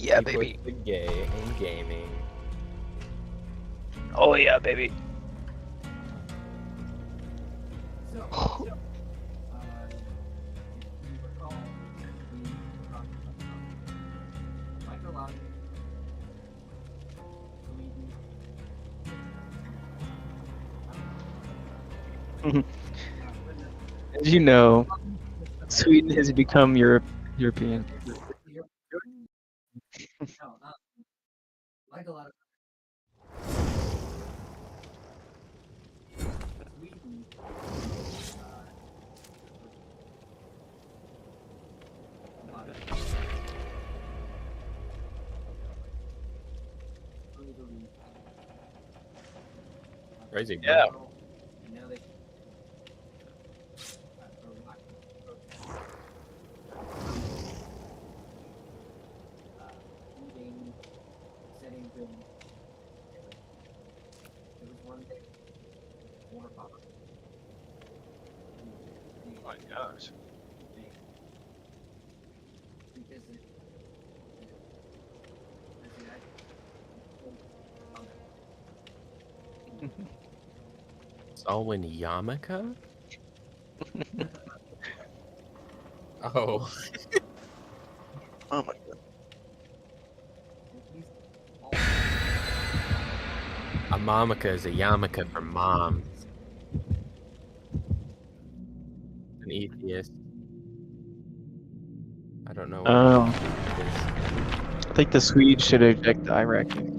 Yeah, He baby. puts the gay in gaming. Oh yeah, baby. As you know, Sweden has become European. Crazy, bro. Yeah. Oh my gosh. So in Yamaka? Oh. Oh my. A mamaka is a yarmulke for moms. An atheist. I don't know what Oh, it is. I think the Swedes should eject the Iraqi.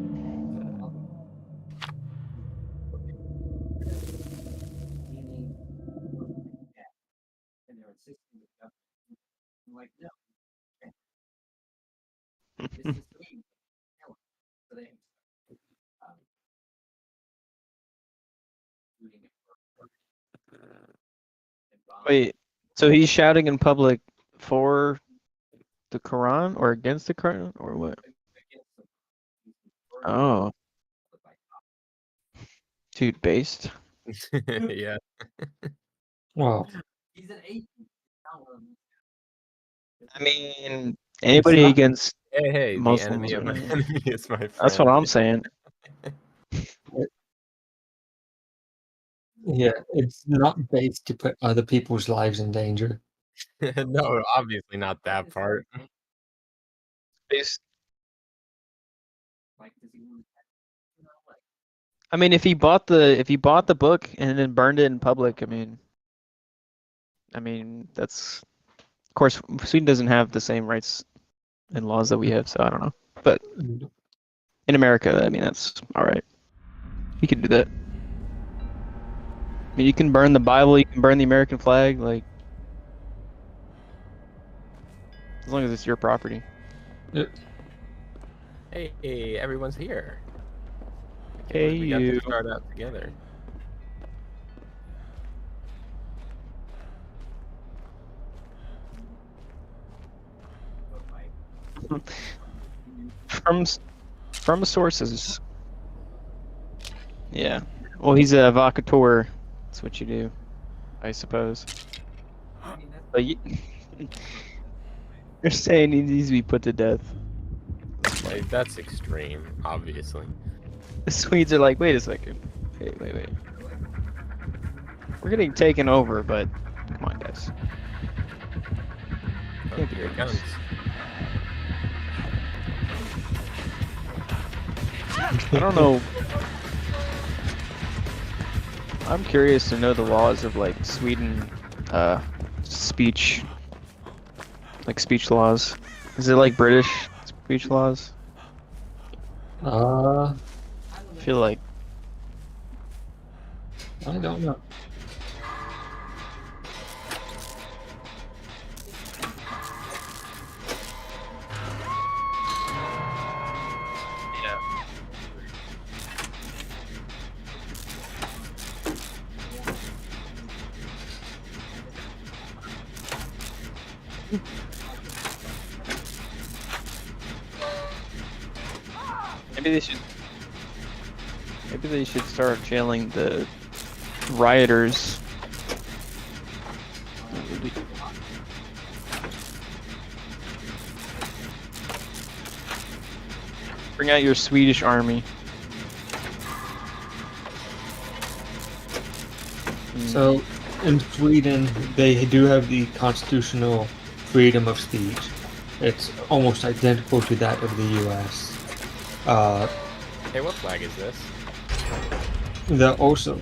Wait, so he's shouting in public for the Quran or against the Quran or what? Oh, dude, based. Yeah. Well, I mean, it's anybody not, against Hey, the enemy Muslims, of my man. enemy is my friend. That's what I'm saying. yeah, it's not based to put other people's lives in danger. No, obviously not that part. Based. I mean, if he bought the book and then burned it in public, I mean that's of course Sweden doesn't have the same rights and laws that we have, so I don't know. But in America, I mean that's all right. You can do that. I mean, you can burn the Bible, you can burn the American flag, like as long as it's your property. Hey, everyone's here. Hey, We got you. to start out together. From sources. Yeah. Well, he's a vocateur. That's what you do, I suppose. But you're saying he needs to be put to death. Like, that's extreme, obviously. The Swedes are like, wait a second. Wait. We're getting taken over, but come on, guys. Oh, here it comes. I don't know. I'm curious to know the laws of like Sweden, speech, like speech laws. Is it like British speech laws? Uh, I feel like. I don't know. Yeah. Maybe they should start jailing the rioters. Bring out your Swedish army. So, in Sweden, they do have the constitutional freedom of speech. It's almost identical to that of the U.S. Hey, what flag is this? Also,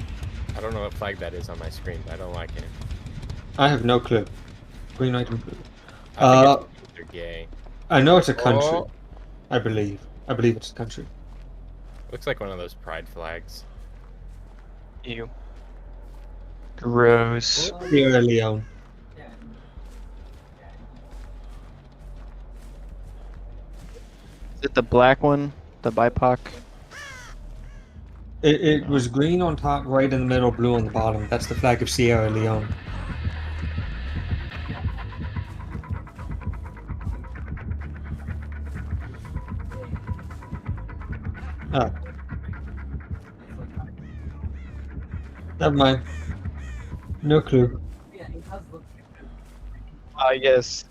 I don't know what flag that is on my screen, but I don't like it. I have no clue. Green, white, and blue. I think they're gay. I know it's a country. Oh. I believe it's a country. Looks like one of those pride flags. Ew. Gross. Sierra Leone. Is it the black one? The BIPOC? It was green on top, right in the middle, blue on the bottom. That's the flag of Sierra Leone. Oh. Never mind. No clue. Yes.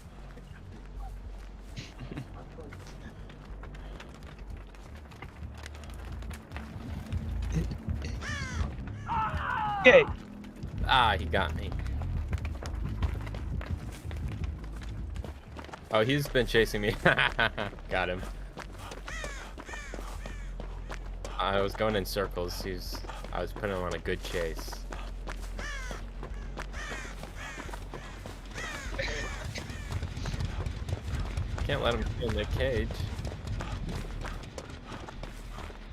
Okay. Ah, he got me. Oh, he's been chasing me. Got him. I was going in circles. I was putting him on a good chase. Can't let him in the cage.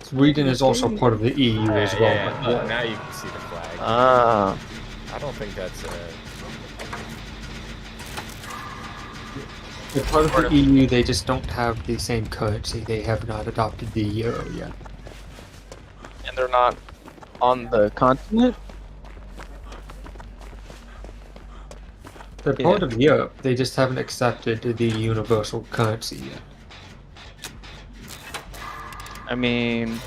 Sweden is also part of the EU as well. Yeah, but- now you can see the flag. Ah. I don't think that's They're part of the EU, they just don't have the same currency. They have not adopted the euro yet. And they're not on the continent? They're part of Europe, they just haven't accepted the universal currency yet. I mean,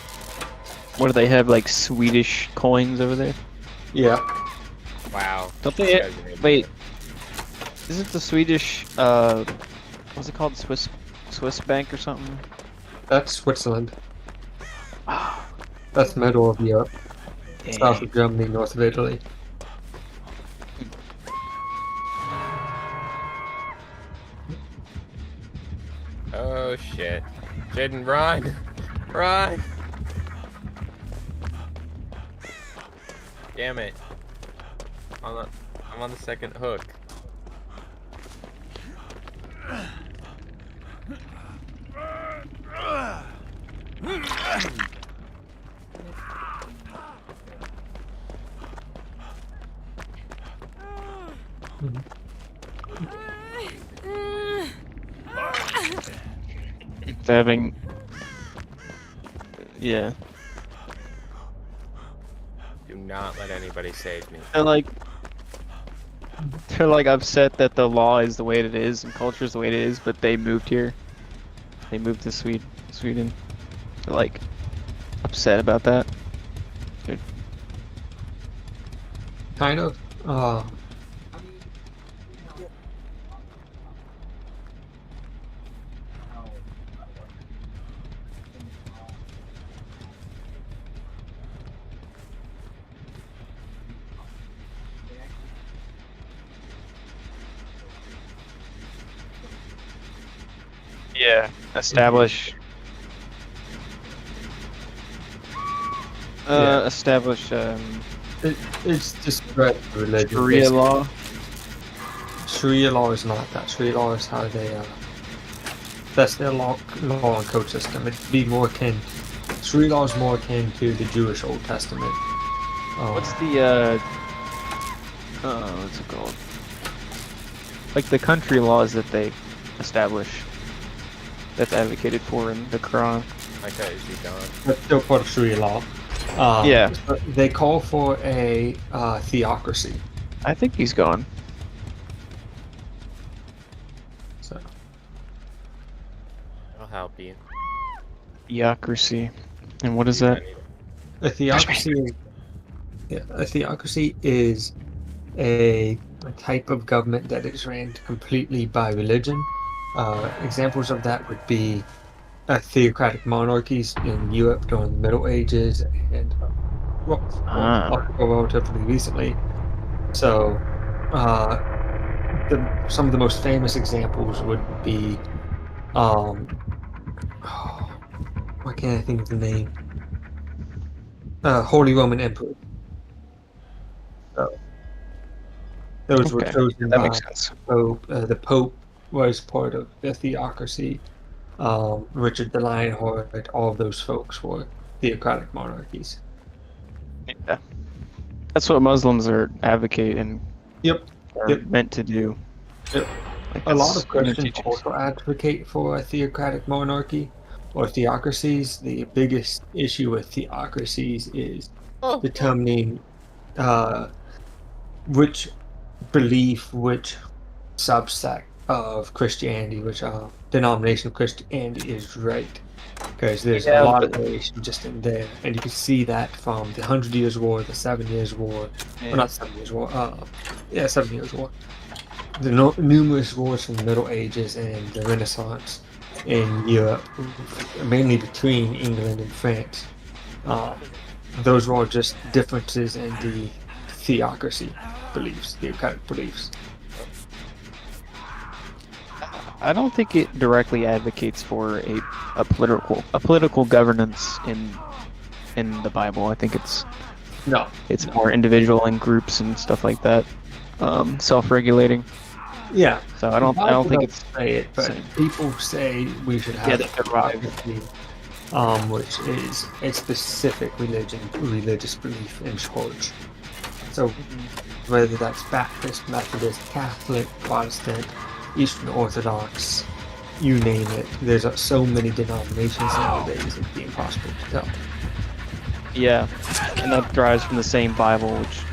what do they have, like Swedish coins over there? Yeah. wow. Don't These they? guys are Wait, isn't the Swedish what's it called? Swiss bank or something? That's Switzerland. That's middle of Europe. South of Germany, north of Italy. Oh shit. Jaeden, run! Run! Damn it. I'm on the second hook. They're having, yeah. Do not let anybody save me. They're like upset that the law is the way it is and culture is the way it is, but they moved here. They moved to Sweden. They're like upset about that. Dude. Kind of. Yeah. Establish. Yeah. Establish It's just spread religion. Sharia basically. law. Sharia law is not that. Sharia law is how they, that's their law and code system. It'd be more akin. Sharia law is more akin to the Jewish Old Testament. What's the what's it called? Like the country laws that they establish. That's advocated for in the Quran. Micah, is he gone? That's still part of Sharia law. Yeah. But they call for a theocracy. I think he's gone. So I'll help you. Theocracy. And what is that? a theocracy is a type of government that is ran completely by religion. Examples of that would be theocratic monarchies in Europe during the Middle Ages and up until relatively recently. So, some of the most famous examples would be, why can't I think of the name? Holy Roman Emperor. So, those were Okay, chosen that by makes sense. Pope. The Pope was part of the theocracy. Richard the Lionheart, all of those folks were theocratic monarchies. Yeah, that's what Muslims are advocate and Yep. are Yep. meant to do. Yep. Like A lot that's of in their Christians teachings. also advocate for a theocratic monarchy or theocracies. The biggest issue with theocracies is determining which belief, which subsect of Christianity, which denomination of Christianity is right. Because there's a Yeah, lot of but variation just in there, and you can see that from the 100 Years' War, the 7 Years' War, or not 7 Years' War, 7 Years' War, the numerous wars from the Middle Ages and the Renaissance in Europe, mainly between England and France. Those were all just differences in the theocracy beliefs, theocratic beliefs. I don't think it directly advocates for a political governance in the Bible. I think it's No, more individual and groups and stuff like that, self-regulating. yeah. So I don't think it's say it, but same. people say we should have they derive. theocracy, which is a specific religious belief in church. So whether that's Baptist, Methodist, Catholic, Protestant, Eastern Orthodox, you name it. There's so many denominations nowadays, it'd be impossible to tell. Yeah, and that derives from the same Bible, which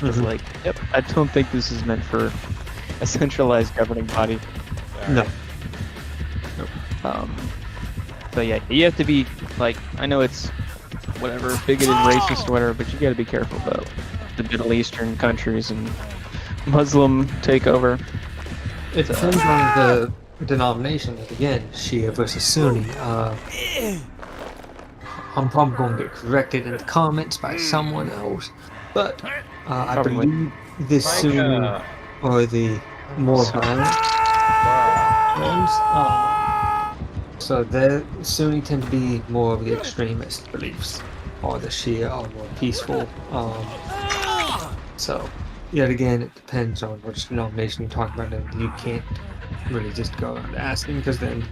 is like, yep. I don't think this is meant for a centralized governing body. No. But yeah, you have to be like, I know it's whatever, bigoted, racist, or whatever, but you got to be careful about the Middle Eastern countries and Muslim takeover. It depends on the denomination. Again, Shia versus Sunni. I'm probably going to get corrected in the comments by someone else, but I Probably. believe the Sunni are the more violent ones. So the Sunni tend to be more of the extremist beliefs, or the Shia are more peaceful. So, yet again, it depends on which denomination you're talking about, and you can't really just go around asking, because then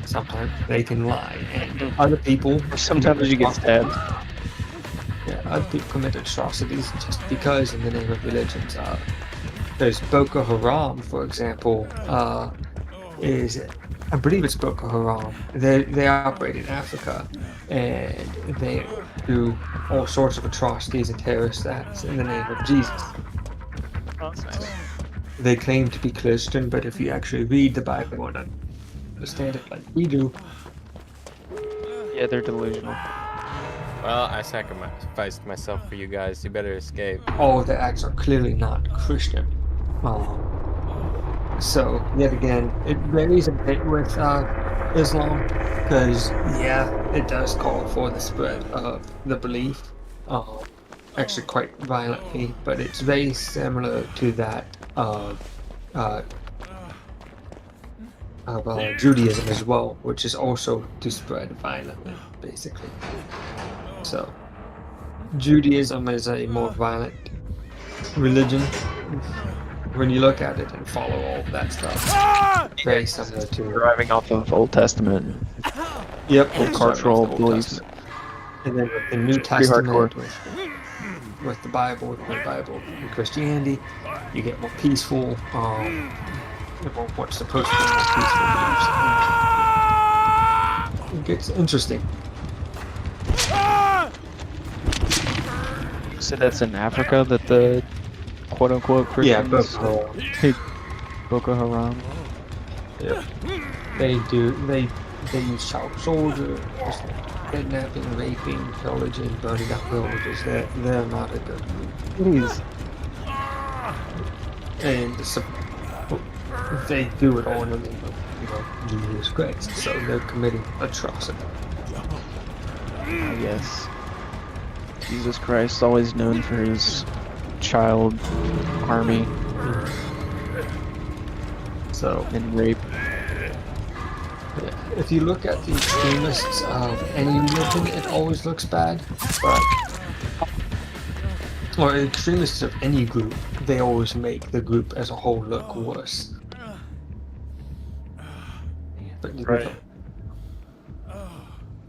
sometimes they can lie, and other people... Sometimes you get stabbed. Yeah, other people commit atrocities just because in the name of religions. There's Boko Haram, for example, I believe it's Boko Haram. They operate in Africa, and they do all sorts of atrocities and terrorist acts in the name of Jesus. Oh, that's nice. They claim to be Christian, but if you actually read the Bible and understand it like we do... Yeah, they're delusional. Well, I sacrificed myself for you guys. You better escape. all of the acts are clearly not Christian. So, yet again, it varies a bit with Islam, because, yeah, it does call for the spread of the belief, actually quite violently, but it's very similar to that of Judaism as well, which is also to spread violently, basically. So, Judaism is a more violent religion when you look at it and follow all of that stuff. Very similar to... Deriving off of Old Testament. Yep, cultural beliefs. And then with the New pretty Testament, hardcore. with the Bible and Christianity, you get more peaceful, what's supposed to be more peaceful beliefs. It gets interesting. So that's in Africa that the quote-unquote Christians take Boko Haram. Yeah. They use child soldiers, kidnapping, raping, pillaging, burning down villages. They're not a good group. Please. And they do it all in the name of Jesus Christ. So they're committing atrocity. I guess. Jesus Christ, always known for his child army So and rape. if you look at the extremists of any religion, it always looks bad, but or extremists of any group, they always make the group as a whole look worse. But Right.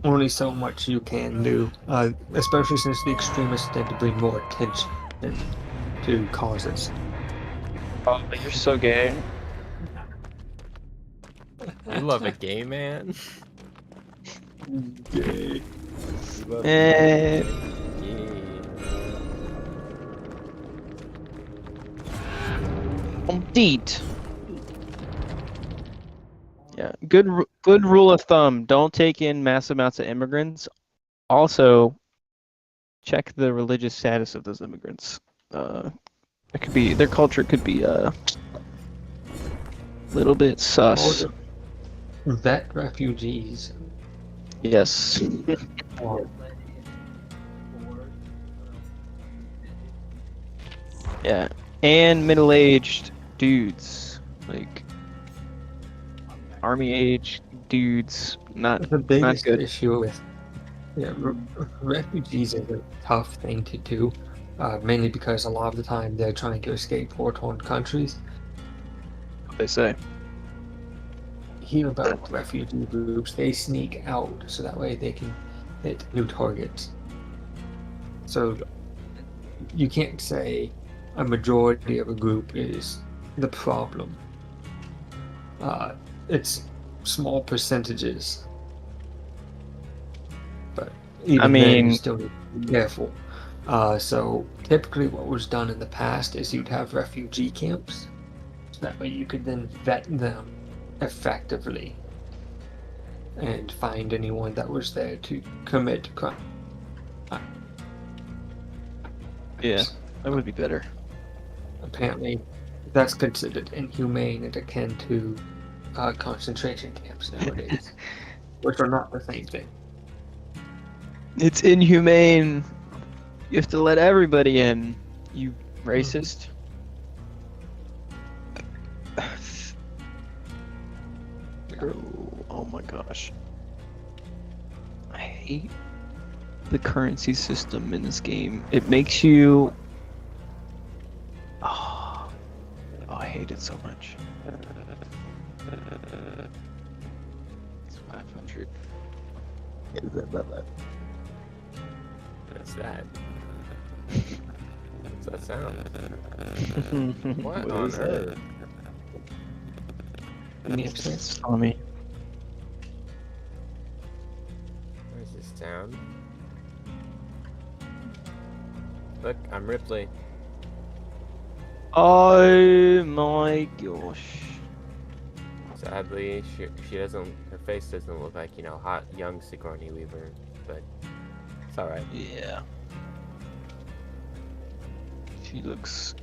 only so much you can do, especially since the extremists tend to bring more attention to causes. Oh, you're so gay. You love a gay man? Gay. You love Eh. gay. Indeed. Yeah, good rule of thumb. Don't take in mass amounts of immigrants. Also, check the religious status of those immigrants. It could be their culture could be a little bit sus. Vet refugees. Yes. Or Yeah, and middle-aged dudes, like army-age dudes. Not the biggest good. issue with refugees is a tough thing to do, mainly because a lot of the time they're trying to escape war-torn countries. What they say. Hear about refugee groups, they sneak out so that way they can hit new targets. So you can't say a majority of a group is the problem. It's small percentages. But even then, you still need to be careful. So typically what was done in the past is you'd have refugee camps. So that way you could then vet them effectively and find anyone that was there to commit crime. Yeah, that would be better. Apparently, that's considered inhumane and akin to concentration camps nowadays, which are not the same thing. It's inhumane. You have to let everybody in, you racist. Oh my gosh. I hate the currency system in this game. It makes you... Oh, I hate it so much. It's 500. What's that? What's that sound? What What on is that? earth? It's on me. Where's this sound? Look, I'm Ripley. Oh my gosh. Sadly, she doesn't. Her face doesn't look like, you know, hot young Sigourney Weaver, but it's all right. Yeah. She looks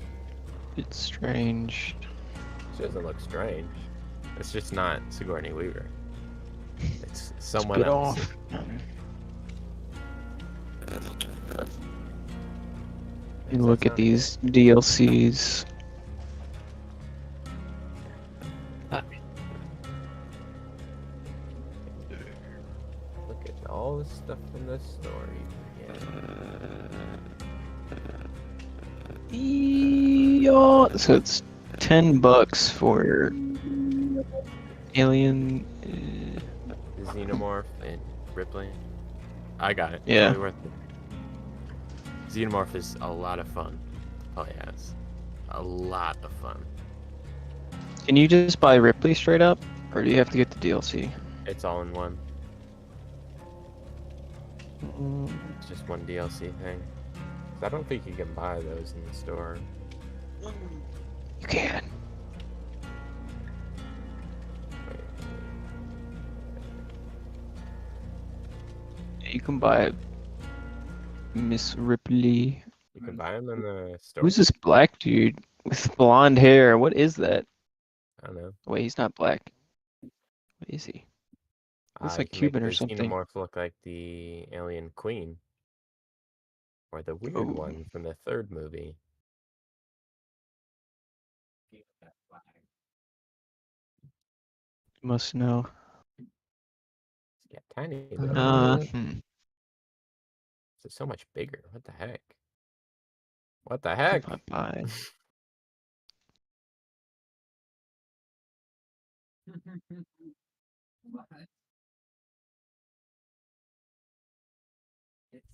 a bit strange. She doesn't look strange. It's just not Sigourney Weaver. It's someone Get else. off. You look at these DLCs. Look at all the stuff in the story. Yeah. So it's $10 for Alien. The Xenomorph and Ripley. I got it. Yeah. Totally worth it. Xenomorph is a lot of fun. Oh yeah, it's a lot of fun. Can you just buy Ripley straight up, or do you have to get the DLC? It's all in one. It's just one DLC thing. 'Cause I don't think you can buy those in the store. You can. Wait. You can buy Miss Ripley. You can buy them in the store. Who's this black dude with blonde hair? What is that? I don't know. Wait, he's not black. What is he? Looks You like can make Cuban the or something. xenomorph look like the alien queen. Or the weird Oh. one from the third movie. Must know. Yeah, tiny Uh, little. Hmm. It's so much bigger. What the heck? What the heck? Bye.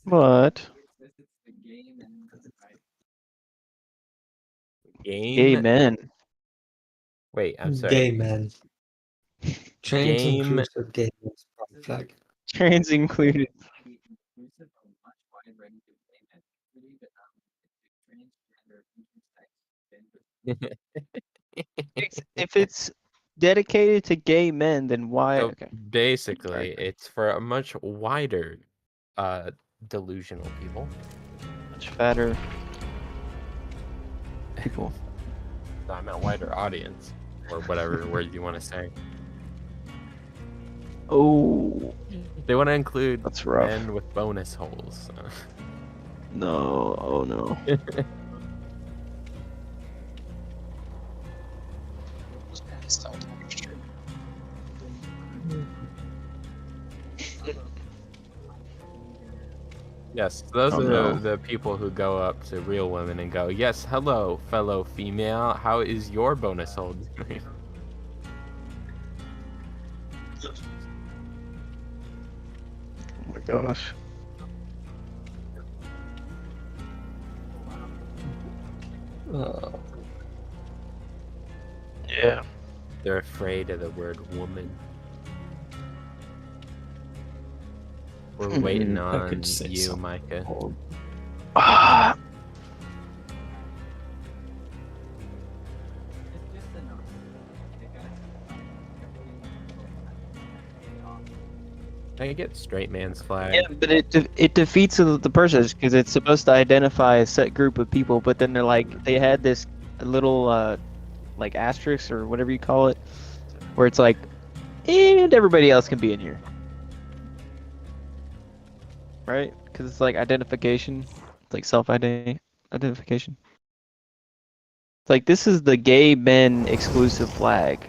What? Gay Game. men. Wait, I'm Gay sorry. men. Trans Game. inclusive gay men's pride flag. Trans included. If it's dedicated to gay men, then why? So Okay. basically, Sorry. it's for a much wider delusional people. Much fatter people. So I meant wider audience. Or whatever word you want to say. Oh, They want to include that's rough. men with bonus holes. No. Oh no. Yes, those Oh, are no. the people who go up to real women and go, "Yes, hello, fellow female. How is your bonus hole doing?" Oh my gosh. Yeah. They're afraid of the word woman. We're waiting I on could say you, something. Micah. Ah. Can I get straight man's flag? Yeah, but it defeats the purpose because it's supposed to identify a set group of people, but then they're like they had this little like asterisk or whatever you call it, where it's like, and everybody else can be in here, right? Because it's like identification, it's like identification. It's like this is the gay men exclusive flag,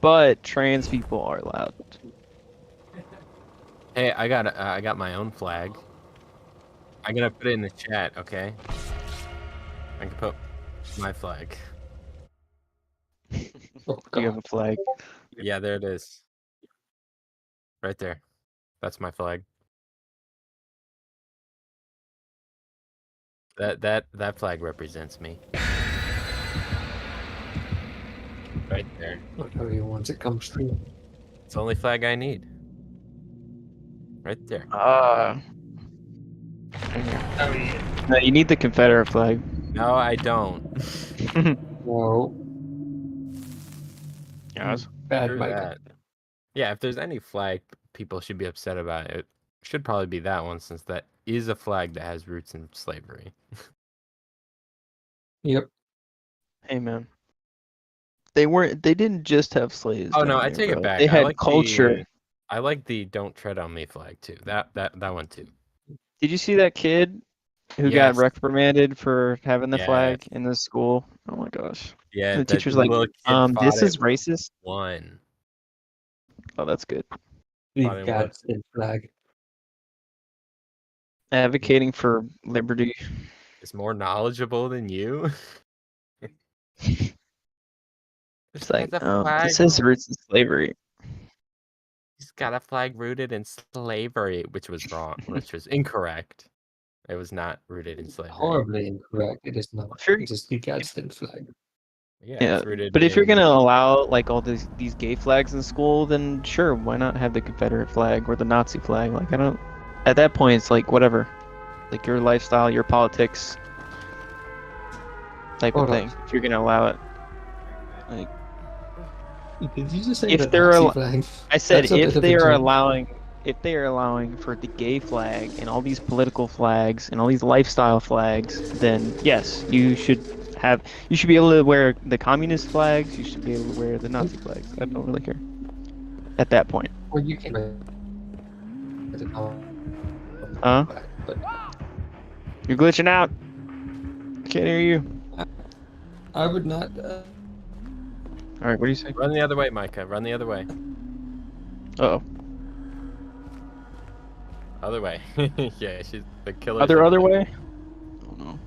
but trans people are allowed. Hey, I got my own flag. I'm gonna put it in the chat, okay? I can put my flag. Oh, You have God. a flag. Yeah, there it is. Right there. That's my flag. That flag represents me. Right there. Whatever you want, it comes through. It's the only flag I need. Right there. No, you need the Confederate flag. No, I don't. Whoa. Yes. Bad Screw Micah. that. Yeah, if there's any flag people should be upset about, it should probably be that one, since that is a flag that has roots in slavery. Yep. Hey man, they didn't just have slaves Oh down no, I there, take it bro. back. They had culture. I like the "Don't Tread on Me" flag too. That one too. Did you see that kid who got Yes. reprimanded for having the Yes. flag in the school? Oh my gosh. Yeah, And the that teacher's like, little kid this fought is it racist. one. Oh, that's good. The Fought it one. Gadsden flag. Advocating for liberty. Is more knowledgeable than you. It's like, Has a flag. this has roots in slavery. He's got a flag rooted in slavery, which was wrong, which was incorrect. It was not rooted in slavery. Horribly incorrect. It is not. If you're- It is the Gadsden flag. Yeah, Yeah, it's rooted but if you're in- gonna allow like all these gay flags in school, then sure, why not have the Confederate flag or the Nazi flag? Like I don't. At that point, it's like whatever, like your lifestyle, your politics, type of Hold on. thing. If you're gonna allow it, like Did you just say if the they're Nazi al- flag? I said, That's a bit if of a they are jump. allowing for the gay flag and all these political flags and all these lifestyle flags, then yes, you should be able to wear the communist flags. You should be able to wear the Nazi flags. I don't really care. at that point. Well, you can. Huh? But You're glitching out. Can't hear you. I would not. All right, what do you say? Run the other way, Micah. Run the other way. Uh-oh. Other way. Yeah, she's the killer. Other way? Oh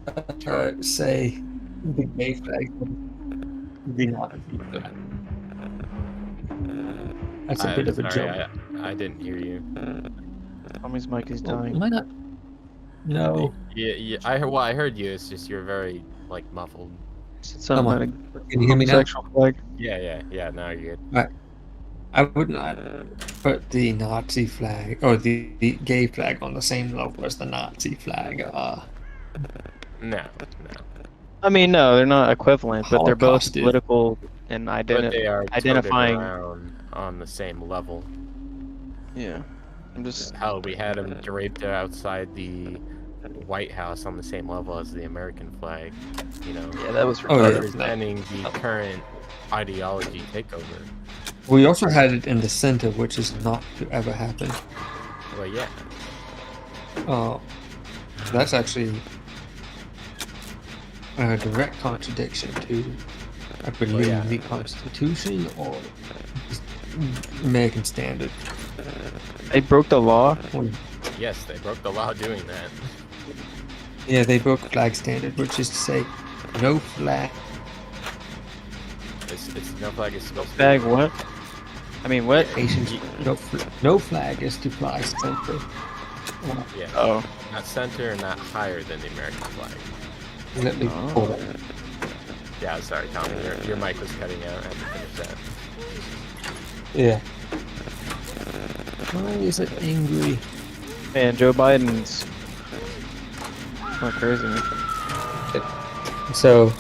no. Say the gay flag would be not a flag. That's a bit of a Sorry, joke. I didn't hear you. Tommy's mic is Well, dying. am I not? No. Yeah. I heard you. It's just you're very like muffled. It Come sounded on. like Can a you hear me now? homosexual flag. Yeah. Now you're good. I would not put the Nazi flag or the gay flag on the same level as the Nazi flag. No. I mean, no, they're not equivalent, but they're both Holocaust, dude. political and But they are identifying. toted around on the same level. Yeah. I'm just. Hell, we had them draped outside the White House on the same level as the American flag. You know, Yeah, that was Oh, yeah. representing the current ideology takeover. We also had it in the center, which is not to ever happen. Well, yeah. That's actually a direct contradiction to, I believe, yeah. the Constitution or American standard. They broke the law. Yes, they broke the law doing that. Yeah, they broke flag standard, which is to say, no flag. It's no flag is supposed to Bag what? I mean, what? Asians, no flag is to fly center. be. Yeah. Oh. Not center and not higher than the American flag. Let me Oh. pull it. Yeah, sorry, Tommy. Your mic was cutting out. I had to finish that. Yeah. Why is it angry? Man, Joe Biden's going crazy. Man. So,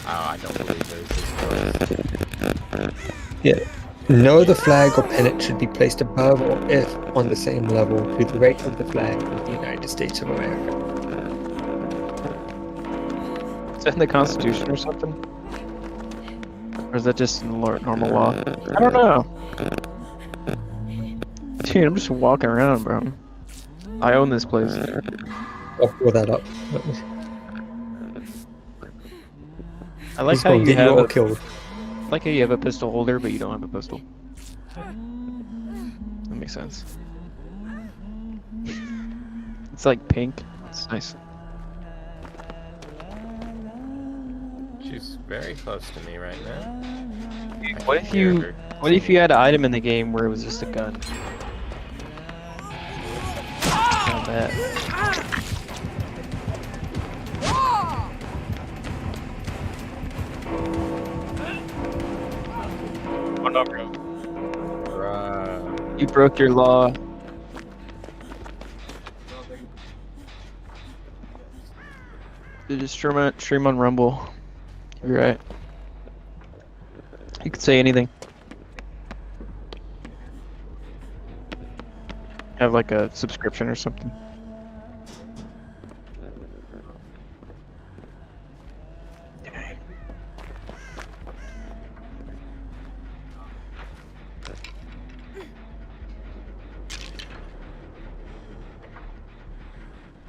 Oh, I don't believe there's this close. yeah. No, the flag or pennant should be placed above or if on the same level to the right of the flag of the United States of America. Is that in the Constitution or something? Or is that just in normal law? I don't know. Dude, I'm just walking around, bro. I own this place. I'll pull that up. I like He's how gonna you get you have all a, killed. I like how you have a pistol holder, but you don't have a pistol. That makes sense. It's like pink. It's nice. She's very close to me right now. What if you had an item in the game where it was just a gun? Not that. Oh no, bro. You broke your law. You just stream on Rumble. You're right. You could say anything. Have like a subscription or something.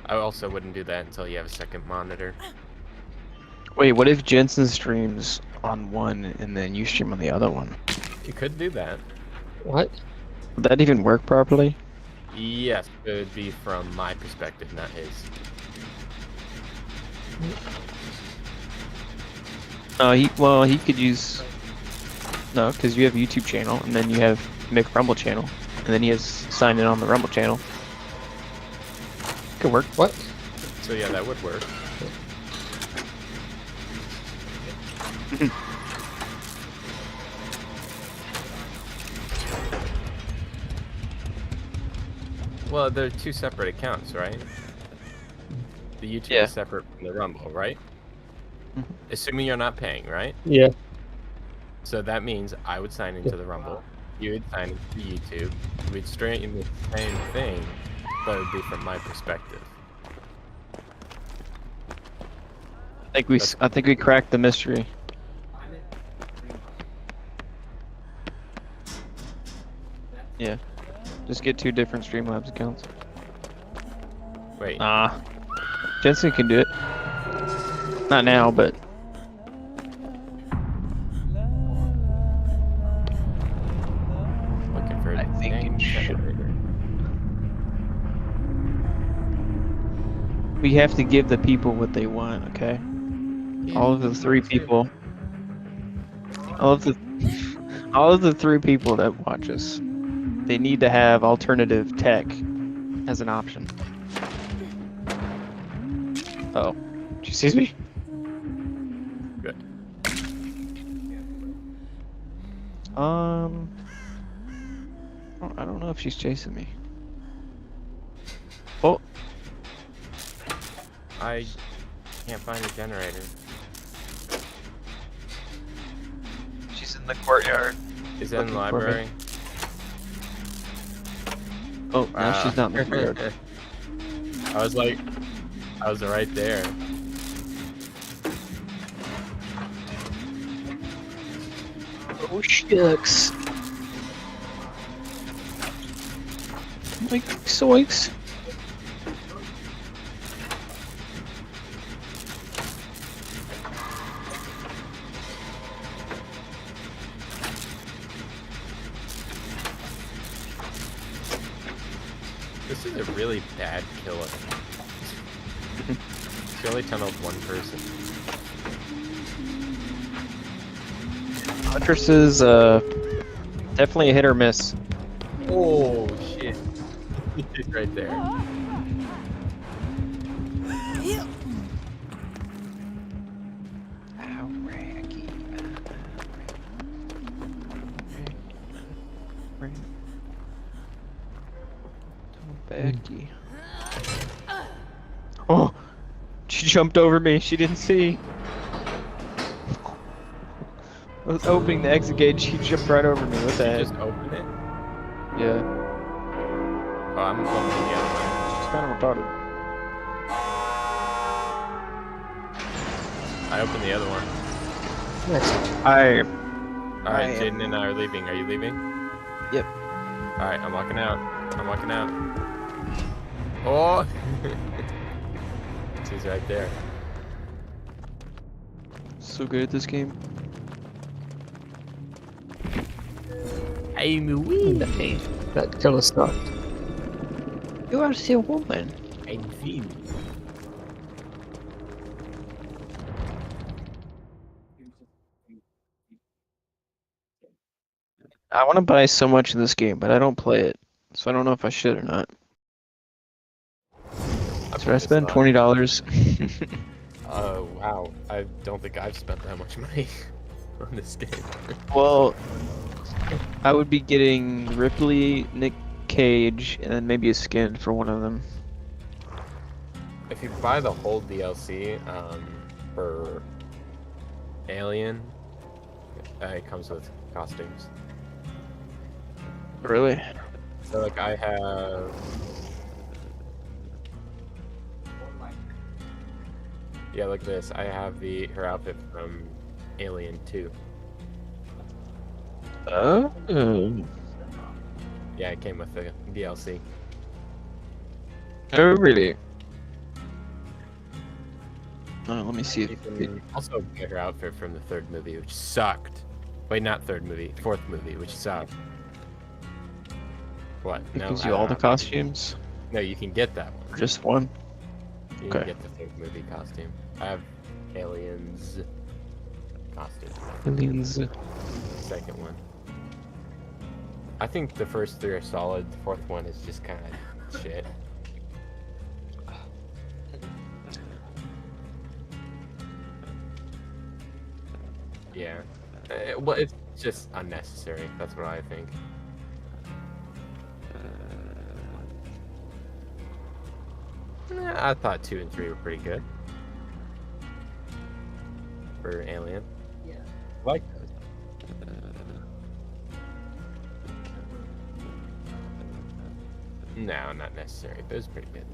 I also wouldn't do that until you have a second monitor. Wait, what if Jensen streams on one and then you stream on the other one? You could do that. What? Would that even work properly? Yes, it would be from my perspective, not his. He could use no, because you have a YouTube channel and then you have make Rumble channel and then he has signed in on the Rumble channel. Could work. What? So yeah, that would work. Well, they're two separate accounts, right? The YouTube Yeah. is separate from the Rumble, right? Assuming you're not paying, right? Yeah. So that means I would sign into the Rumble, you would sign into YouTube, we'd stream the same thing, but it would be from my perspective. I think we cracked the mystery. Yeah. Just get 2 different Streamlabs accounts. Wait. Nah. Jensen can do it. Not now, but Looking for a I think dang it should. generator. we have to give the people what they want, okay? All of the 3 people. All of the 3 people that watch us. They need to have alternative tech as an option. Oh. Did you see me? Good. I don't know if she's chasing me. Oh, I can't find a generator. she's in the courtyard. Is that in the Looking for me. library? Oh, now she's not in the courtyard. I was right there. Oh, shucks. Like, zoinks. This is a really bad killer. She only tunneled 1 person. Huntress is, definitely a hit or miss. Oh shit! He's right there. How raggy. Becky. Oh, she jumped over me. She didn't see. I was opening the exit gate. She jumped right over me. What the Did you heck? just open it? Yeah, Oh, I'm opening the other one. she's kind of retarded. I opened the other one. Next. Alright, I Jaeden and I are leaving. Are you leaving? Yep. Alright, I'm walking out. I'm walking out. Oh! She's right there. So good at this game. I'm weak. That killer stuff. You are still a woman. I'm thin. I want to buy so much of this game, but I don't play it, so I don't know if I should or not. Should I spend $20? Oh, wow. I don't think I've spent that much money on this game. Well, I would be getting Ripley, Nick Cage, and then maybe a skin for one of them. If you buy the whole DLC for Alien, it comes with costumes. Really? So, like, I have... Yeah, like this. I have her outfit from Alien 2. Oh. Yeah, it came with the DLC. Oh, really? Let me see if You can also get her outfit from the 3rd movie, which sucked. Wait, not 3rd movie, 4th movie, which sucked. What? it No, gives you all the costumes. No, you can get that one. Or just one? You Okay. can get the 3rd movie costume. I have Aliens costume. Aliens. The 2nd one. I think the first 3 are solid. The 4th one is just kind of shit. Yeah. Well, it's just unnecessary. That's what I think. I thought 2 and 3 were pretty good. For Alien. Yeah. I like those. No, not necessary, but it was pretty good.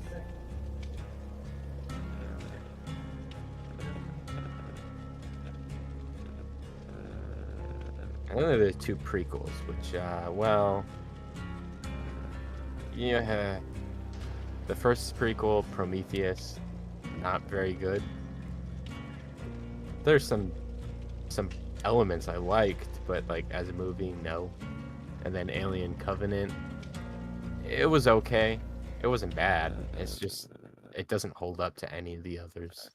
I know there's 2 prequels, which, well, Yeah. The first prequel, Prometheus, not very good. There's some elements I liked, but like as a movie, no. And then Alien Covenant, it was okay. It wasn't bad. It's just it doesn't hold up to any of the others.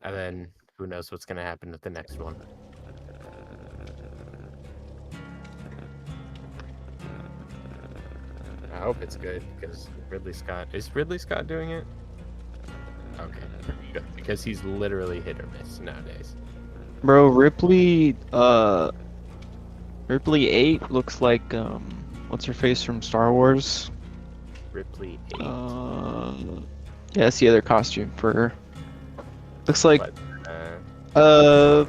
And then who knows what's gonna happen with the next one. I hope it's good because Ridley Scott is Ridley Scott doing it? Okay, good, because he's literally hit or miss nowadays. Bro, Ripley 8 looks like what's her face from Star Wars? Ripley 8. Yeah, that's the other costume for her. Looks like But, what's her name?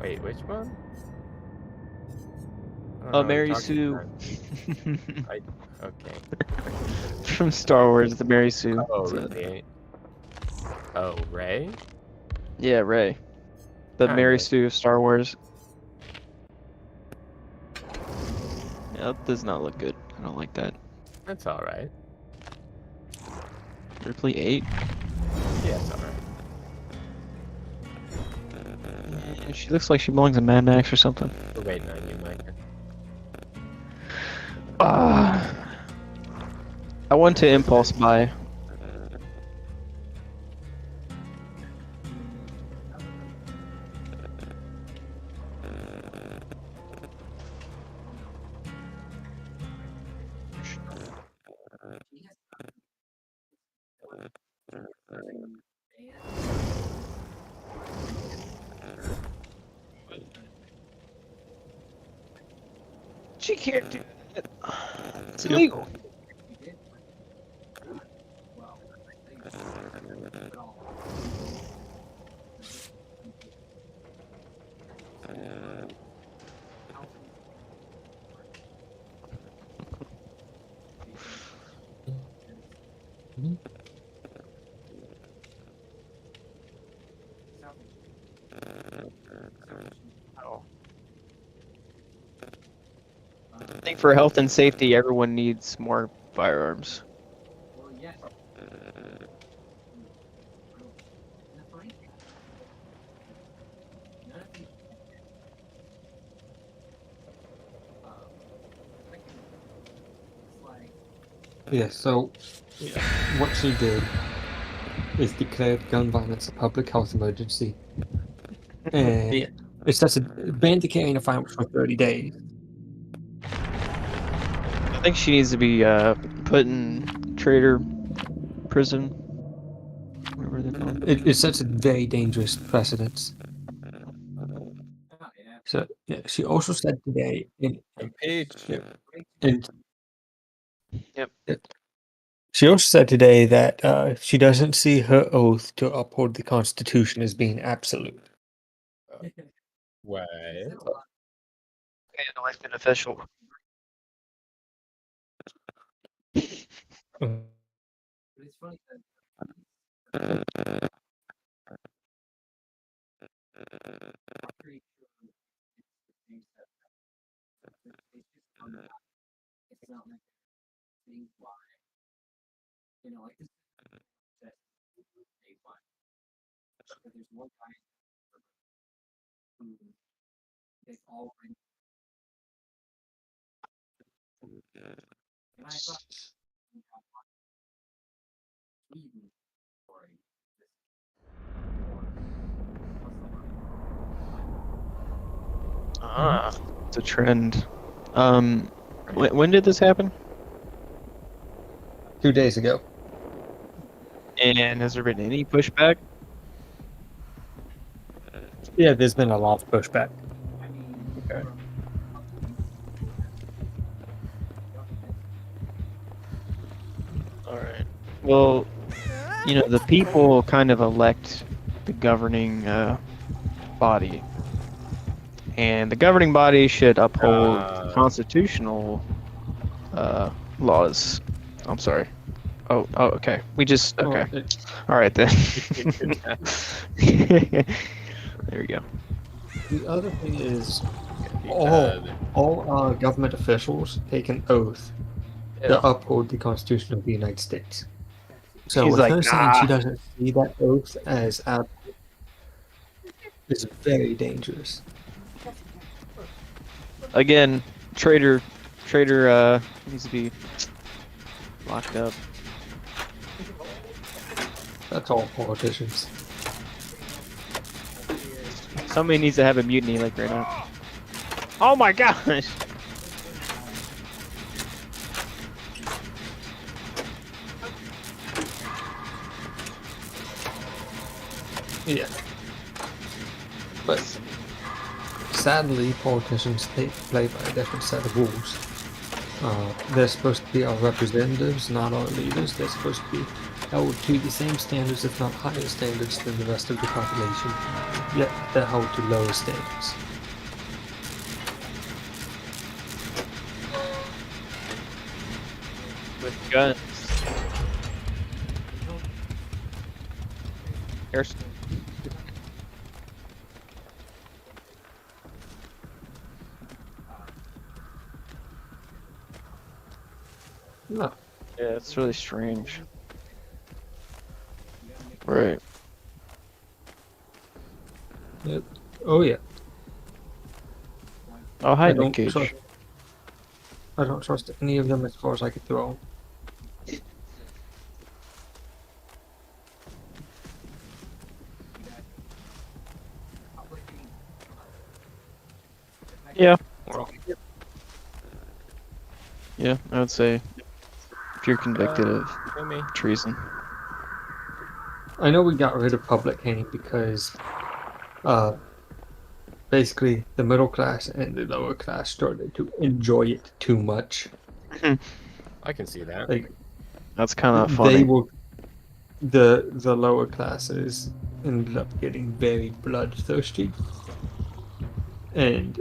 wait, which one? I don't know Oh, what Mary you're talking Sue. about. Okay. From Star Wars, the Mary Sue. Oh, It's a- Ripley 8. Oh, Ray? yeah, Ray. The Kinda. Mary Sue of Star Wars. Yeah, that does not look good. I don't like that. That's alright. Ripley 8? Yeah, it's alright. Yeah, she looks like she belongs in Mad Max or something. We're waiting on you, Micah. I want to impulse buy. She can't do it. It's illegal. I think for health and safety, everyone needs more firearms. Yeah, so what she did is declared gun violence a public health emergency. And it sets a ban to carrying a firearm for 30 days. I think she needs to be put in traitor prison. Whatever they're called. It sets a very dangerous precedence. So yeah, she also said today and Yep. she also said today that she doesn't see her oath to uphold the Constitution as being absolute. What? Okay, elected official. Ah, it's a trend. When did this happen? 2 days ago. And has there been any pushback? Yeah, there's been a lot of pushback. Okay. All right. Well, you know, the people kind of elect the governing body, and the governing body should uphold constitutional laws. I'm sorry. Oh, okay. We just okay. All right then. There we go. The other thing is Uh, all government officials take an oath Yeah. to uphold the Constitution of the United States. So She's with like, her saying she nah. doesn't see that oath as is very dangerous. Again, traitor needs to be locked up. That's all politicians. Somebody needs to have a mutiny like right now. Oh my gosh! Yeah. But sadly, politicians play by a different set of rules. They're supposed to be our representatives, not our leaders. They're supposed to be held to the same standards, if not higher standards, than the rest of the population. Yet they're held to lower standards. With guns. Here's No. yeah, it's really strange. Right. Yep. Oh yeah. Oh hi, I Nick don't Cage. trust. I don't trust any of them as far as I could throw. Yeah. Yeah, I would say if you're convicted of kill me. treason. I know we got rid of public hanging because, basically the middle class and the lower class started to enjoy it too much. I can see that. Like That's kind of they funny. will, the lower classes ended up getting very bloodthirsty, and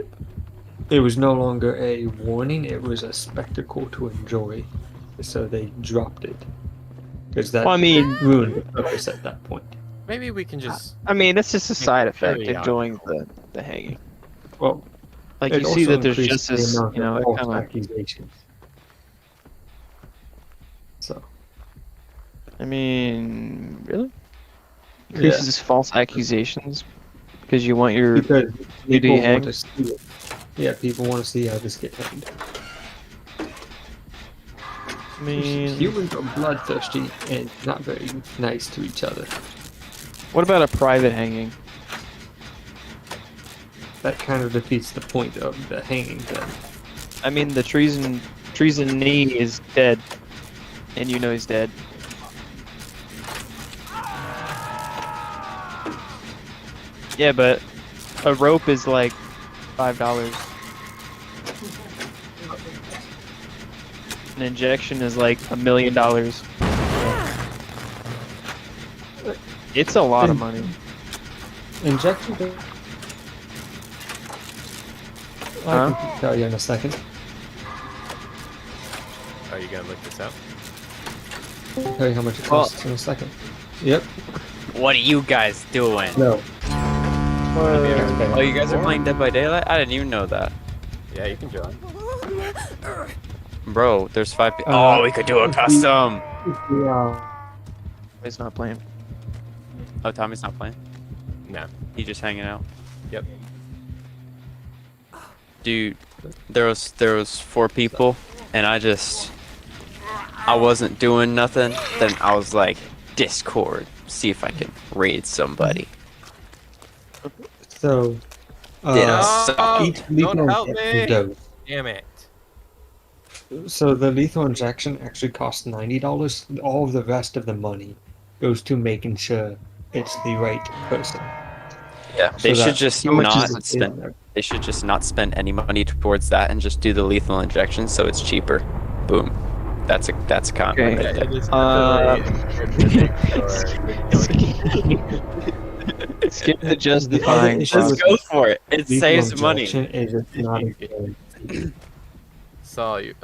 it was no longer a warning; it was a spectacle to enjoy. So they dropped it because that Well, I mean, ruined the purpose at that point. Maybe we can just. it's just a side effect Carry out. enjoying the hanging. Well, Like it you see also that there's increased the justice, amount you know, of that false kind of. accusations. So I mean, really? yeah, Increases false accusations because you want your because you people hang? want to see it. Yeah, people want to see how this gets hanged. I mean, Humans are bloodthirsty and not very nice to each other. what about a private hanging? That kind of defeats the point of the hanging then. I mean, the treasonee is dead, and you know he's dead. Yeah, but a rope is like $5. An injection is like $1 million. It's a lot of money. Injection. I can tell you in a second. Are you gonna look this up? I'll tell you how much it costs in a second. Yep. What are you guys doing? No. Oh, you guys are playing Dead by Daylight? I didn't even know that. Yeah, you can join. Bro, there's 5 people. Oh, we could do a custom! Yeah. He's not playing. Oh, Tommy's not playing? No. He just hanging out? Yep. Dude, there was 4 people, and I wasn't doing nothing. Then I was like, Discord, see if I can raid somebody. So, Did I suck? each lethal Don't help injection me! dose. Damn it. So the lethal injection actually costs $90. All of the rest of the money goes to making sure it's the right person. Yeah, they So should that just how much not is it in spend. there? They should just not spend any money towards that and just do the lethal injection so it's cheaper. Boom. That's a con Okay. right there. Skip the justifying. issue Let's with go for it. It lethal saves money. injection is it's not a guarantee. Saw you.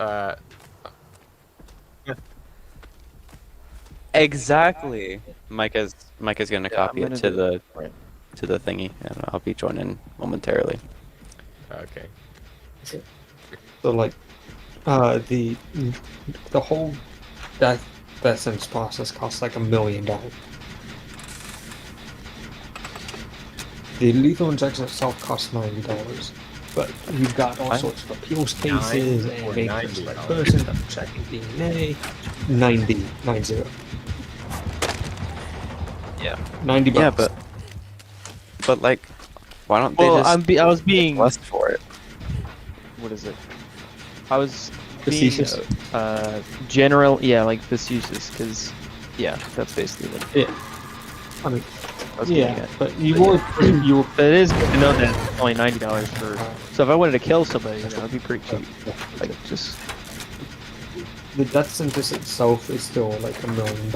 Exactly. Micah's gonna Yeah, copy I'm it gonna to do the Right. to the thingy, and I'll be joining momentarily. Okay. So like, the whole death sentence process costs like $1 million. The lethal injection itself costs $90, but you've got all sorts of appeals cases $9 or and making sure the right $90? person, double checking DNA. 90. Yeah. $90. Yeah, but like, why don't they Well, just I was being, less for it? what is it? I was being Facetious? general, yeah, like facetious, because yeah, that's basically what Yeah. I mean, I was getting yeah, at. but you were But it is good to know that it's only $90 for. So if I wanted to kill somebody, that would be pretty cheap. Like just the death sentence itself is still like $1 million.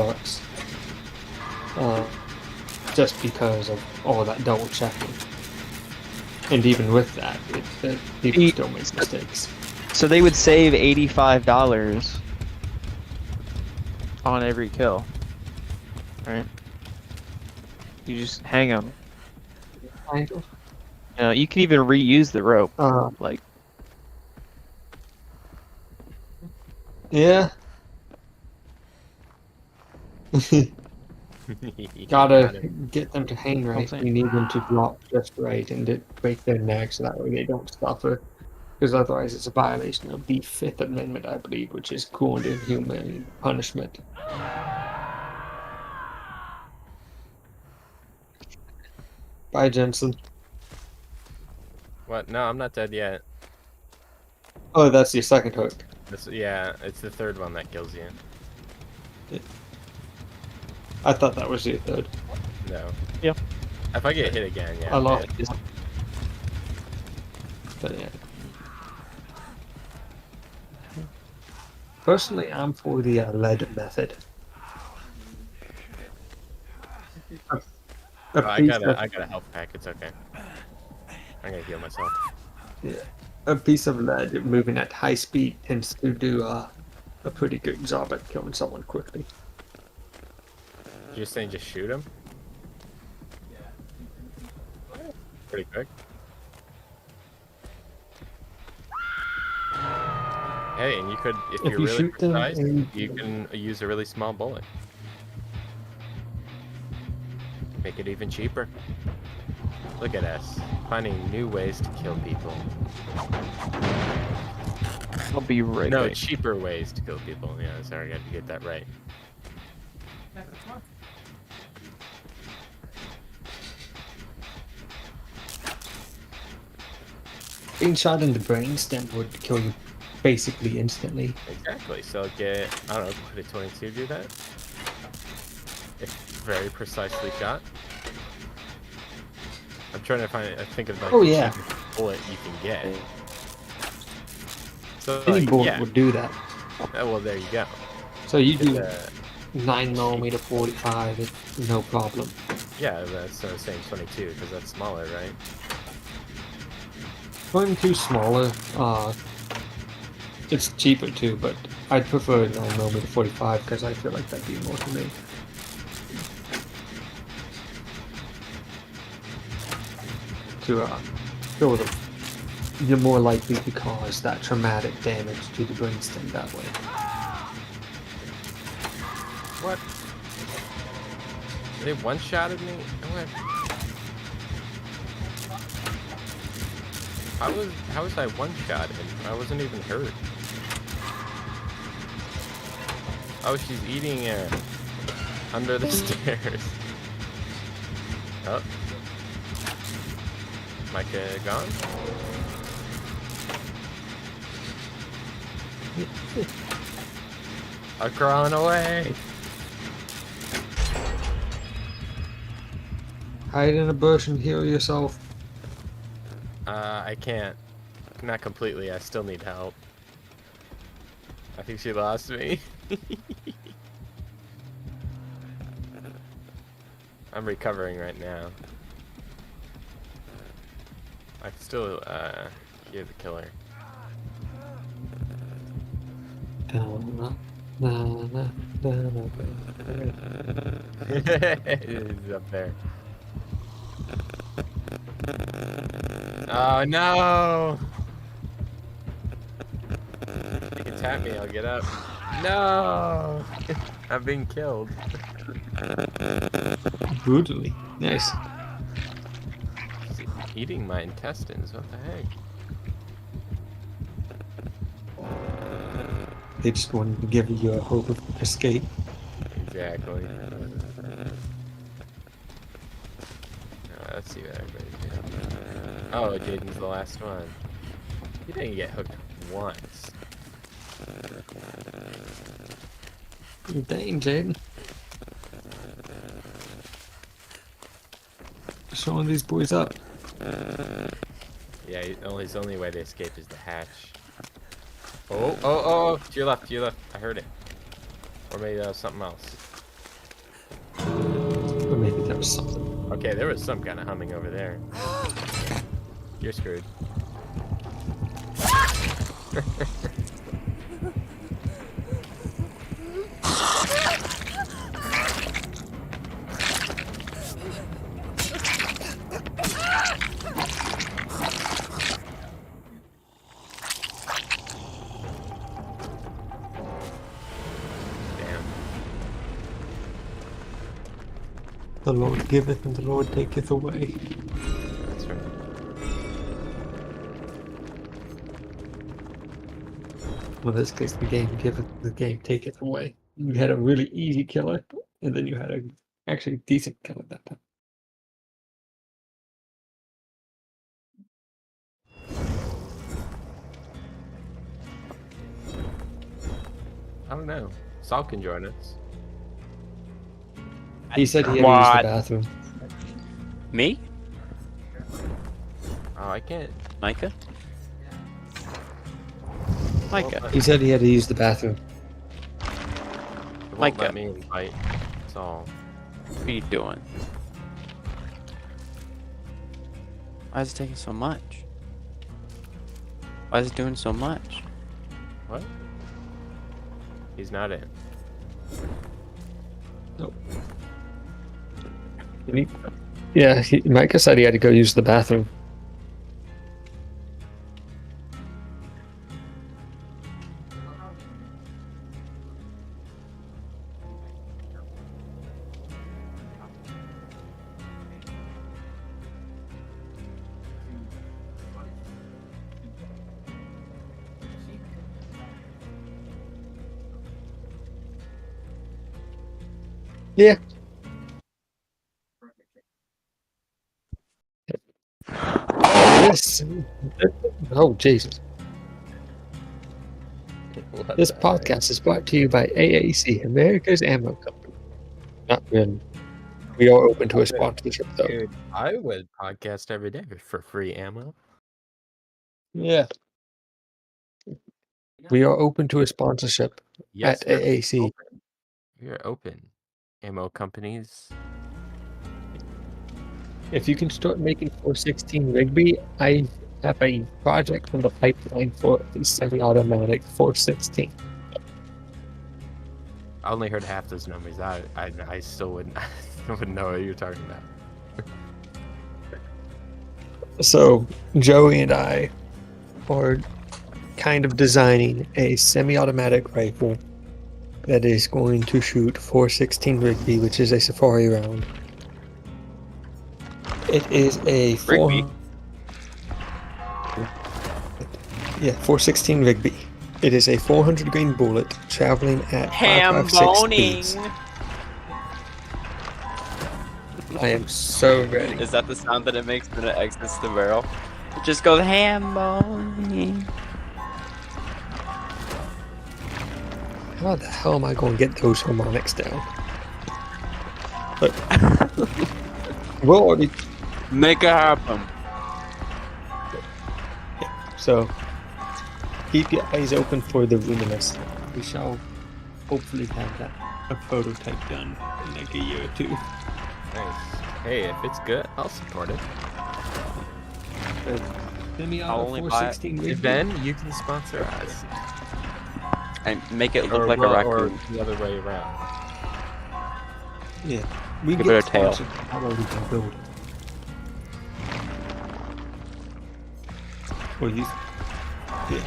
Just because of all that double checking. And even with that, people still make mistakes. so they would save $85 on every kill, right? You just hang them. Kind of. You know, you can even reuse the rope. Like Yeah. Gotta get them to hang right. saying. We need them to drop just right and to break their necks so that way they don't suffer. Because otherwise it's a violation of the Fifth Amendment, I believe, which is cruel and inhumane punishment. Bye, Jensen. What? No, I'm not dead yet. Oh, that's your second hook. Yeah, it's the third one that kills you. I thought that was your third. No. Yeah. If I get hit again, yeah. I I'm lost dead. it. But yeah. Personally, I'm for the lead method. Oh, I got a health pack. It's okay. I'm gonna heal myself. Yeah. A piece of lead moving at high speed tends to do a pretty good job at killing someone quickly. You're saying just shoot him? Pretty quick. Hey, and you could, if If you're you really shoot them precise, and- you can use a really small bullet. Make it even cheaper. Look at us, finding new ways to kill people. I'll be right No, back. cheaper ways to kill people. Yeah, sorry, I had to get that right. Being shot in the brainstem would kill you basically instantly. Exactly. So get, I don't know, put a 22 do that. If very precisely shot. I'm trying to think of like Oh, the yeah. cheapest bullet you can get. So Any like, bullet yeah. would do that. Well, there you go. So you do It's, 9mm 45, it's no problem. yeah, that's the same 22 because that's smaller, right? 22 smaller, it's cheaper too, but I'd prefer 9mm 45 because I feel like that'd be more to me. To kill them, you're more likely to cause that traumatic damage to the brainstem that way. What? They one-shotted me? What? How was I one-shotted? I wasn't even hurt. Oh, she's eating it under the stairs. Oh. Micah gone? I'm crawling away. Hide in a bush and heal yourself. I can't. Not completely. I still need help. I think she lost me. I'm recovering right now. I can still hear the killer. He's up there. Oh no! You can tap me, I'll get up. No! I'm being killed. Brutally. Nice. He's eating my intestines, what the heck? They just wanted to give you a hope of escape. Exactly. Let's see what everybody's doing. Oh, Jaeden's the last one. He didn't get hooked once. Dang, Jaeden. Showing these boys up. Yeah, his only way to escape is the hatch. Oh, to your left, I heard it. Or maybe that was something else. Or maybe that was something. Okay, there was some kind of humming over there. You're screwed. The Lord giveth and the Lord taketh away. That's right. Well, in this case, the game giveth, the game taketh away. You had a really easy killer, and then you had a actually decent killer that time. I don't know. Saul can join us. He said he had to use What? the bathroom. Me? Oh, I can't. Micah? Micah. He said he had to use the bathroom. It won't Micah. let me invite Saul. What are you doing? Why is it taking so much? Why is it doing so much? What? He's not in. Nope. Yeah, Micah said he had to go use the bathroom. Yeah. This. Oh, Jesus. What This the heck? podcast is brought to you by AAC, America's Ammo Company. Not really. We are open to a sponsorship, though. Dude, I would podcast every day for free ammo. Yeah. We are open to a sponsorship Yes, at AAC. open. We're open. Ammo companies. If you can start making 416 Rigby, I have a project in the pipeline for the semi-automatic 416. I only heard half those numbers. I still wouldn't wouldn't know what you're talking about. So Joey and I are kind of designing a semi-automatic rifle that is going to shoot 416 Rigby, which is a safari round. It is a Rigby? 416 Rigby. It is a 400 grain bullet traveling at 556 speeds. I am so ready. Is that the sound that it makes when it exits the barrel? It just goes ham boning. How the hell am I going to get those harmonics down? Look. We'll already. Make it happen. So, keep your eyes open for the luminous. We shall hopefully have that a prototype done in like a year or two. Nice. Hey, if it's good, I'll support it. Semi-auto only buy it. 416 Hey, Rigby. Ben, you can sponsor us. And make it look like a raccoon. Or the other way around. Yeah, we Give get it a tail. sponsored. How well we can build it. Well, you. Yeah.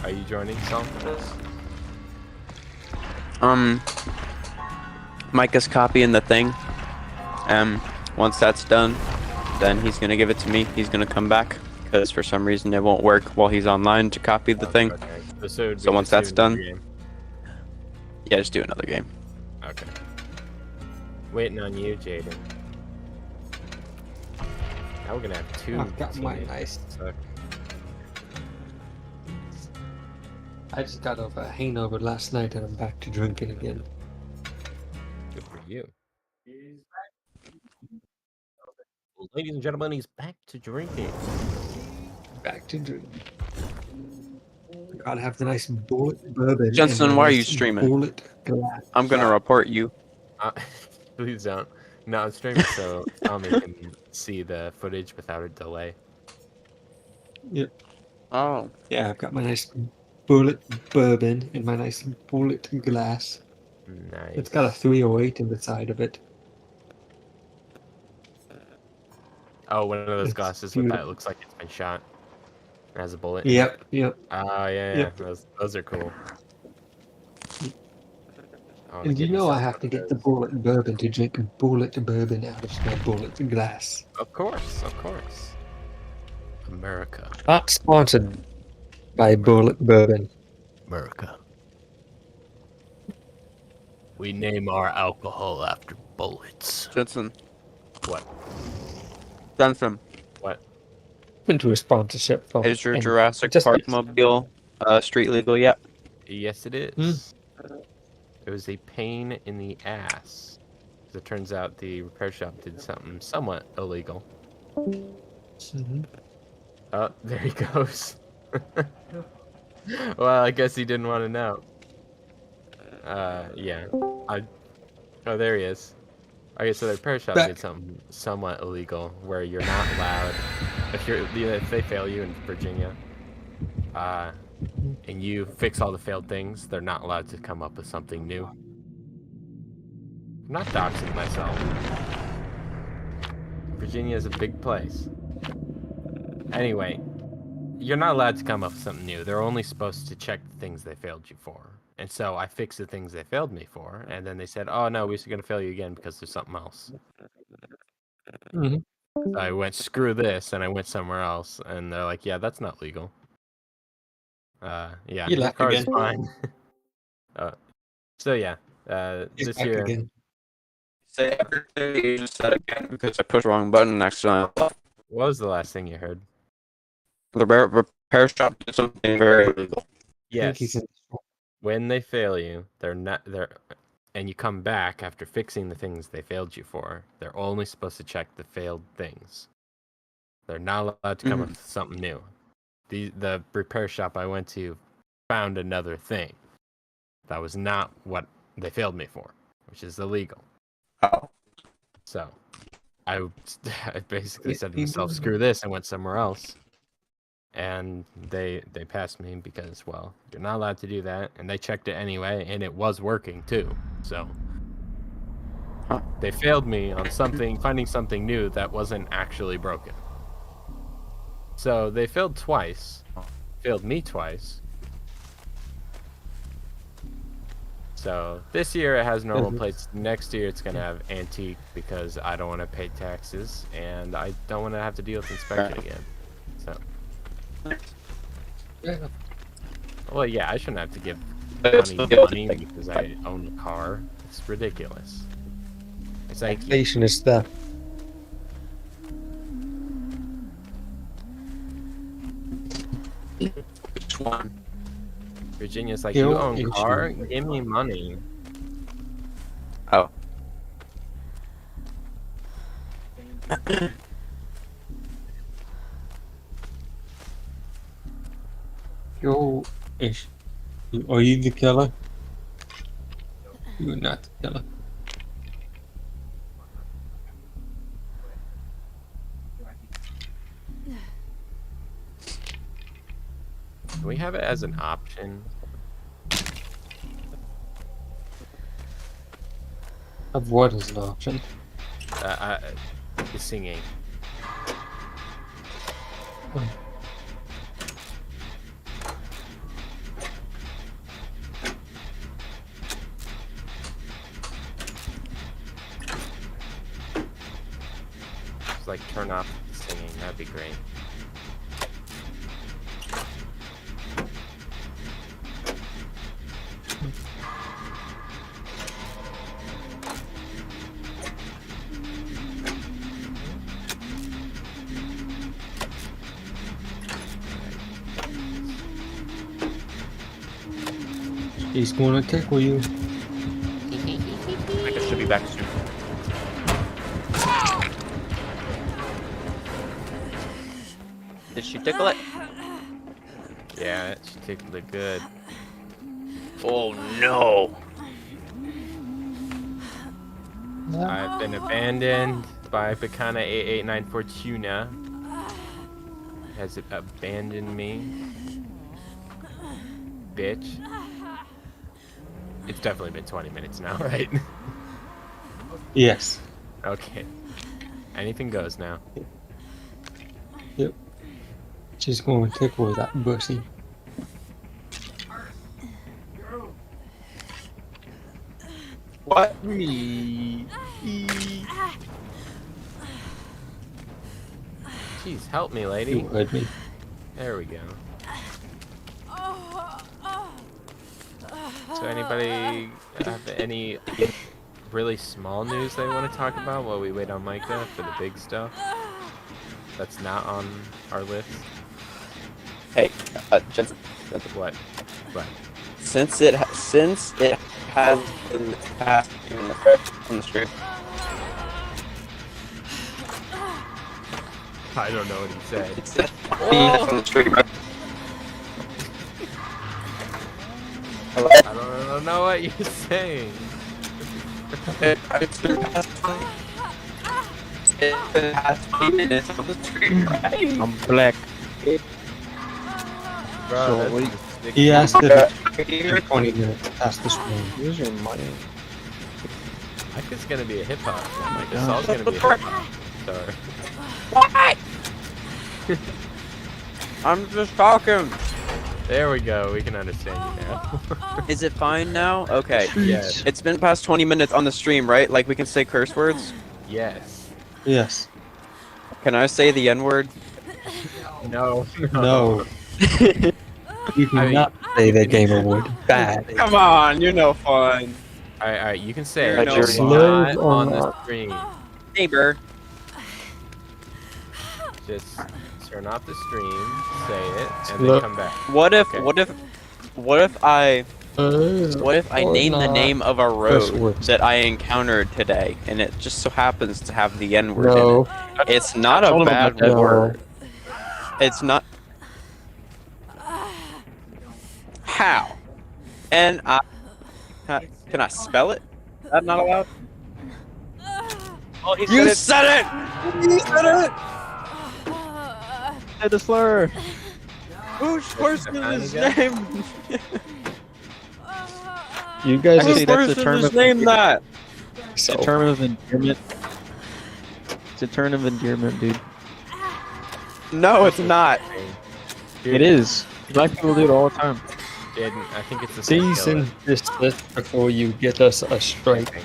Are you joining some for this? Micah's copying the thing. Once that's done, then he's gonna give it to me. He's gonna come back because for some reason it won't work while he's online to copy the thing. Okay. So once that's done, game. yeah, just do another game. Okay. Waiting on you, Jaeden. Now we're gonna have two. I've got my teammates. nice. So, I just got over a hangover last night and I'm back to drinking again. good for you. Ladies and gentlemen, he's back to drinking. Back to drinking. Gotta have the nice bullet bourbon. Jensen, and why are nice you streaming? Bullet glass. I'm gonna report you. Please don't. No, I'm streaming so Tommy can see the footage without a delay. Yep. Oh. Yeah, I've got my nice bullet bourbon and my nice bullet glass. Nice. It's got a 308 in the side of it. Oh, one of those It's glasses with that beautiful. looks like it's been shot. It has a bullet. in it. Yep, yep. Oh, yeah. Yep. Those are cool. I wanna And you get know I myself have one to of get the those. bullet bourbon to drink bullet bourbon out of my bullet glass. Of course. America. Not sponsored by Bullet Bourbon. America. We name our alcohol after bullets. Jensen. What? Jensen. What? Into a sponsorship from. Is your and Jurassic just- Park mobile street legal yet? Yes, it is. It was a pain in the ass. As it turns out, the repair shop did something somewhat illegal. Mhm. Oh, there he goes. Well, I guess he didn't want to know. Yeah. Oh, there he is. Okay, so the repair shop Back. did something somewhat illegal, where you're not allowed, if they fail you in Virginia, and you fix all the failed things, they're not allowed to come up with something new. I'm not doxing myself. Virginia is a big place. Anyway, you're not allowed to come up with something new. They're only supposed to check the things they failed you for. And so I fixed the things they failed me for, and then they said, "Oh no, we're going to fail you again because there's something else." Mhm. So I went, "Screw this," and I went somewhere else, and they're like, "Yeah, that's not legal." Yeah, You your left car is again. fine. So yeah, He's this back year. again. Say everything you just said again because I pushed the wrong button next time. What was the last thing you heard? The repair shop did something very illegal. I think he's Yes. in- When they fail you, and you come back after fixing the things they failed you for, they're only supposed to check the failed things. They're not allowed to come up with something new. The repair shop I went to found another thing that was not what they failed me for, which is illegal. Oh. So I basically said to myself, "Screw this," and went somewhere else. And they passed me because, well, you're not allowed to do that, and they checked it anyway, and it was working too. So they failed me on finding something new that wasn't actually broken. So they failed me twice. So this year it has normal plates. Next year it's gonna have antique because I don't want to pay taxes and I don't want to have to deal with inspection again. So. Yeah. Well, yeah, I shouldn't have to give It's money because I own a car. It's ridiculous. It's like, Taxation is theft. Which one? Virginia's like, You you know, own you car? should- Give me money. Oh. Yo, Ish. Are you the killer? You're not the killer. Can we have it as an option? Of what is an option? The singing. like turn off the singing. That'd be great. He's gonna tickle you. Micah should be back soon. Did she tickle it? Yeah, she tickled it good. Oh no! I've been abandoned by Bacana 8894 Tuna. Has it abandoned me? Bitch. It's definitely been 20 minutes now, right? Yes. Okay. Anything goes now. Yep. She's gonna tickle that bussy. What? Jeez, help me, lady. You heard me. There we go. So anybody have any really small news they want to talk about while we wait on Micah for the big stuff that's not on our list? Hey, Jensen. What? What? Since it has been passed on the stream. I don't know what he said. It's on the stream, right? I don't know what you're saying. It's been past 20 minutes on the stream, right? I'm black. Bro, So that's what do just big- He asked if it's 20 minutes past the screen. Here's your money. Micah's gonna be a hip hop. Micah's God. all gonna be a hip hop. Sorry. What? I'm just talking. There we go. We can understand you now. Is it fine now? Okay. Yes. It's been past 20 minutes on the stream, right? Like we can say curse words? Yes. Yes. Can I say the N-word? No. No. You cannot say the gamer word. Bad. Come on, you're no fun. Alright, you can say You're it. no Just fun. not Or on the not. stream. Neighbor. Just turn off the stream, say it, and then Look. come back. What if Okay. what if I Or name the not. name of a Curse road words. that I encountered today and it just so happens to have the N-word in No. it? It's not a told him bad about that. word. It's not. How? Can I spell it? Is that not allowed? Oh, he You said it! You said it! said the slur. Whose person is his name? You guys Whose say that's person a term is of named that? It's a term of endearment. It's a term of endearment, dude. No, it's not. It is. Black people do it all the time. Jaeden, I think it's the same Cease and desist before you get us a strike.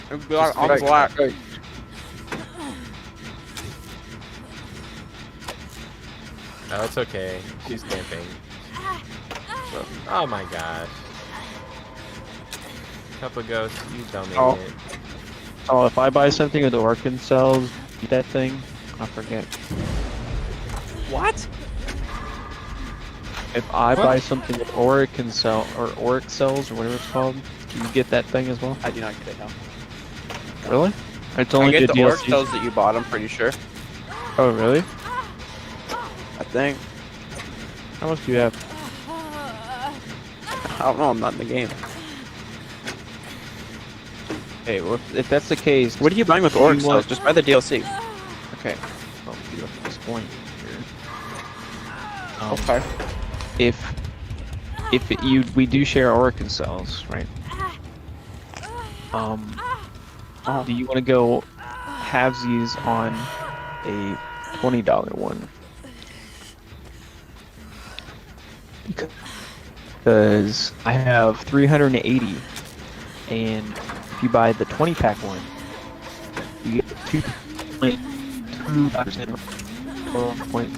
I'm black. No, it's okay. She's camping. Oh my gosh. Cup of ghosts, you dummy. Oh. Oh, if I buy something with Orkin cells, that thing, I forget. What? If I buy something with Orkin cell or Oric cells or whatever it's called, do you get that thing as well? I do not get it now. Really? It's I only get good the orc DLC. cells that you bought, I'm pretty sure. Oh, really? I think. How much do you have? I don't know, I'm not in the game. Hey, well, if that's the case, What are you buying with Do orc you cells? want- Just buy the DLC. okay. Well, you at this point here. Okay. If we do share Orkin cells, right? Do you want to go halvesies on a $20 one? Because I have 380, and if you buy the 20-pack one, you get point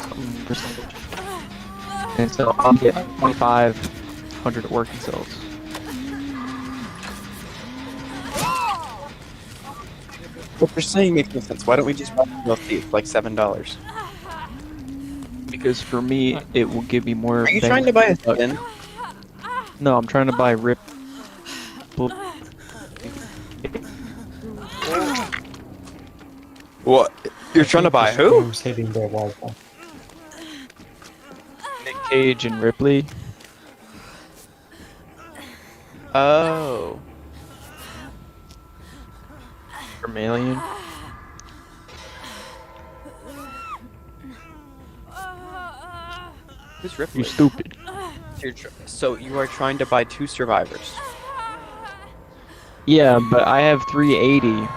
something percentage. And so I'll get 2,500 working cells. What you're saying makes no sense. Why don't we just buy DLC? It's like $7. Because for me, it will give me more. Are you bang trying to buy a for the buck. skin? No, I'm trying to buy Rip. What? You're trying to buy who? Stream's hitting their Wi-Fi. Nick Cage and Ripley. Oh. From Alien. Who's Ripley? You stupid. So you are trying to buy 2 survivors. Yeah, but I have 380.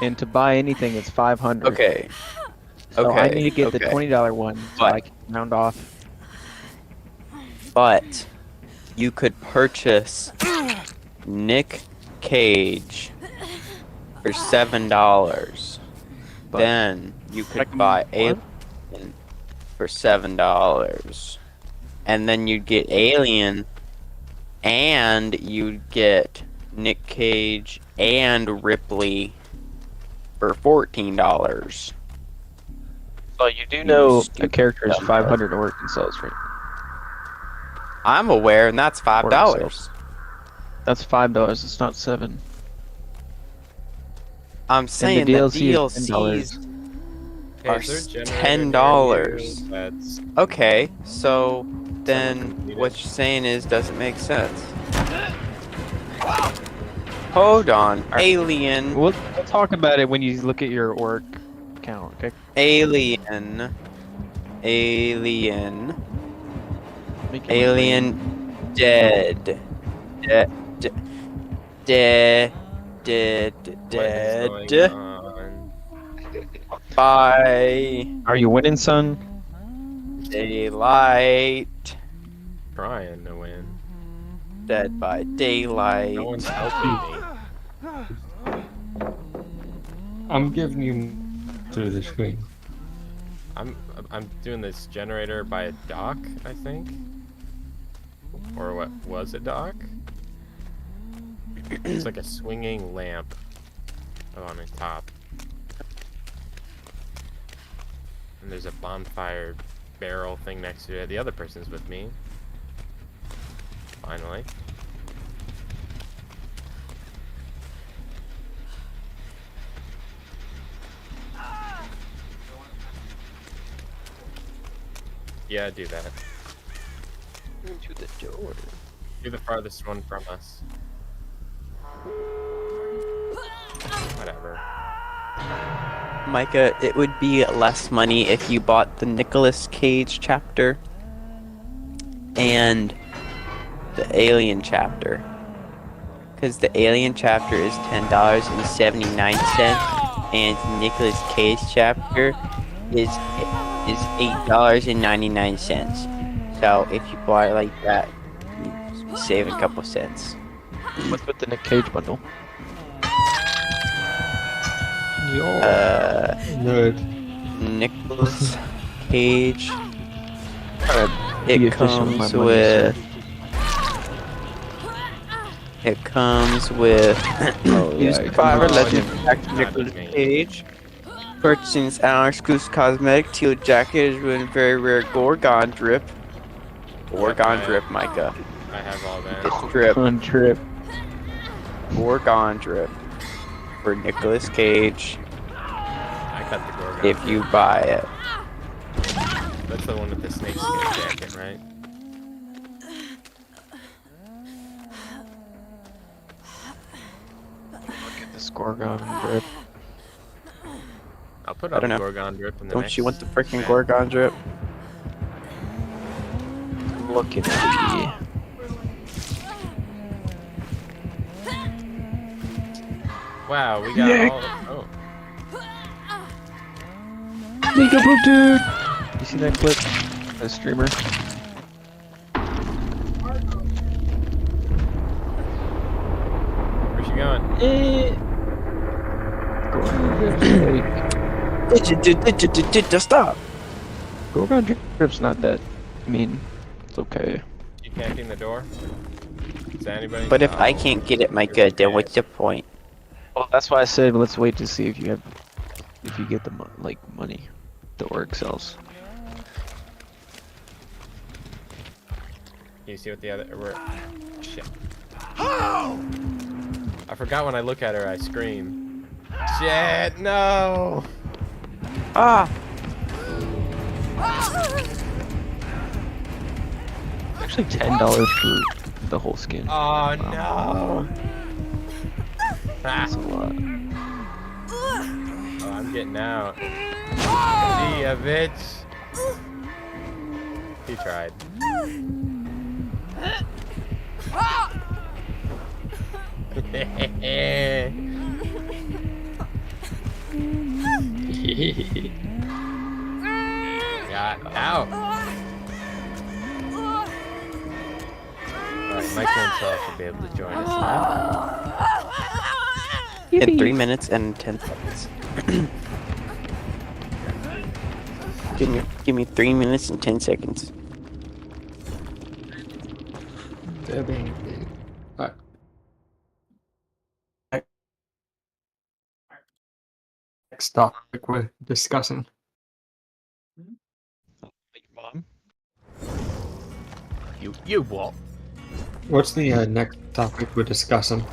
And to buy anything, it's 500. Okay. So I Okay, need to get the okay. $20 one so But- I can round off. But you could purchase Nick Cage for $7. But- Then you could Second buy one? Alien for $7. And then you'd get Alien and you'd get Nick Cage and Ripley for $14. So you do know a stupid character is dumb 500 working cells, right? I'm aware, and that's $5. cells. That's $5. It's not 7. I'm saying the DLC is DLCs Okay, are is there a generator $10. near you that's Okay, so then completed? what you're saying is doesn't make sense. Hold on, Alien, We'll talk about it when you look at your org count, okay? Alien, Make it Alien, dead, dead, dead, dead, what is going dead. on? By Are you winning, son? daylight, Trying to win. dead by daylight. No one's helping me. I'm giving you through the screen. I'm doing this generator by a dock, I think. Or what was a dock? It's like a swinging lamp on the top. And there's a bonfire barrel thing next to it. The other person's with me. Finally. Yeah, do that. To the door. You're the farthest one from us. Whatever. Micah, it would be less money if you bought the Nicolas Cage chapter and the Alien chapter. Because the Alien chapter is $10.79 and the Nicolas Cage chapter is $8.99. So if you buy it like that, you save a couple cents. What's with the Nick Cage bundle? Nerd. Nicolas Cage. Be It efficient with my comes money, with. It comes with. Use yeah, Survivor no, Legend it Back to didn't. Nicolas Not me. Cage. Purchasing our exclusive cosmetic teal jacket is with very rare Gorgon drip. Gorgon Okay. drip, Micah. I have all that. It's drip. On trip. Gorgon drip. For Nicolas Cage. I got the Gorgon. If you buy it. That's the one with the snakeskin jacket, right? Get the Gorgon drip. I'll put I on don't the know. Gorgon drip in the Don't next you want the freaking match. Gorgon drip? I'm looking at Wow, we got Yeah. all. Oh, the dude. You see that clip? The streamer. where's she going? Gorgon drip. Stop. Go around trip's not that. I mean, it's okay. You camping the door? Is anybody? But if I No. can't get it, Micah, then what's the point? Well, that's why I said let's wait to see if you get the money the org sells. You see what the other? Shit. I forgot when I look at her, I scream. Shit! No! Ah! Actually, $10 for the whole skin. Oh no! That's a lot. Oh, I'm getting out. See ya, bitch. He tried. Got out. Alright, Micah himself should be able to join us now. In 3 minutes and 10 seconds. give me 3 minutes and 10 seconds. Next topic we're discussing. Mom? You what? What's the next topic we're discussing?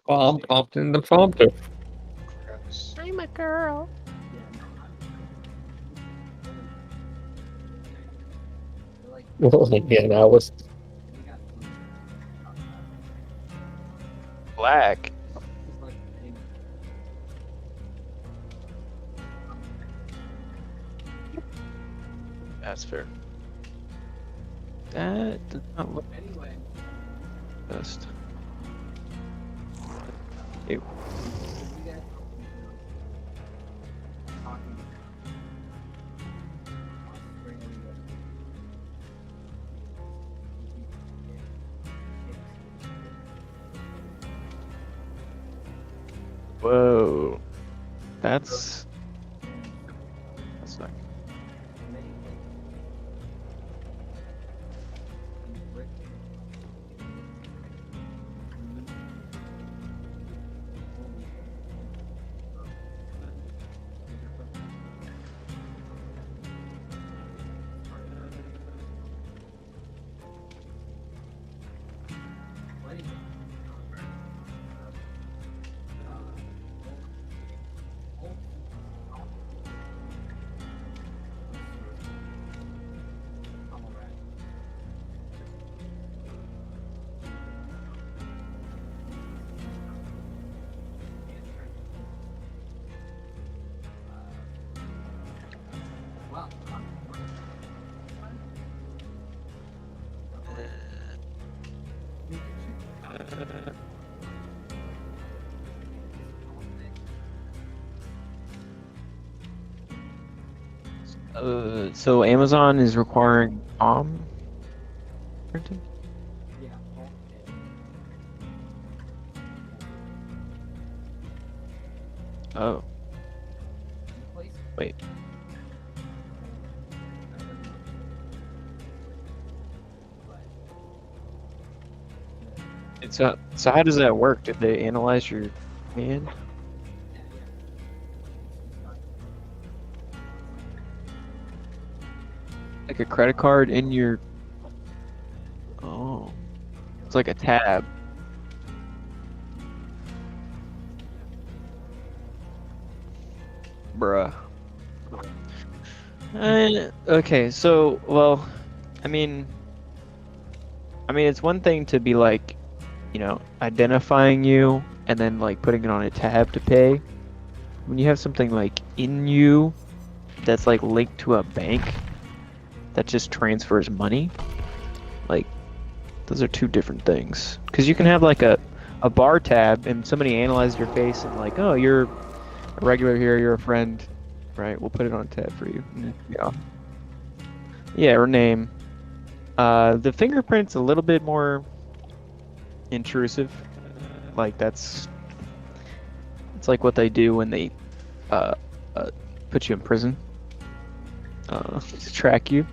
Well, I'm prompting the prompter. I'm a girl. Yeah, that was. Black. That's fair. That does not look best. Ew. Whoa. That's not. So Amazon is requiring POM printing? Oh. Wait. So how does that work? Did they analyze your hand? Like a credit card in your... Oh. It's like a tab. Bruh. Okay, so, well, I mean, it's one thing to be like, you know, identifying you and then like putting it on a tab to pay. When you have something like in you that's like linked to a bank that just transfers money, like those are two different things. Because you can have like a bar tab and somebody analyzes your face and like, oh, you're a regular here, you're a friend, right? We'll put it on a tab for you. Yeah. Yeah, or name. The fingerprint's a little bit more intrusive, like it's like what they do when they uh, put you in prison to track you.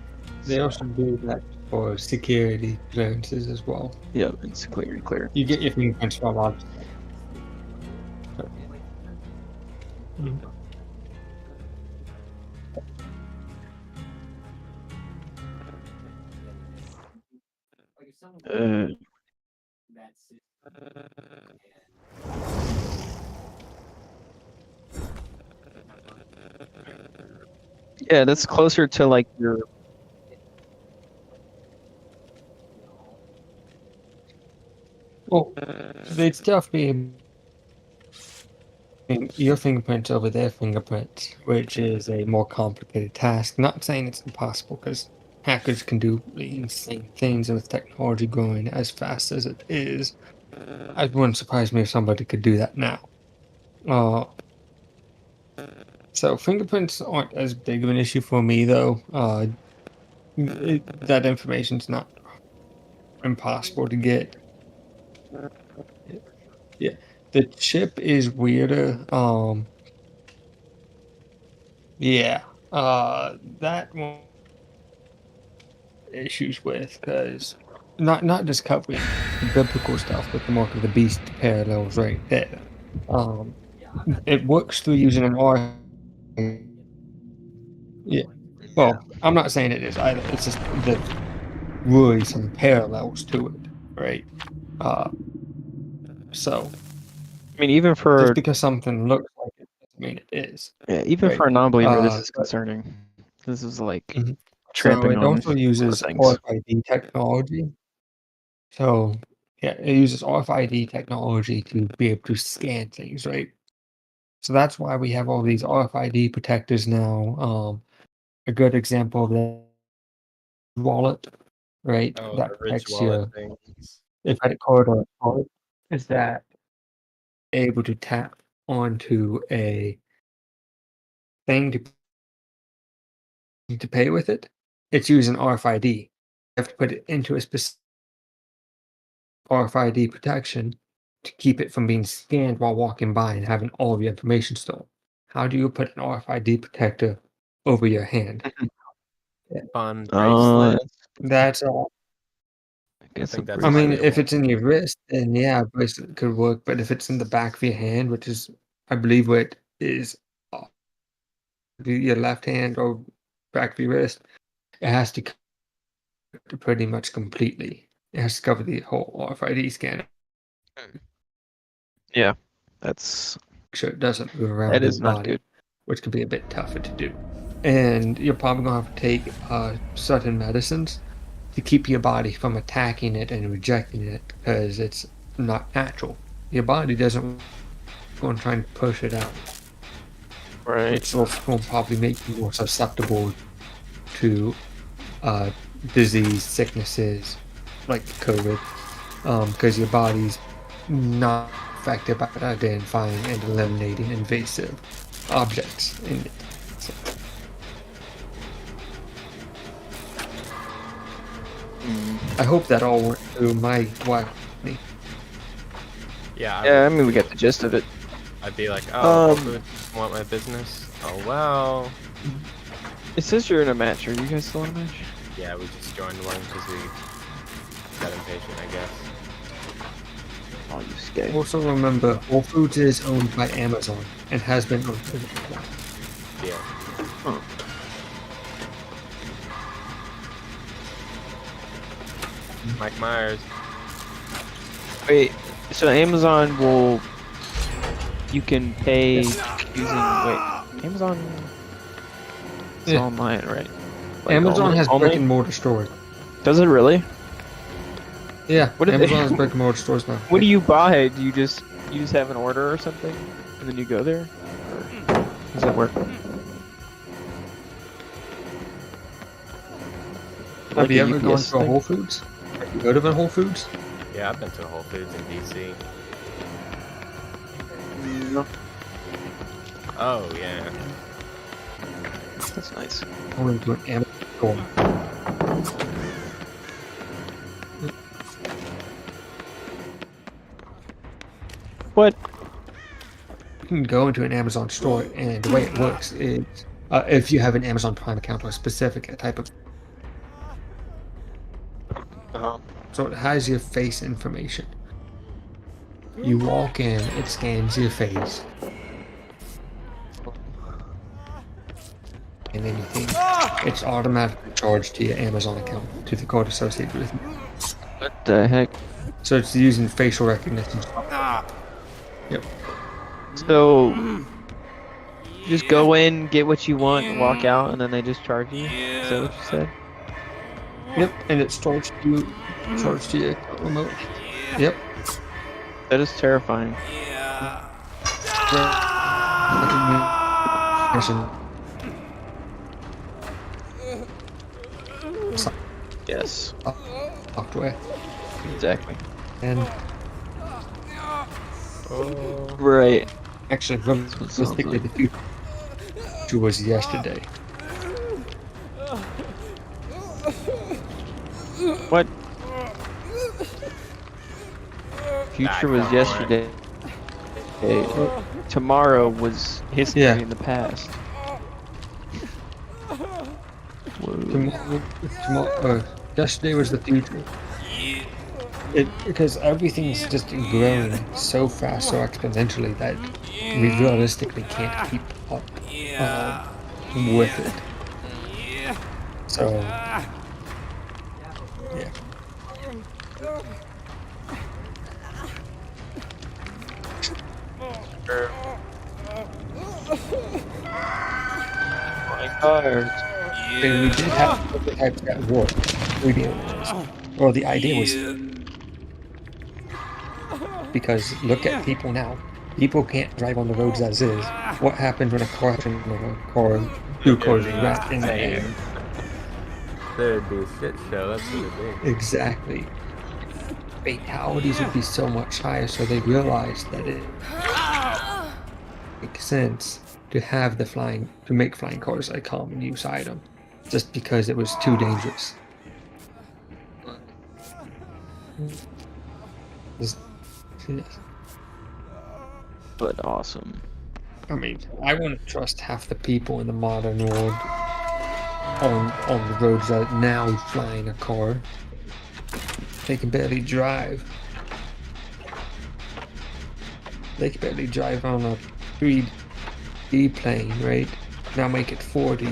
They also do that for security clearances as well. Yeah, it's clear. You get your fingerprints for a lot of stuff. Uh, yeah, that's closer to like your. Well, they'd still be your fingerprints over their fingerprints, which is a more complicated task. Not saying it's impossible, because hackers can do insane things, and with technology growing as fast as it is, it wouldn't surprise me if somebody could do that now. So fingerprints aren't as big of an issue for me, though. That information's not impossible to get. Yeah, the chip is weirder. Yeah, that one issues with, because not just covering the biblical stuff, but the mark of the beast parallels right there. It works through using an R. Yeah. Well, I'm not saying it is either. It's just the really some parallels to it, right? So I mean, even just for because something looks like it doesn't mean it is. even right. for a non-believer, this is But- concerning. This is like Mhm. So tramping it on also uses things. RFID technology. So yeah, it uses RFID technology to be able to scan things, right? So that's why we have all these RFID protectors now. A good example of that wallet, right? Oh, That the rich protects wallet your things. credit card or card. Is that able to tap onto a thing to pay with it? It's using RFID. You have to put it into a specific RFID protection to keep it from being scanned while walking by and having all of your information stolen. How do you put an RFID protector over your hand? Fun Uh, bracelet. That's all. I guess think a that's I mean, valuable. if it's in your wrist, then yeah, a bracelet could work. But if it's in the back of your hand, which is, I believe, what is your left hand or back of your wrist, it has to cover pretty much completely. It has to cover the whole RFID scanner. yeah, that's Sure, it doesn't move around that your is not body, good. which can be a bit tougher to do. And you're probably gonna have to take certain medicines to keep your body from attacking it and rejecting it, because it's not natural. Your body doesn't go and try and push it out, Right. which will probably make you more susceptible to disease, sicknesses like COVID, because your body's not effective at identifying and eliminating invasive objects in it. So, I hope that all went through my wife. Yeah. Yeah, I would mean, we too. got the gist of it. I'd be like, oh, Whole Um, Foods want my business? Oh well. It says you're in a match. Are you guys still in a match? Yeah, we just joined one because we got impatient, I guess. Oh, you scary. Also remember, Whole Foods is owned by Amazon and has been owned for a while. Yeah. Mike Myers. Wait, so Amazon will. You can pay using. Wait, Amazon. It's Yeah. online, right? Like, Amazon has only? brick and mortar stores. Does it really? Yeah, What did Amazon they- has brick and mortar stores now. What do you buy? Do you just have an order or something, and then you go there? Or how does that work? Have Like you a ever gone UPS to a thing? Whole Foods? Have you go to a Whole Foods? Yeah, I've been to Whole Foods in DC. Oh yeah. That's nice. I went to an Amazon store. What? You can go into an Amazon store, and the way it works is, if you have an Amazon Prime account or a specific type of, so it has your face information. You walk in, it scans your face, and anything, it's automatically charged to your Amazon account, to the card associated with it. What the heck? So it's using facial recognition. Yep. So, you just go in, get what you want, and walk out, and then they just charge you? Is that what you said? Yep, and it's charged to your remote. Yep. That is terrifying. Yes. Software. Exactly. And Right. actually, realistically, the future was yesterday. What? Future was yesterday. Tomorrow was history Yeah. in the past. Yesterday was the future. Because everything's just growing so fast, so exponentially that we realistically can't keep up with it. So, yeah. My cars. And we did have prototypes that worked. We did. Well, the idea was because look at people now. People can't drive on the roads as is. What happens when a car two cars wrapped in the air? There'd be a shit show. That's what it'd be. Exactly. Fatalities would be so much higher, so they realized that it makes sense to have to make flying cars a common use item, just because it was too dangerous. Yes. But awesome. I mean, I wouldn't trust half the people in the modern world on the roads that now flying a car. They can barely drive. They can barely drive on a 3D plane, right? Now make it 40.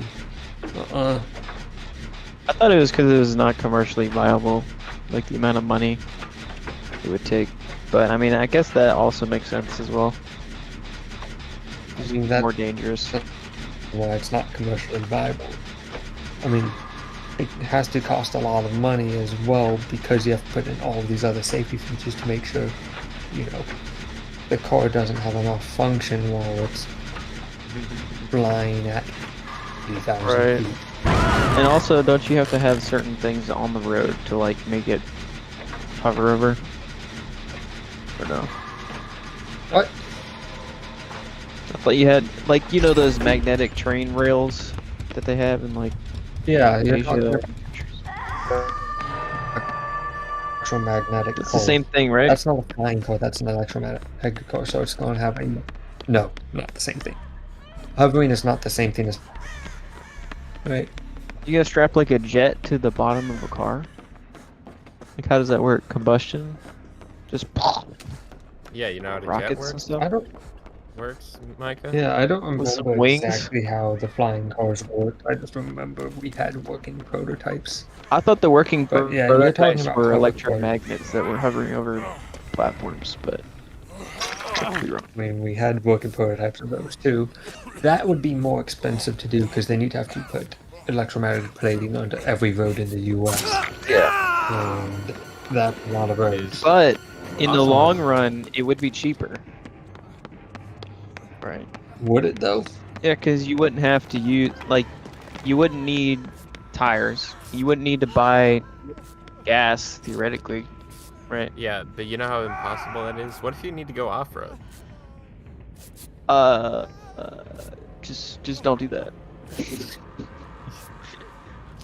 I thought it was because it was not commercially viable, like the amount of money it would take. But I mean, I guess that also makes sense as well. It's more dangerous. Why it's not commercially viable. I mean, it has to cost a lot of money as well because you have to put in all of these other safety features to make sure, the car doesn't have enough function while it's flying at 3,000 Right. feet. And also, don't you have to have certain things on the road to like make it hover over? Or no? What? I thought you had like those magnetic train rails that they have in like Yeah, you're Asia. electromagnetic It's car. the same thing, right? That's not a flying car, that's an electromagnetic car, so it's going to have a... No, not the same thing. Hovering is not the same thing as... Right. You gotta strap like a jet to the bottom of a car? Like how does that work? Combustion? Just Yeah, you know how the jet rockets and works? stuff? Works, Micah? Yeah, I don't With some remember wings? exactly how the flying cars worked. I just remember we had working prototypes. I thought the working But yeah, you're talking prototypes about were hoverboard. electromagnets that were hovering over platforms, but I could be wrong. I mean, we had working prototypes of those too. That would be more expensive to do because then you'd have to put electromagnetic plating onto every road in the US. Yeah. And that's a lot of roads. But in the Awesome. long run, it would be cheaper. Right. Would it though? Yeah, because you wouldn't have to use, like, you wouldn't need tires. You wouldn't need to buy gas, theoretically. Right. Yeah, but you know how impossible that is? What if you need to go off-road? Just don't do that.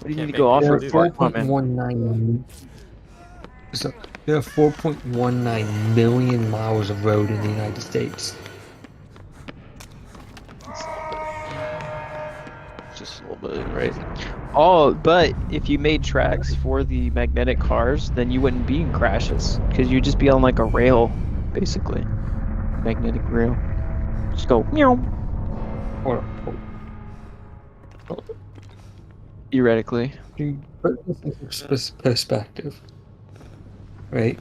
What do you Can't need to go make off it road do for? that. Come on, man. 4.19. So There are 4.19 million miles of road in the United States. Just a little bit, right? Oh, but if you made tracks for the magnetic cars, then you wouldn't be in crashes because you'd just be on like a rail, basically, magnetic rail. Just go meow. Or, Theoretically. to put this into perspective, right?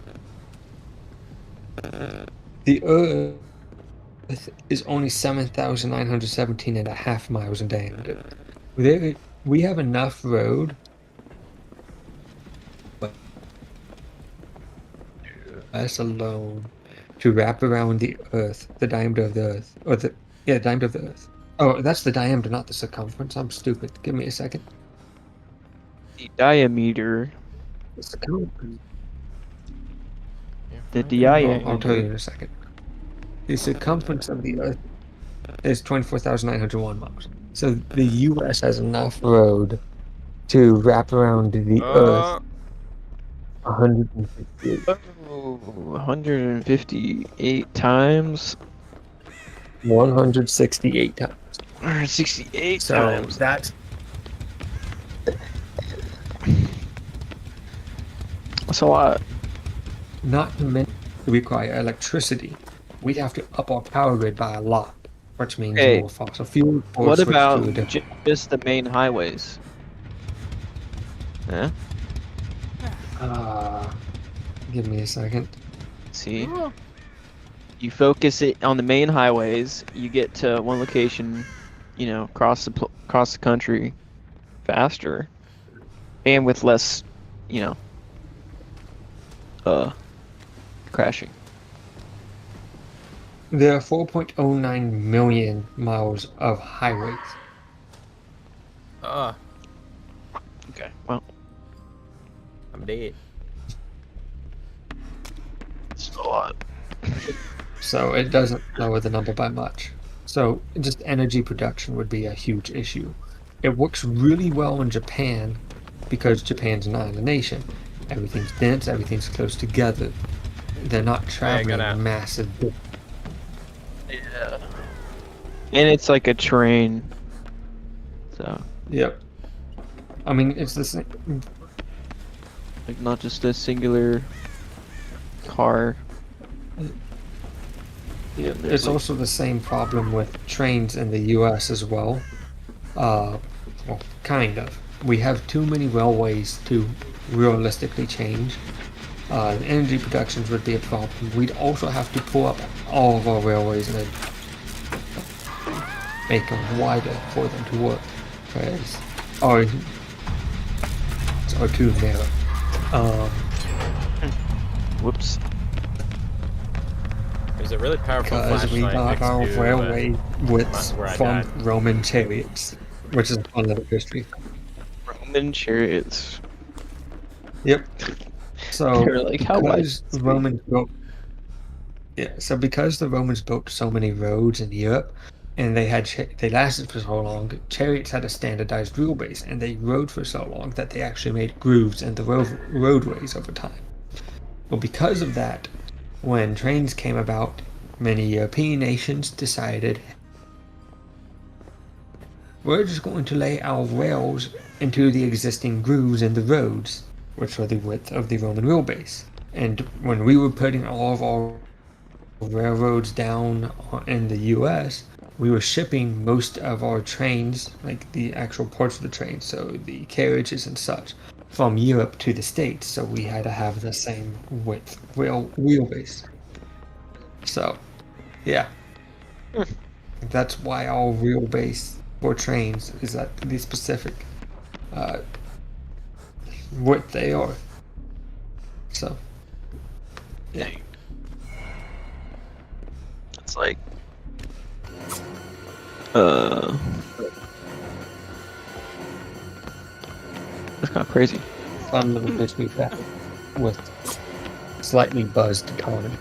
The Earth is only 7,917 and a half miles in diameter. We have enough road us alone to wrap around the Earth, the diameter of the Earth, or the diameter of the Earth. Oh, that's the diameter, not the circumference. I'm stupid. Give me a second. The diameter. The circumference. The diameter. I'll tell you in a second. The circumference of the Earth is 24,901 miles. So the U.S. has enough road to wrap around the Earth 158. Oh, 158 times. 168 times. 168 So times. that's That's a lot. not to mention we require electricity. We'd have to up our power grid by a lot, which means Hey, more fossil fuel. Or What switch to about a different. just the main highways? Yeah. Give me a second. See, you focus it on the main highways. You get to one location, you know, across the country, faster, and with less, you know, crashing. There are 4.09 million miles of highways. Okay. Well, I'm dead. it's a lot. So it doesn't lower the number by much. So just energy production would be a huge issue. It works really well in Japan because Japan's an island nation. Everything's dense, everything's close together. They're not traveling out. massive. Yeah. And it's like a train. So, Yep. I mean, it's the same. like, not just a singular car. Yeah, it's also the same problem with trains in the U.S. as well. Well, kind of. We have too many railways to realistically change. The energy productions would be a problem. We'd also have to pull up all of our railways and then make them wider for them to work. Or too narrow. Whoops. There's a really powerful Because we flashlight got our next to railway widths where I from died. Roman chariots, which is a fun little history. Roman chariots. Yep. So They're like, how wide because is the this Romans built, because the Romans built so many roads in Europe, and they lasted for so long, chariots had a standardized wheelbase, and they rode for so long that they actually made grooves in the roadways over time. Well, because of that, when trains came about, many European nations decided we're just going to lay our rails into the existing grooves in the roads, which were the width of the Roman wheelbase. And when we were putting all of our railroads down in the US, we were shipping most of our trains, like the actual parts of the train, so the carriages and such, from Europe to the States, so we had to have the same width wheelbase. So, yeah. That's why our wheelbase for trains is at the specific width they are. So, yeah. It's like, it's kind of crazy. Fun little history fact with slightly buzzed economy.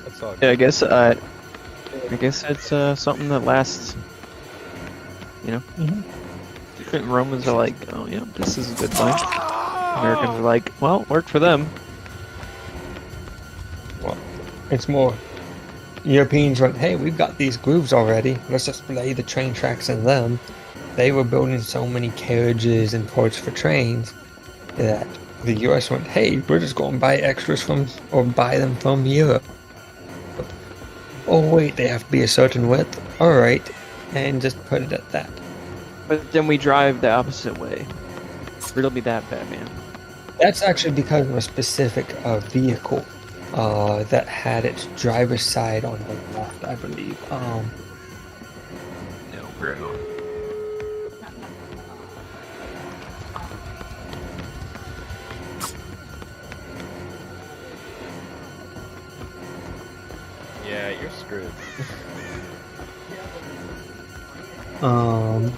That's all. Yeah, I guess it's something that lasts. You know, Romans are like, oh yeah, this is a good thing. Americans are like, well, worked for them. It's more Europeans went, hey, we've got these grooves already. Let's just lay the train tracks in them. They were building so many carriages and ports for trains that the US went, hey, we're just going to buy extras from, or buy them from Europe. Oh, wait, they have to be a certain width? Alright. And just put it at that. But then we drive the opposite way. It'll be that bad, man. That's actually because of a specific vehicle that had its driver's side on the left, I believe. No, bro. Yeah, you're screwed. Oh,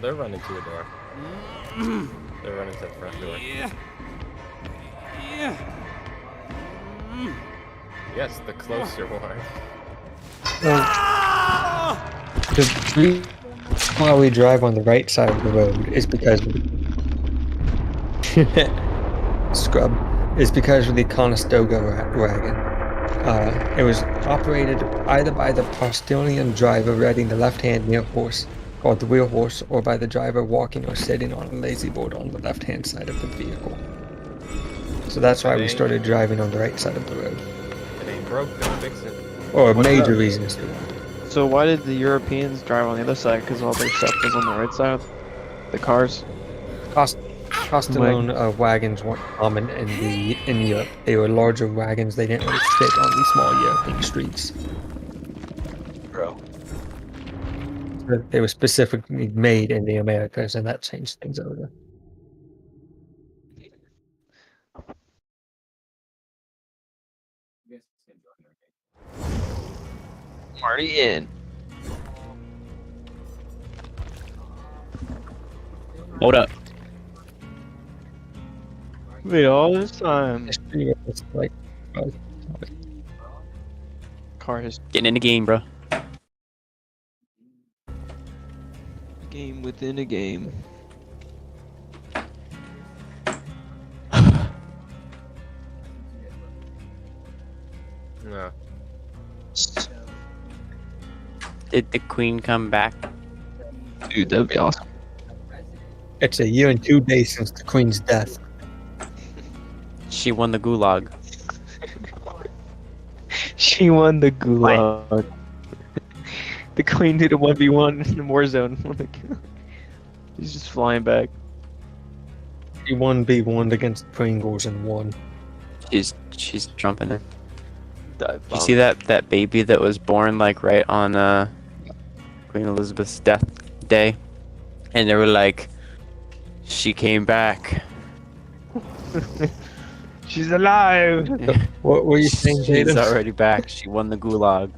they're running to a door. They're running to the front door. Yes, the closer one. The reason why we drive on the right side of the road is because scrub is because of the Conestoga wagon. It was operated either by the postilion driver riding the left-hand near horse, called the wheel horse, or by the driver walking or sitting on a lazy board on the left-hand side of the vehicle. So that's why we started driving on the right side of the road. It ain't broke, don't fix it. Or a What's major that? reason is to want. So why did the Europeans drive on the other side? Because all their stuff was on the right side? The cars? Postilion wagons weren't common in Europe. They were larger wagons. They didn't really fit on these small European streets. Bro. They were specifically made in the Americas, and that changed things over. Already in. Hold up. Wait, all this time. It's like, Car has Getting in the game, bro. game within a game. No. Did the queen come back? Dude, that'd be awesome. it's a year and 2 days since the Queen's death. She won the gulag. She won the gulag. The queen did a 1v1 in the war zone. He's just flying back. He 1v1'd against Pringles and won. She's jumping in. Dive You see that baby that was born like right on Queen Elizabeth's death day, and they were like, she came back. She's alive. What were you saying, She's Jaeden? already back. She won the gulag.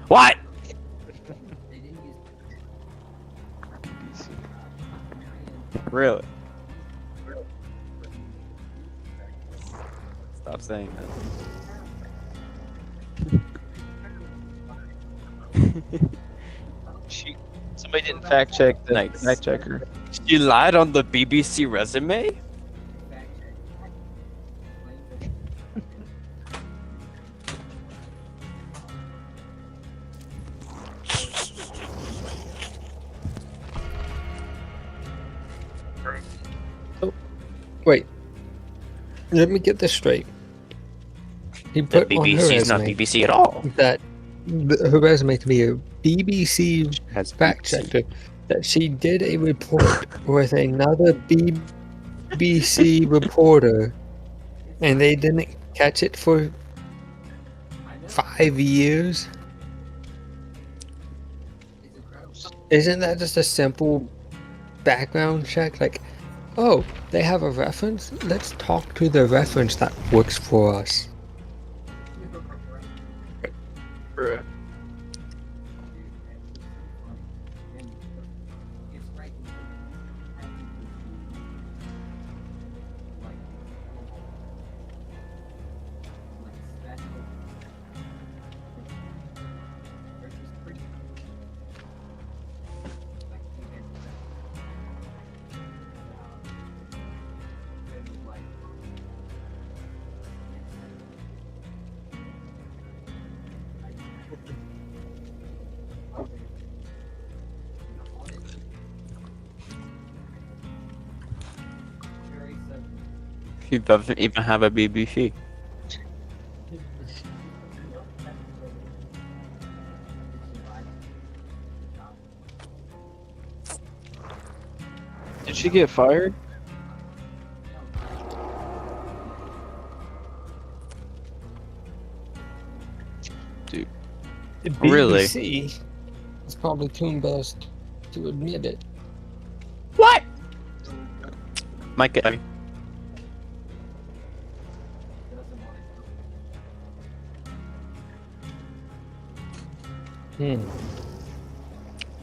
What? Really? Stop saying that. Somebody didn't fact check the Nice. fact checker. She lied on the BBC resume? Wait. Let me get this straight. He The put on her BBC is not resume BBC at all. that her resume to be a BBC Has fact checker, that she did a report with another BBC reporter, and they didn't catch it for 5 years. Isn't that just a simple background check? Like, oh, they have a reference? Let's talk to the reference that works for us. Bruh. He doesn't even have a BBC. Did she get fired? The Really? BBC is probably too embarrassed to admit it. What? Micah.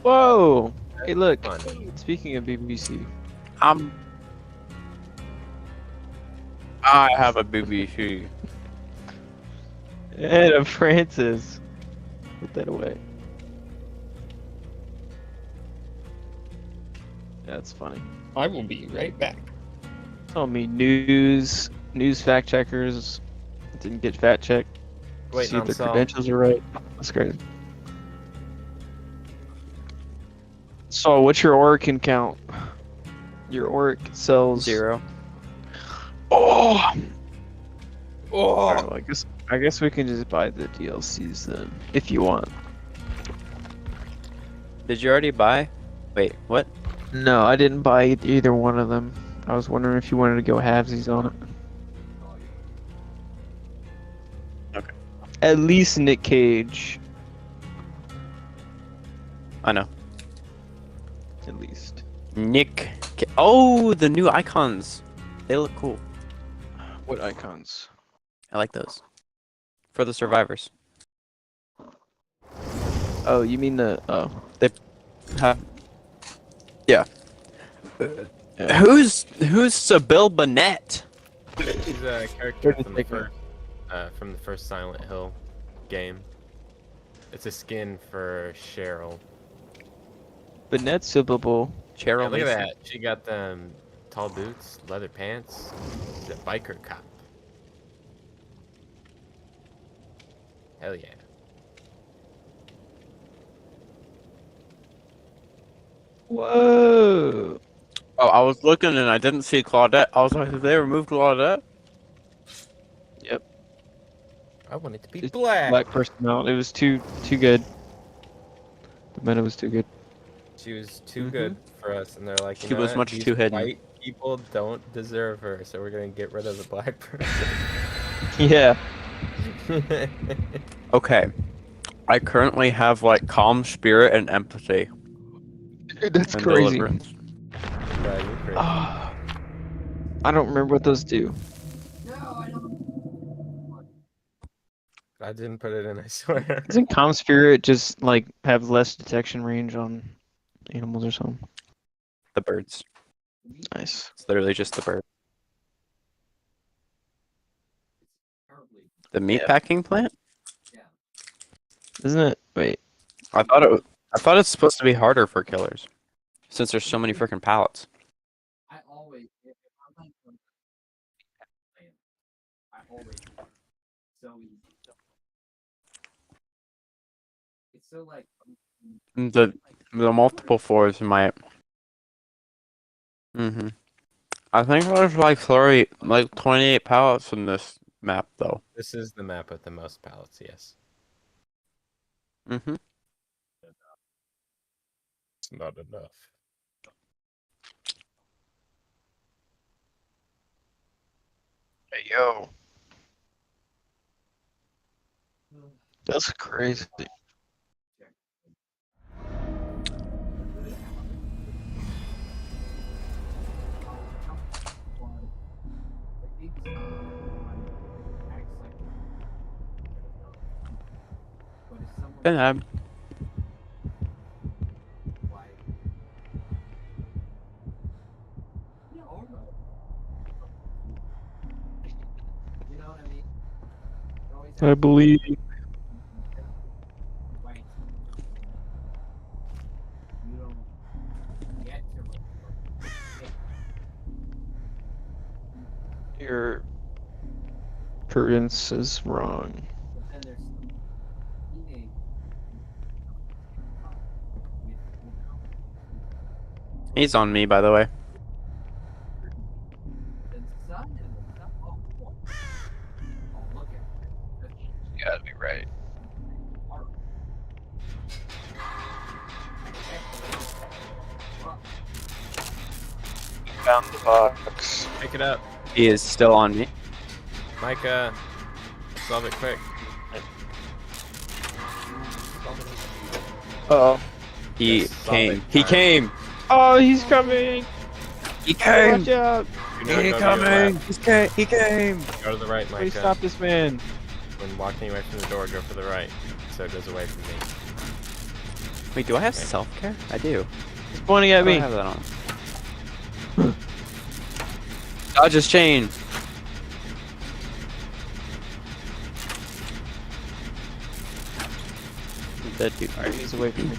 Whoa! Hey, look. Fun. Speaking of BBC, I have a BBC. Anna Francis. Put that away. That's funny. I will be right back. Tell me news fact checkers didn't get fact checked. Waiting See if on the Saul. credentials are right. That's crazy. So, what's your Oracle count? Your Oracle sells 0. Oh. Oh, Alright, well, I guess we can just buy the DLCs then, if you want. Did you already buy? Wait, what? No, I didn't buy either one of them. I was wondering if you wanted to go halvesies on it. Okay. At least Nick Cage. I know. At least. Nick. Oh, the new icons. They look cool. What icons? I like those. For the survivors. Oh, you mean the Yeah. Yeah. Who's Sybil Burnett? She's a character from the first Silent Hill game. It's a skin for Cheryl. But that's sippable. Cheryl. Yeah, look at Mason. that. She got them tall boots, leather pants. She's a biker cop. Hell yeah. Whoa! Oh, I was looking and I didn't see Claudette. I was like, did they remove Claudette? Yep. I want it to be Just black. Black person out. It was too good. The meta was too good. She was too good for us, and they're like, you She know was what? much These too hidden. White people don't deserve her, so we're gonna get rid of the black person. Yeah. Okay. I currently have like calm spirit and empathy. That's and crazy. deliverance. Yeah, you're crazy. I don't remember what those do. I didn't put it in, I swear. Doesn't Calm Spirit just like have less detection range on animals or something? The birds. Nice. It's literally just the bird. The meatpacking plant? Isn't it? Wait. I thought it's supposed to be harder for killers, since there's so many freaking pallets. The multiple floors might. I think there's like 28 pallets in this map though. This is the map with the most pallets, yes. Mm-hmm. It's not enough. Hey, yo. That's crazy. Then I believe. Your prudence is wrong. he's on me, by the way. Found the box. Pick it up. He is still on me. Micah, solve it quick. Uh-oh. He Yes, solve came. it. He came. Oh, he's coming! He came. Watch out! Do not He go to your coming. left. He came. He came. Go to the right, Please Micah. stop this man. When walking away from the door, go for the right. So it goes away from me. Wait, do I have Okay. self-care? I do. He's pointing at I don't me. have that on. Dodge his chain. Dead dude. Alright, he's away from me.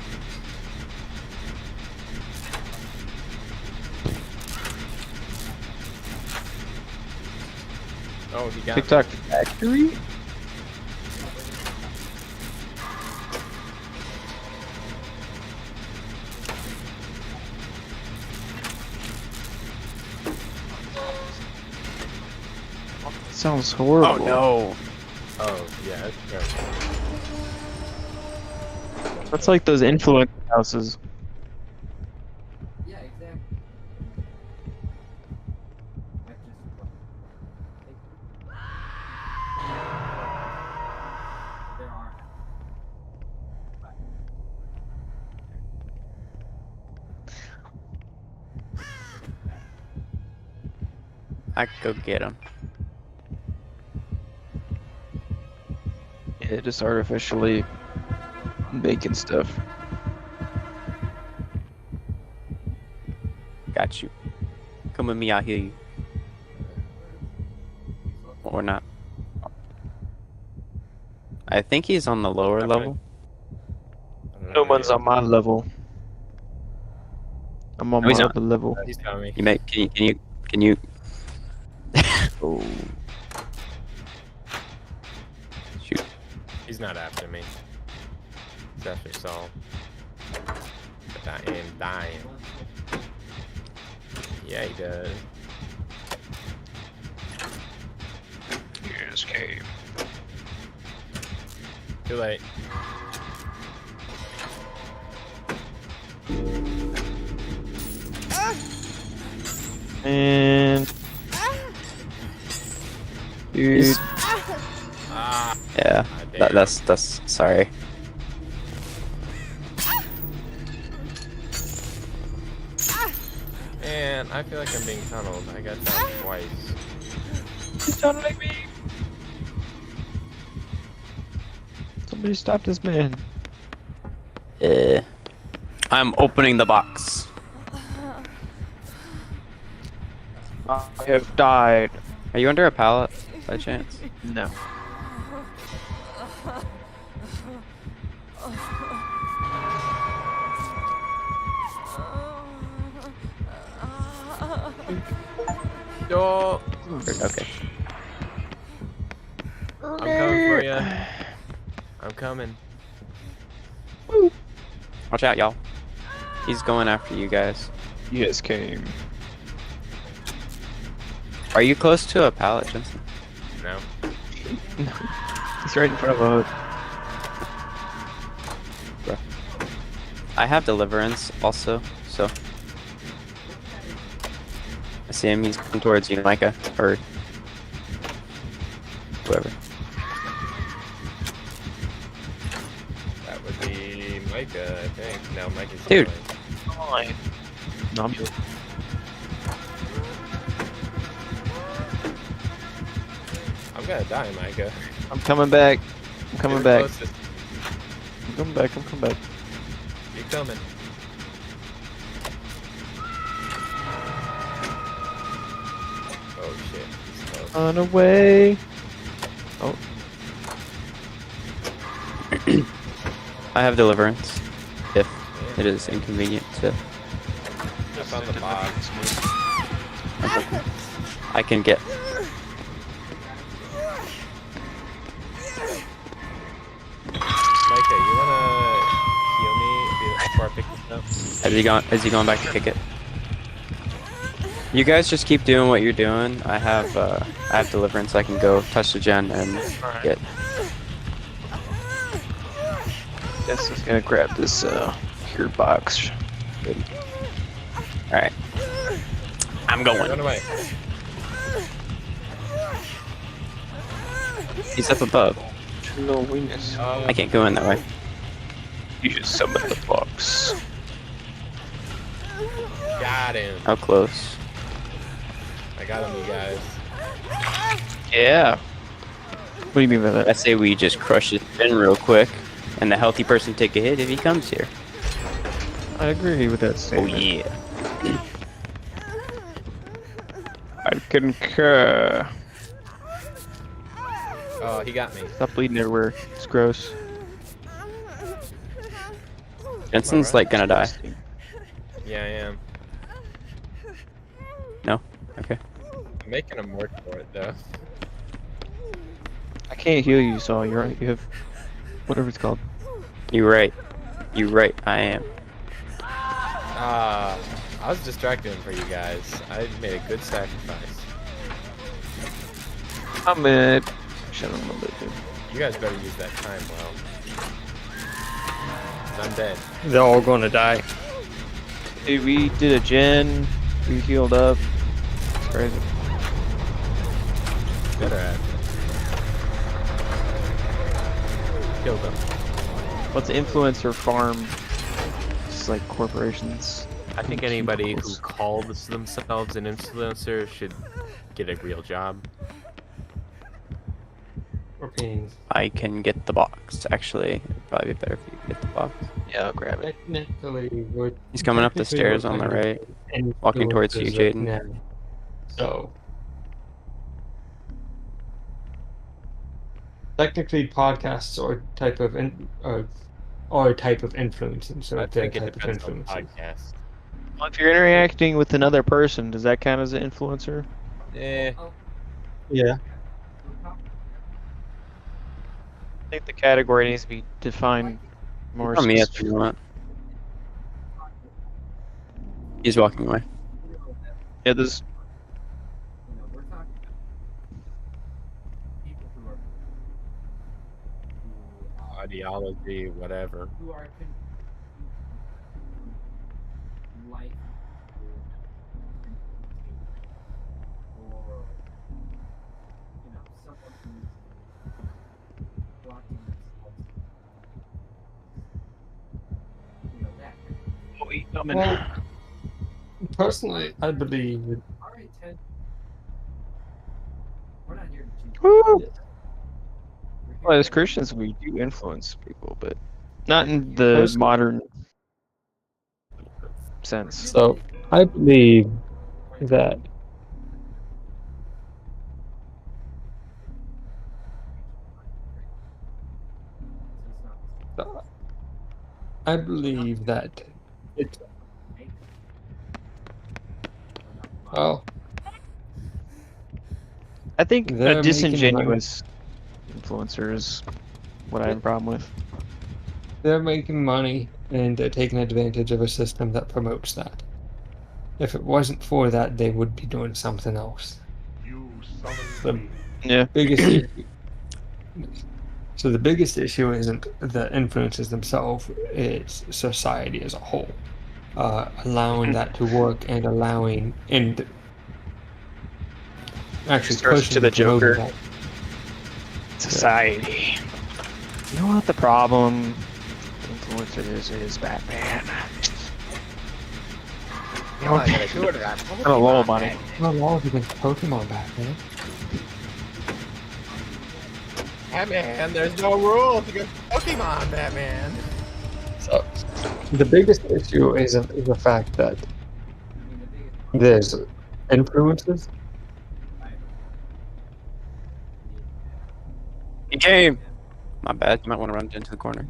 Oh, he got me. TikTok factory? Sounds horrible. Oh no. Oh, yeah, it's terrible. That's like those influence houses. Yeah, exactly. There are. I could go get him. Yeah, just artificially making stuff. Got you. Come with me, I'll heal you. Or not. I think he's on the lower Okay. level. I don't No know, one's yeah. on my level. I'm on No, he's my not. other level. He's coming. You may can you Oh shoot. He's not after me. He's after Saul. But I am dying. Yeah, he does. Yes, cave. Too late. And dude, He's- Ah, Yeah. damn. That's sorry. Man, I feel like I'm being tunneled. I got that twice. he's tunneling me. Somebody stop this man. I'm opening the box. I have died. Are you under a pallet by chance? No. Yo, Okay. I'm coming for you. I'm coming. Watch out, y'all. He's going after you guys. Yes, came. Are you close to a pallet, Jensen? No. He's right in front of a hook. I have deliverance also, so. I see him, he's coming towards you, Micah, or whoever. That would be Micah, I think. No, Micah's Dude. healing. No, I'm good. I'm gonna die, Micah. I'm coming back. I'm coming You're back. closest. I'm coming back. I'm coming back. Keep coming. Oh shit, he's close. On away. Oh, I have deliverance, if it is inconvenient to. I found the box. I can get. Micah, you wanna heal me before I pick this up? Is he going back to kick it? You guys just keep doing what you're doing. I have deliverance. I can go touch the gen and get. guess he's gonna grab this cure box. Good. Alright. I'm Run going. away. He's up above. No weakness. I can't go in that way. You just summon the fox. Got him. How close? I got him, you guys. Yeah. What do you mean by that? I say we just crush it in real quick, and the healthy person take a hit if he comes here. I agree with that Oh statement. yeah. I concur. Oh, he got me. Stop bleeding everywhere. It's gross. Jensen's like gonna die. Yeah, I am. No? Okay. I'm making him work for it, though. I can't heal you, so you're right. You have whatever it's called. You right. You right. I am. I was distracting him for you guys. I made a good sacrifice. I'm at. Shut up a little bit, dude. You guys better use that time well. 'Cause I'm dead. They're all gonna die. Dude, we did a gen. We healed up. It's crazy. Better at it. Killed them. What's influencer farm? It's like corporations. I think anybody who calls themselves an influencer should get a real job. We're being I can get the box. Actually, it'd probably be better if you get the box. Yeah, I'll grab it. technically we're He's coming up the technically stairs we're on the kind of right. Walking towards you, influencers right Jaeden. now. So technically, podcasts are type of are a type of influencing. So I they're a think it type of depends on the influencing. podcast. Well, if you're interacting with another person, does that count as an influencer? Eh, Yeah. I think the category needs to be defined more. On me at the moment. He's walking away. Yeah, this. We're talking about people ideology, whatever. who are life or someone who's blocking themselves. That. Oh, he coming. Well, personally, I believe that Our intent. We're not here to cheat. Woo! We're here Well, as to- Christians, we do influence people, but not in the Personally- modern sense. so. I believe that I believe that it. Well, I think They're a making disingenuous influencer is what I have a problem with. they're making money and they're taking advantage of a system that promotes that. If it wasn't for that, they would be doing something else. The Yeah. biggest issue. So the biggest issue isn't the influencers themselves; it's society as a whole, allowing that to work and allowing and actually Starts pushing to the and promoting Joker. that. Society. You know what the problem with influencers is Batman. You know what? I'm a low money. How long have you been Pokemon back, man? Batman, there's no rules against Pokemon, Batman. So the biggest issue isn't the fact that there's influences. He came! My bad. You might want to run into the corner.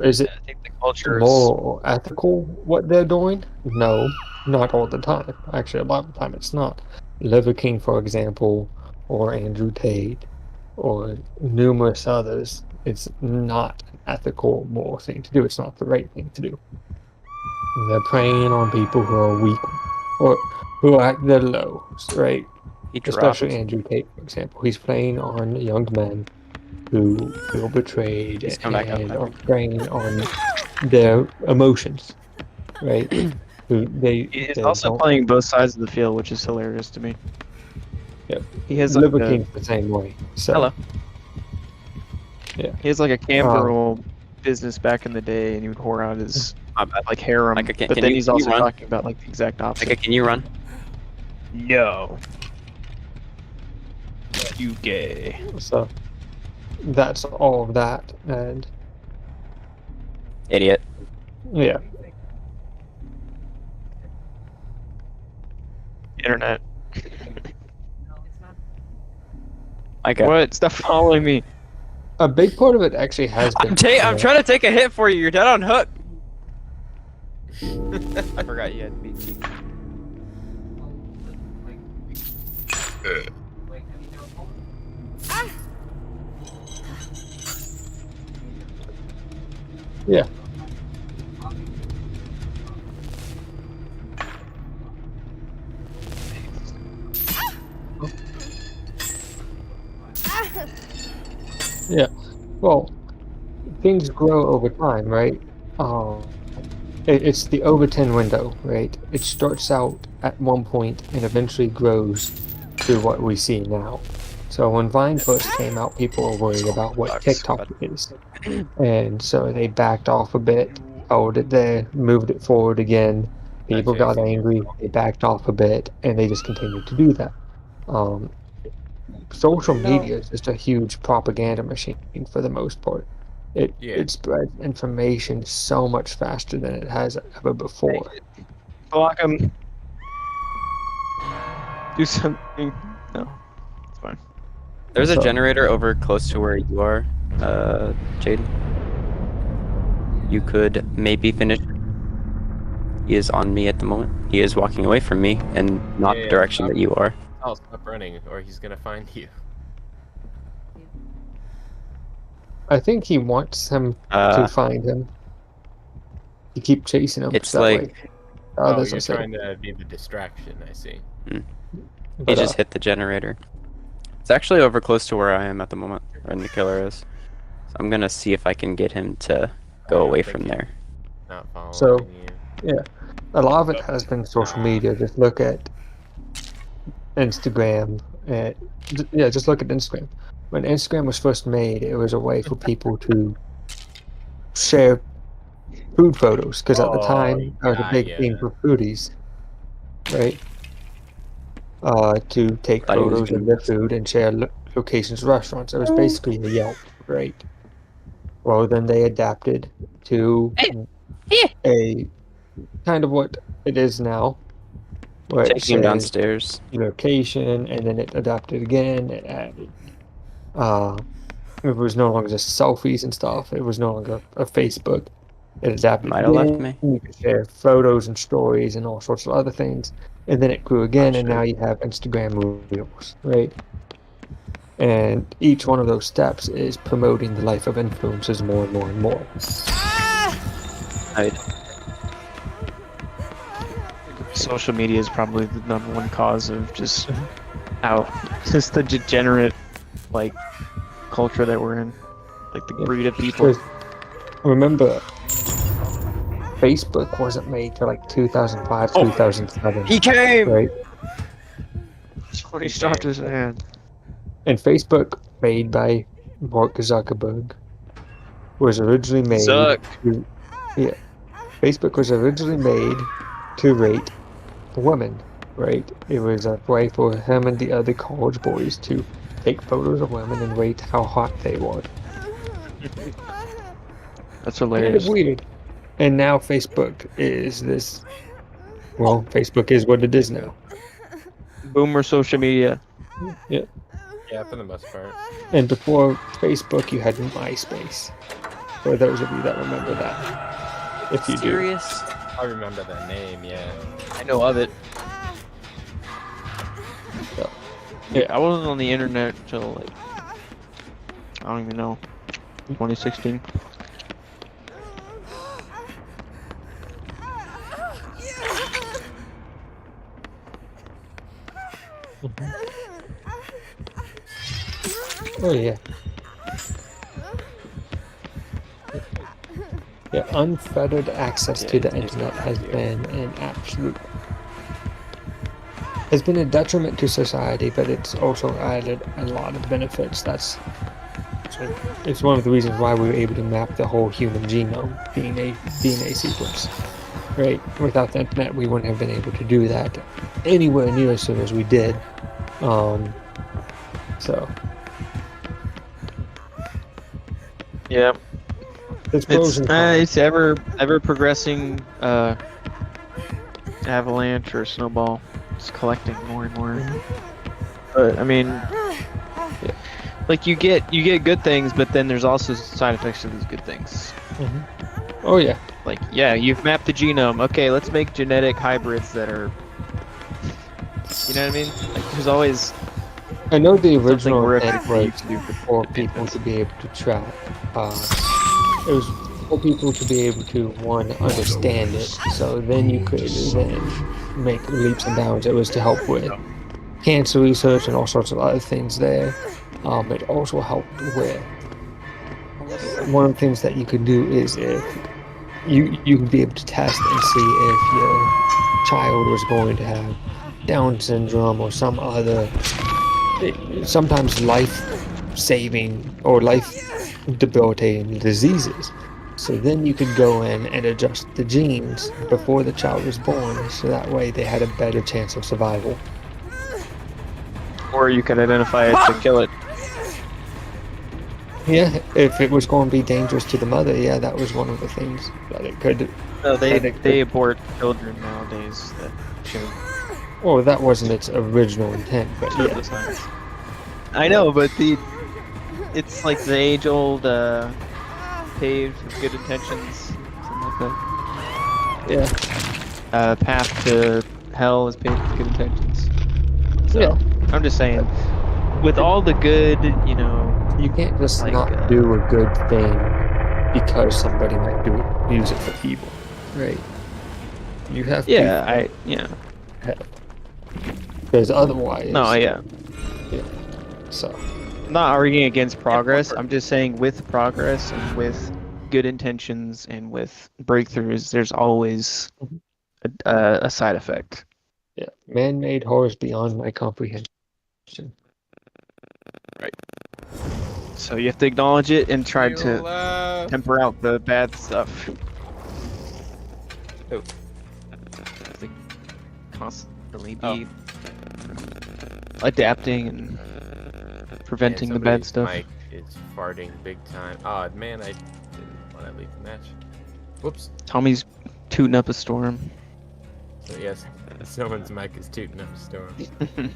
Is it I think the culture is. more ethical what they're doing? No, not all the time. Actually, a lot of the time it's not. Liver King, for example, or Andrew Tate, or numerous others. It's not an ethical, moral thing to do. It's not the right thing to do. They're preying on people who are weak or who are at their lows, right? He especially dropped. Andrew Tate, for example. He's playing on young men who feel betrayed He's come back up, and I are think. preying on their emotions, right? Who He's they also don't. playing both sides of the field, which is hilarious to me. Yep. He has like Liver a King's the same way. So hello. yeah. He has like a camper Um, roll business back in the day, and he would whore out his My bad. like harem. Micah, But then can he's you also run? talking about like the exact Micah, opposite. can you run? No, you gay. so that's all of that, and Idiot. yeah. Internet. No, it's not. Micah. What? Stop following me. A big part of it actually has been. I'm trying to take a hit for you. You're dead on hook. I forgot you had BT. Like, have you done all? Yeah. Yeah. Well, things grow over time, right? It's the over 10 window, right? It starts out at one point and eventually grows to what we see now. So when Vine first came out, people were worried about what Sucks, TikTok but- is. And so they backed off a bit, held it there, moved it forward again. People got chasing you. angry, they backed off a bit, and they just continued to do that. Social media is just a huge propaganda machine for the most part. Yeah. It spreads information so much faster than it has ever before. Block him. Do something. No, it's fine. There's a So- generator over close to where you are, Jaeden. You could maybe finish. He is on me at the moment. He is walking away from me and not the Yeah, direction stop. that you are. Oh, stop running, or he's gonna find you. I think he wants him to find him. You keep chasing him. It's that like- way. Oh, Others you're will say- trying to be the distraction. I see. He but, just hit the generator. It's actually over close to where I am at the moment, where the killer is. So I'm gonna see if I can get him to go away from there. Not following So- you. a lot of it has been social media. Just look at Instagram. Just look at Instagram. When Instagram was first made, it was a way for people to share food photos, because at the time that was a big thing for foodies, right? To take Thought he was photos of good. their food and share locations of restaurants. It was basically a Yelp, right? Well, then they adapted to a kind of what it is now, where it Taking him says downstairs. your location, and then it adapted again. It added, it was no longer just selfies and stuff. It was no longer a Facebook. It adapted Might have left again. me. You could share photos and stories and all sorts of other things. And then it grew again, Oh, and now you have Instagram Reels, right? And each one of those steps is promoting the life of influencers more and more and more. Social media is probably the number one cause of just just the degenerate like culture that we're in, like the breed of people. Because remember, Facebook wasn't made till like 2005, Oh. 2007, He came! right? When he stopped his hand. And Facebook, made by Mark Zuckerberg, was originally made Zuck. to, Facebook was originally made to rate women, right? It was a way for him and the other college boys to take photos of women and rate how hot they were. That's Kind hilarious. of weird. And now Facebook is this. Well, Facebook is what it is now. Boomer social media. Yeah. Yeah, for the most part. And before Facebook, you had MySpace. For those of you that remember that, if you do. Serious? I remember that name. Yeah. I know of it. So, Yeah, I wasn't on the internet until like I don't even know, 2016. Oh yeah. Yeah, unfettered access to the internet has been an absolute has been a detriment to society, but it's also added a lot of benefits. It's one of the reasons why we were able to map the whole human genome, DNA sequence. Right? Without the internet, we wouldn't have been able to do that anywhere near as soon as we did. So Yeah. there's pros and cons. It's ever progressing avalanche or snowball. It's collecting more and more. But I mean, like you get good things, but then there's also side effects to those good things. Oh yeah. Like, yeah, you've mapped the genome. Okay, let's make genetic hybrids that are, you know what I mean? Like, there's always I know the something original horrific intent for you was to do. for people to be able to track. It was for people to be able to, one, understand it, so then you could then make leaps and bounds. It was to help with cancer research and all sorts of other things there. It also helped with one of the things that you could do is if you could be able to test and see if your child was going to have Down syndrome or some other, sometimes life-saving or life-debilitating diseases. So then you could go in and adjust the genes before the child was born, so that way they had a better chance of survival. Or you could identify it to kill it. Yeah, if it was going to be dangerous to the mother, yeah, that was one of the things that it could. No, that it they could- abort children nowadays that show Well, that wasn't its original intent, but the yeah. signs. I know, but it's like the age-old paved with good intentions, something like that. Yeah. Path to hell is paved with good intentions. So, Yeah. I'm just saying, with all the good, you know, You can't just Like, not do a good thing because somebody might use it for evil, right? You have to. yeah, Because otherwise. no, yeah. So. I'm not arguing against progress. I'm just saying with progress and with good intentions and with breakthroughs, there's always a side effect. Yeah. Man-made horrors beyond my comprehension. So you have to acknowledge it and try to Left. temper out the bad stuff. Oh. Have to constantly be Oh. adapting and preventing the bad stuff. Mike is farting big time. Oh man, I didn't want to leave the match. Whoops. Tommy's tooting up a storm. So yes, someone's mic is tooting up a storm.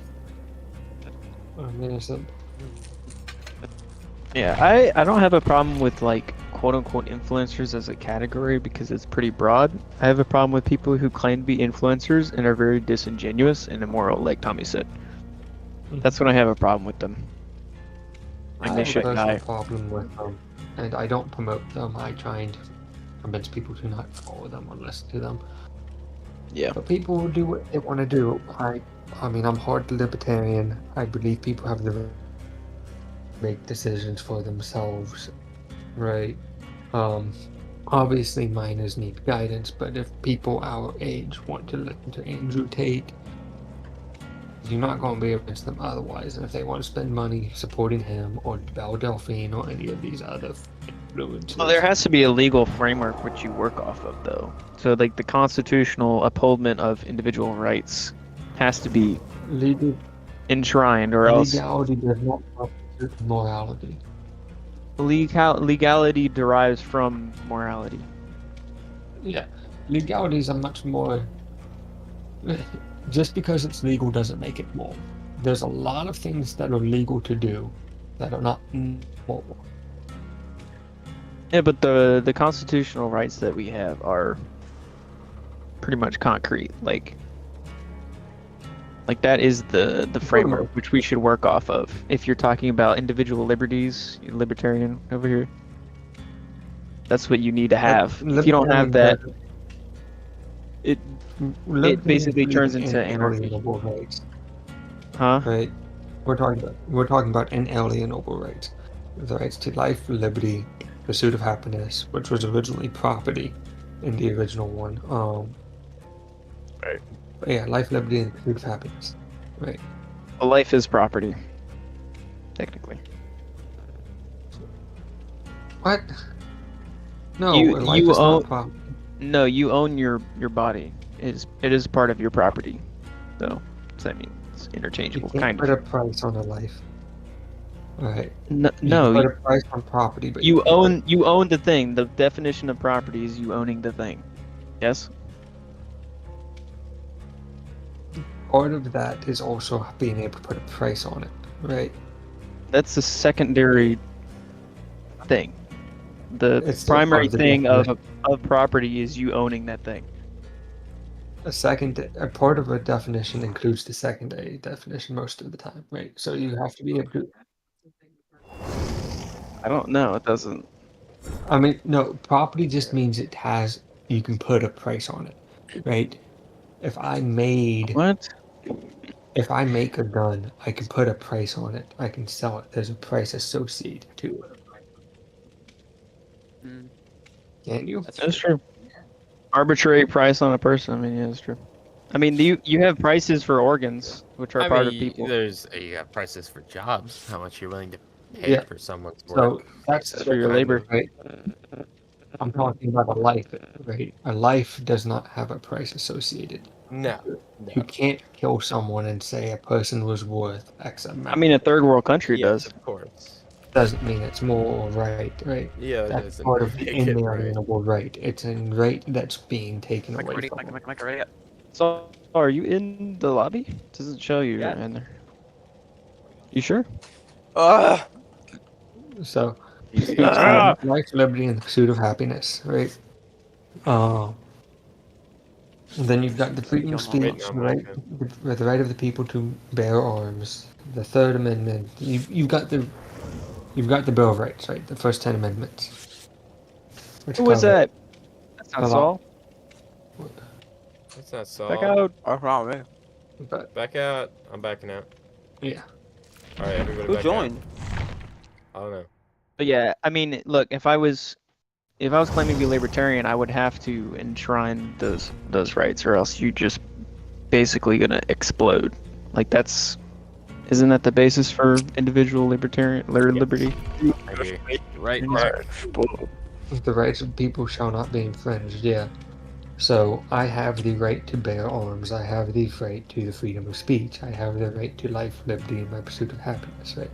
Yeah, I don't have a problem with like quote unquote influencers as a category because it's pretty broad. I have a problem with people who claim to be influencers and are very disingenuous and immoral, like Tommy said. That's when I have a problem with them. Like I they have a shouldn't personal die. problem with them, and I don't promote them. I try and convince people to not follow them or listen to them. Yeah. But people will do what they want to do. I mean, I'm hard libertarian. I believe people have the right to make decisions for themselves, right? Obviously minors need guidance, but if people our age want to listen to Andrew Tate, you're not going to be against them otherwise. And if they want to spend money supporting him or Belle Delphine or any of these other influencers, Well, there has to be a legal framework which you work off of, though. So, like, the constitutional upholdment of individual rights has to be legal enshrined, or else legality does not constitute morality. legality derives from morality. Yeah, legality is a much more. Just because it's legal doesn't make it moral. There's a lot of things that are legal to do that are not moral. Yeah, but the constitutional rights that we have are pretty much concrete. Like that is the framework which we should work off of. If you're talking about individual liberties, you're libertarian over here. That's what you need to have. If you don't have that, it basically turns into anarchy. Rights. Huh? right? We're talking about inalienable rights. The rights to life, liberty, pursuit of happiness, which was originally property in the original one. Right. But yeah, life, liberty, and pursuit of happiness. Right. A life is property, technically. What? No, You- life you is own- not property. No, you own your body. It is part of your property. So, does that mean it's You interchangeable? can't Kind put of. a price on a life. Right. No, You no, can put a price on property, but you can't put- own the thing. The definition of property is you owning the thing. Yes? part of that is also being able to put a price on it, right? That's the secondary thing. The It's still part primary of the thing definition. of property is you owning that thing. A part of a definition includes the secondary definition most of the time, right? So you have to be able to. I don't know. It doesn't. I mean, no, property just means you can put a price on it, right? If I make What? a gun, I can put a price on it. I can sell it. There's a price associated to it. Mm, Can't you? That's true. Arbitrary price on a person. I mean, yeah, that's true. I mean, you have prices for organs, which are I part mean, of people. you got prices for jobs. How much you're willing to pay Yeah. for someone's So work. that's For your kind labor. of, right? I'm talking about a life, right? A life does not have a price associated. No. You can't kill someone and say a person was worth X amount. I mean, a third world country Yes, does. of course. Doesn't mean it's moral right, right? Yeah, that That's doesn't part of the make it right. inalienable right. It's a right that's being taken Micah, away ready? from Micah, them. Micah, Micah, ready? So, are you in the lobby? It doesn't show you Yeah. in there. You sure? So, Ah! life, liberty, and the pursuit of happiness, right? Then you've got the freedom of Kill him. speech, Wait, no, right? The right of the people to bear arms. The Third Amendment. You've got the Bill of Rights, right? The first 10 amendments. Which Who was cover that? That's not a lot. Saul. That's not Saul. Back out. What's wrong with me? But Back out. I'm backing out. yeah, All right, everybody Who back joined? out. I don't know. But yeah, I mean, look, if I was claiming to be libertarian, I would have to enshrine those rights, or else you just basically gonna explode. Like isn't that the basis for individual liberty? I agree. Right. the rights of people shall not be infringed. Yeah. So I have the right to bear arms. I have the right to the freedom of speech. I have the right to life, liberty, and my pursuit of happiness. Right.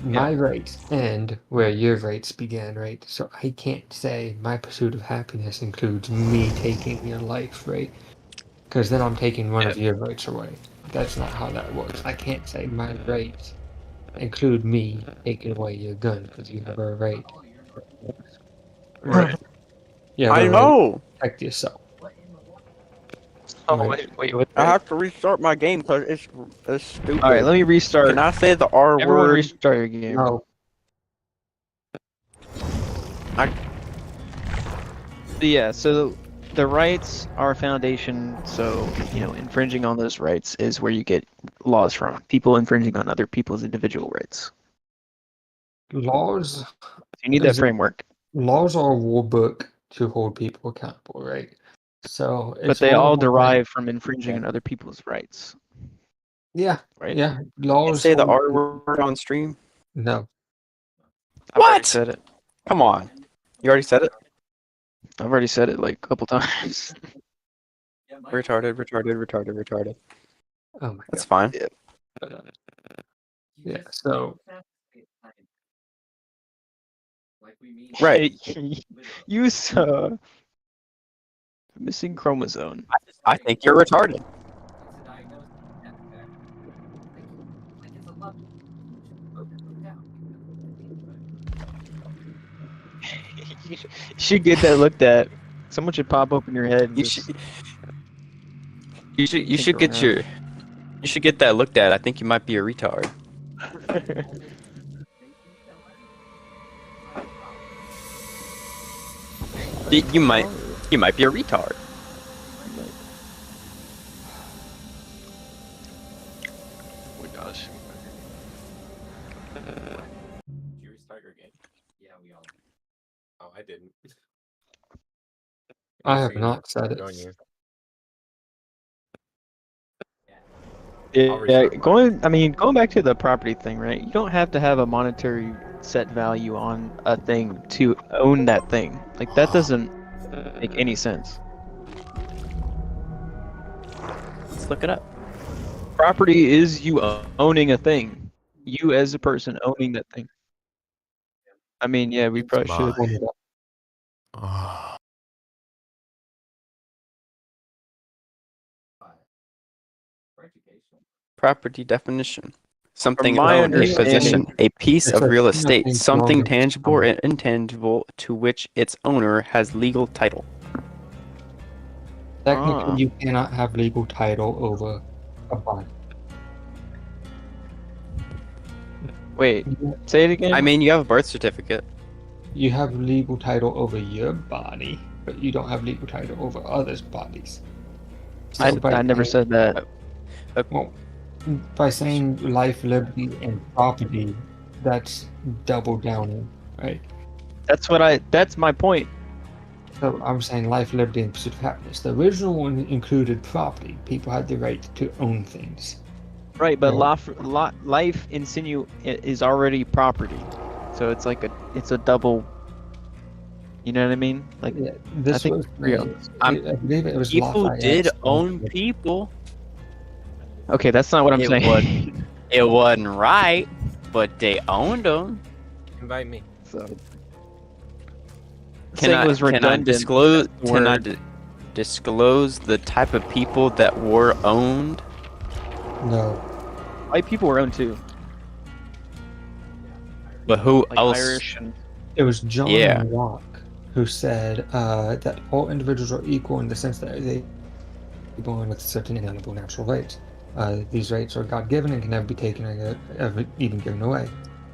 My rights end where your rights began, right? So I can't say my pursuit of happiness includes me taking your life, right? Because then I'm taking one of your rights away. That's not how that works. I can't say my rights include me taking away your gun because you have a right. Right. Yeah, I know. protect yourself. Oh Right. wait, what? I have to restart my game because it's stupid. All right, let me restart. Can I say the R Everyone word? restart your game. No, Yeah, so the rights are a foundation, so, infringing on those rights is where you get laws from. People infringing on other people's individual rights. laws. You need that Is it- framework. Laws are a rule book to hold people accountable, right? So But it's they one of all the- derive from infringing Yeah. on other people's rights, Yeah, right? yeah. Can Laws say the hold- R word on stream? No, I've already What? said it. Come on. You already said it? I've already said it like a couple times. Retarded. oh my That's god. fine. Yeah. So Right. You saw missing chromosome. I think you're retarded. You should get that looked at. Someone should pop open your head. And You just- should. You Think should get around. You should get that looked at. I think you might be a retard. You might be a retard. gosh. Did you restart your game? Yeah, we all. Oh, I didn't. I I'll have see not said it. join you. Yeah, restart mine. going back to the property thing, right? You don't have to have a monetary set value on a thing to own that thing. Like that doesn't make any sense. Let's look it up. Property is you owning a thing. You as a person owning that thing. I mean, yeah, we It's probably should. Own it up. Oh. For education. Property definition. Something my owned, a understanding- possession, a piece It's of a real thing that estate, things something belong to tangible or someone. intangible to which its owner has legal title. Technically, Ah. you cannot have legal title over a body. Wait, say it again. I mean, you have a birth certificate. You have legal title over your body, but you don't have legal title over others' bodies. I by never saying- said that. Well, by saying life, liberty, and property, that's double downing, right? That's my point. So I'm saying life, liberty, and pursuit of happiness. The original one included property. People had the right to own things. Right, but Well- life is already property. So it's like it's a double, you know what I mean? Like Yeah, this think was real. I believe it was People Lafayette's did own concept. people. okay, that's not what I'm It saying. It wasn't right, but they owned them. Invite me. So Can saying I, was can I redundant. disclose? That's the Can I word. disclose the type of people that were owned? No, White people were owned too, But who like else? Irish and it was John Yeah. Locke who said that all individuals are equal in the sense that they are born with certain inalienable natural rights. These rights are God-given and can never be taken or ever even given away.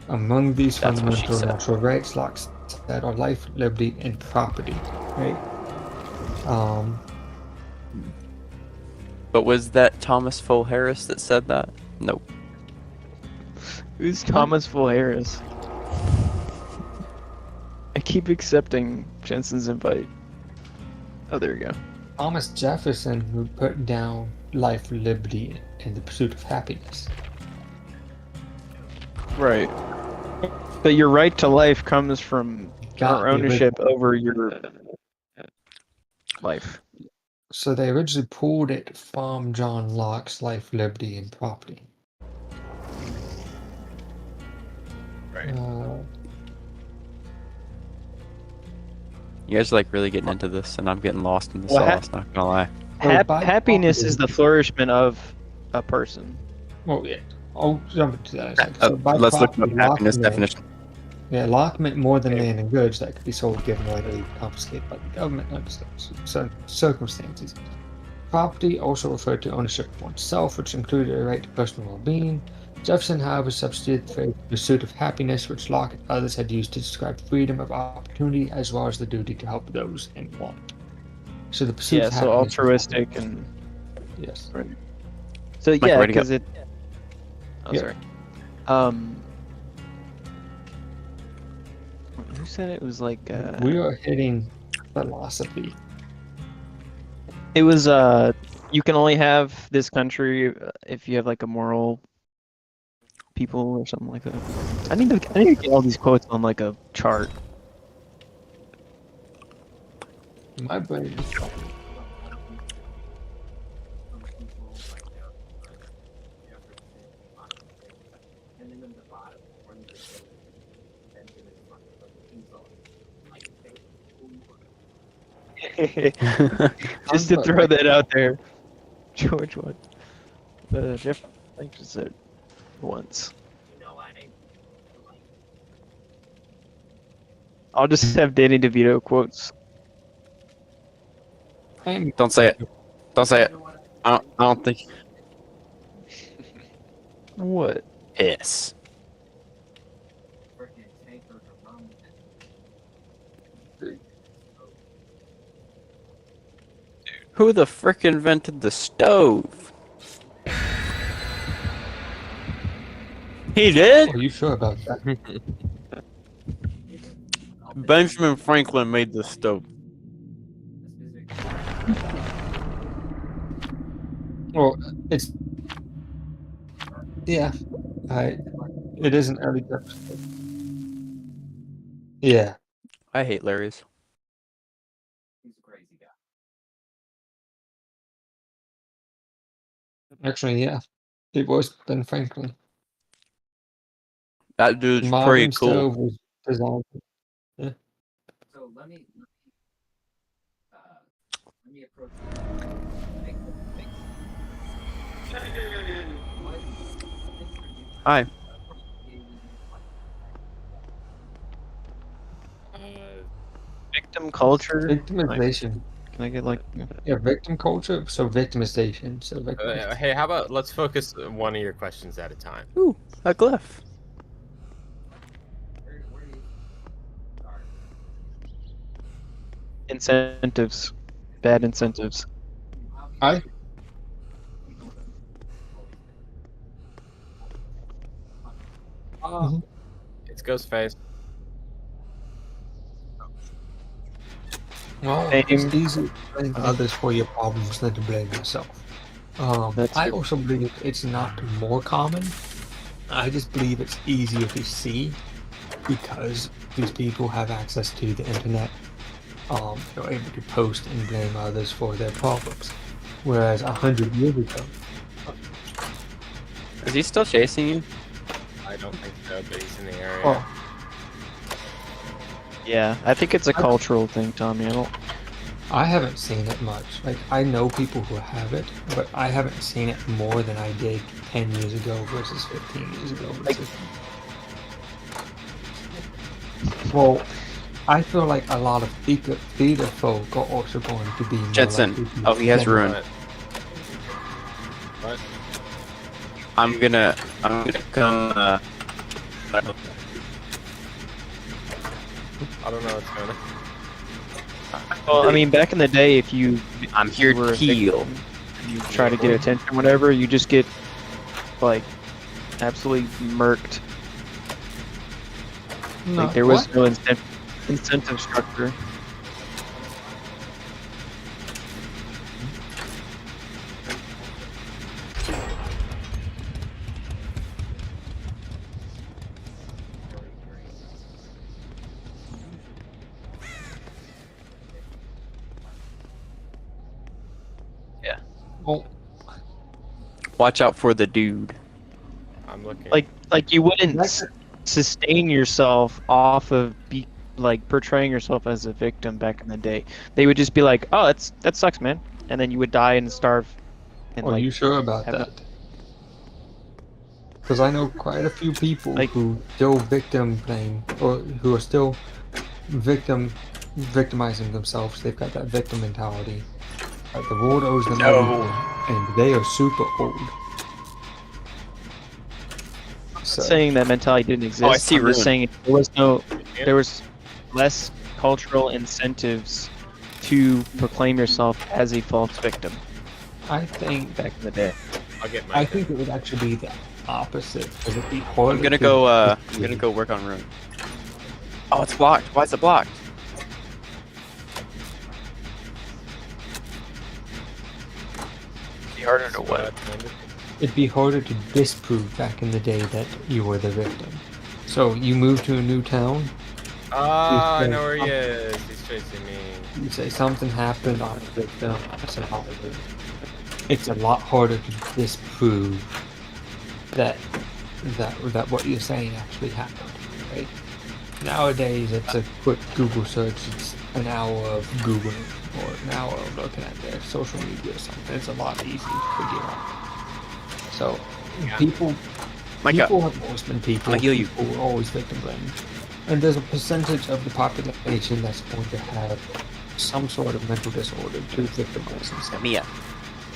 Among these That's what she fundamental said. natural rights, Locke said, are life, liberty, and property. Right? But was that Thomas Full Harris that said that? Nope. who's Thomas Full Harris? I keep accepting Jensen's invite. Oh, there we go. Thomas Jefferson who put down life, liberty, and the pursuit of happiness. Right. But your right to life comes from Got our the ownership original. over your life. So they originally pulled it from John Locke's life, liberty, and property. Right. You guys are like really getting into this, and I'm getting lost in the Well, sauce. Not gonna lie. Well, by Happiness property- is the flourishment of a person. Well, yeah. I'll jump into that in a second. So by Let's look property, up happiness Locke meant- definition. Yeah, Locke meant more than land and goods that could be sold, given away, or confiscated by the government under certain circumstances. Property also referred to ownership of oneself, which included a right to personal well-being. Jefferson, however, substituted the phrase pursuit of happiness, which Locke and others had used to describe freedom of opportunity as well as the duty to help those in want. So the pursuit Yeah, of so happiness. altruistic and Yes. so Mike, yeah, where'd he go? because it. Oh, Yeah. sorry. Who said it was like? We are hitting philosophy. It was you can only have this country if you have like a moral people or something like that. I need to get all these quotes on like a chart. My brain is And then in the bottom, one of the then give it Just to throw that out there. George what? Jeff I think just said once. I'll just have Danny DeVito quotes. Don't say it. Don't say it. I don't think. What? Piss. freaking tankers around Who the frick invented the stove? He did? Are you sure about that? Benjamin Franklin made the stove. Well, it's yeah. It is an early episode. Yeah. I hate Larry's. He's a crazy guy. Actually, yeah. It was Ben Franklin. That dude's Modern pretty cool. stove was designed. So let me approach. Hi. Victim culture. Victimization. Can I get like? Yeah, victim culture. So victimization. So Hey, how about let's focus one of your questions at a time. Ooh, a glyph. Where do you start? Incentives. Bad incentives. I Oh, it's Ghostface. well, Same. it's easy to blame others for your problems than to blame yourself. That's I good. also believe it's not more common. I just believe it's easier to see because these people have access to the internet. They're able to post and blame others for their problems. Whereas 100 years ago, Is he still chasing you? I don't think so, but he's in the area. oh, Yeah, I think it's a cultural thing, Tommy. I haven't seen it much. Like, I know people who have it, but I haven't seen it more than I did 10 years ago versus 15 years ago. Well, I feel like a lot of theater folk are also going to be more Jensen. likely to Oh, he has blame- ruined. What? I'm gonna come. I don't know what's going on. Well, I mean, back in the day, if you I'm here were to a heal. victim, you try to get attention, whatever, you just get like absolutely murked. No, Like there was what? no incentive structure. Well, Watch out for the dude. I'm looking. Like you wouldn't That's- sustain yourself off of portraying yourself as a victim back in the day. They would just be like, "Oh, that sucks, man," and then you would die and starve. And are like, you sure about have- that? Because I know quite a few people Like- who still victim blame, or who are still victimizing themselves. They've got that victim mentality. Like the world owes them No. everything, and they are super old. So, saying that mentality didn't exist. Oh, I see I'm just ruin. saying there was less cultural incentives to proclaim yourself as a false victim I think back in the day. I'll get I my. think it would actually be the opposite. Because it'd be harder. I'm gonna to- go. I'm gonna go work on ruin. Oh, it's blocked. Why is it blocked? Be harder to what? It'd be harder to disprove back in the day that you were the victim. So you move to a new town, Ah, I know where he is. He's chasing me. you say something happened, I'm the victim. It's a lot harder to disprove that what you're saying actually happened, right? Nowadays, it's a quick Google search. It's an hour of Googling or an hour of looking at their social media or something. It's a lot easier to figure out. So people Micah, have always been people. I'll heal you. People were always victim blamed. And there's a percentage of the population that's going to have some sort of mental disorder to victimize themselves. let me up.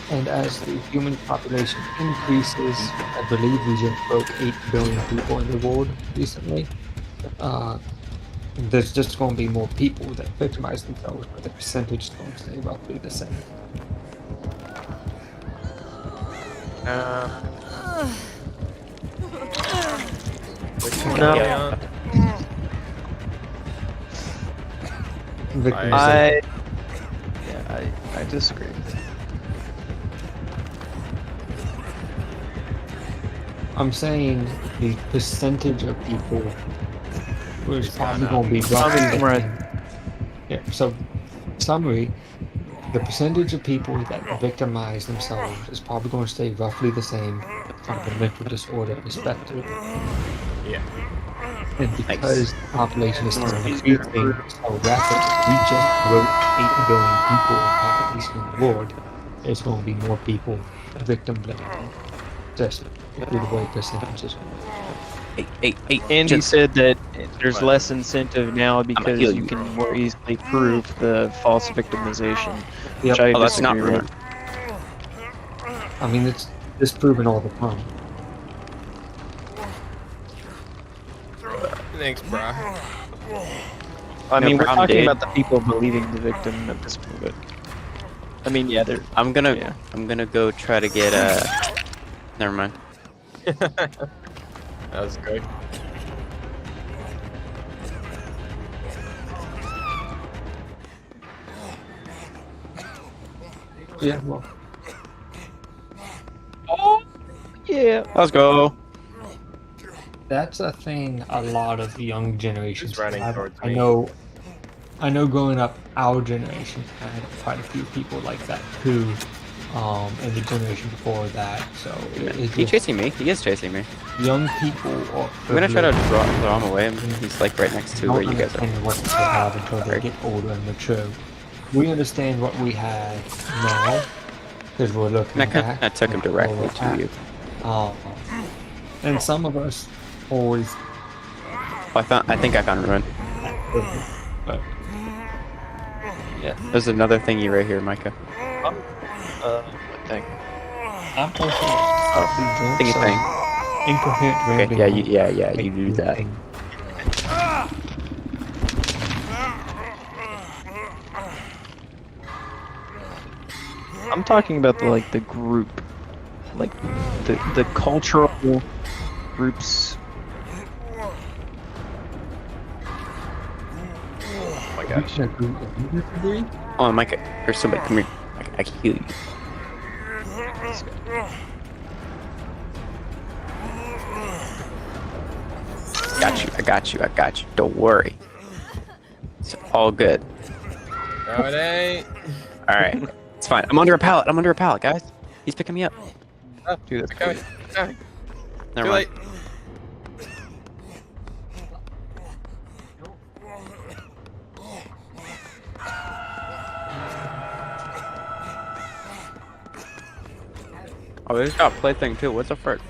And as the human population increases, I believe we just broke 8 billion people in the world recently. There's just going to be more people that victimize themselves, but the percentage is going to stay roughly the same. No. Yeah. Victimization. I disagree. I'm saying the percentage of people who is It's probably gone going to be Tell me roughly. somewhere. Yeah. So, summary: the percentage of people that victimize themselves is probably going to stay roughly the same from the mental disorder perspective. Yeah. And because the population is still Easier to increasing so rapidly, we just wrote 8 billion people in population in the world. There's going to be more people victim blaming just through the way percentages. Hey, Andy Jensen. said that there's What? less incentive now because heal you you. can more easily prove the false victimization, Yep. which I Oh, that's not disagree rude. with. I mean, it's disproven all the time. Thanks, bro. I No mean, we're problem, talking dude. about the people believing the victim at this point, but I mean, yeah, they're I'm gonna yeah. go try to get Never mind. That was good. Yeah, well, Yeah. Let's go. that's a thing a lot of young generations Who's running have. towards I me? know growing up, our generation had quite a few people like that too, and the generation before that. So it's He just chasing me. He is chasing me. young people are I'm gonna try to privileged draw him away. He's like right next to don't where you guys are. understand what they have until they Sorry. get older and mature. We understand what we have now because we're looking And I back. kind of took him at where directly we're to at. you. And some of us always, Oh, I think I found ruin. but There's another thingy right here, Micah. What thing? I'm also Thingy thing. incoherent Okay, rambling. yeah, you do that. thing. I'm talking about the group, like the cultural groups. Oh my gosh. Oh, Micah, there's somebody. Come here. I can heal you. I got you. Don't worry. It's all good. No, it ain't. All right, it's fine. I'm under a pallet, guys. He's picking me up. Oh, Dude, that's it's coming. It's coming. Never Too mind. late. Oh, there's got a plaything too. What's up for it?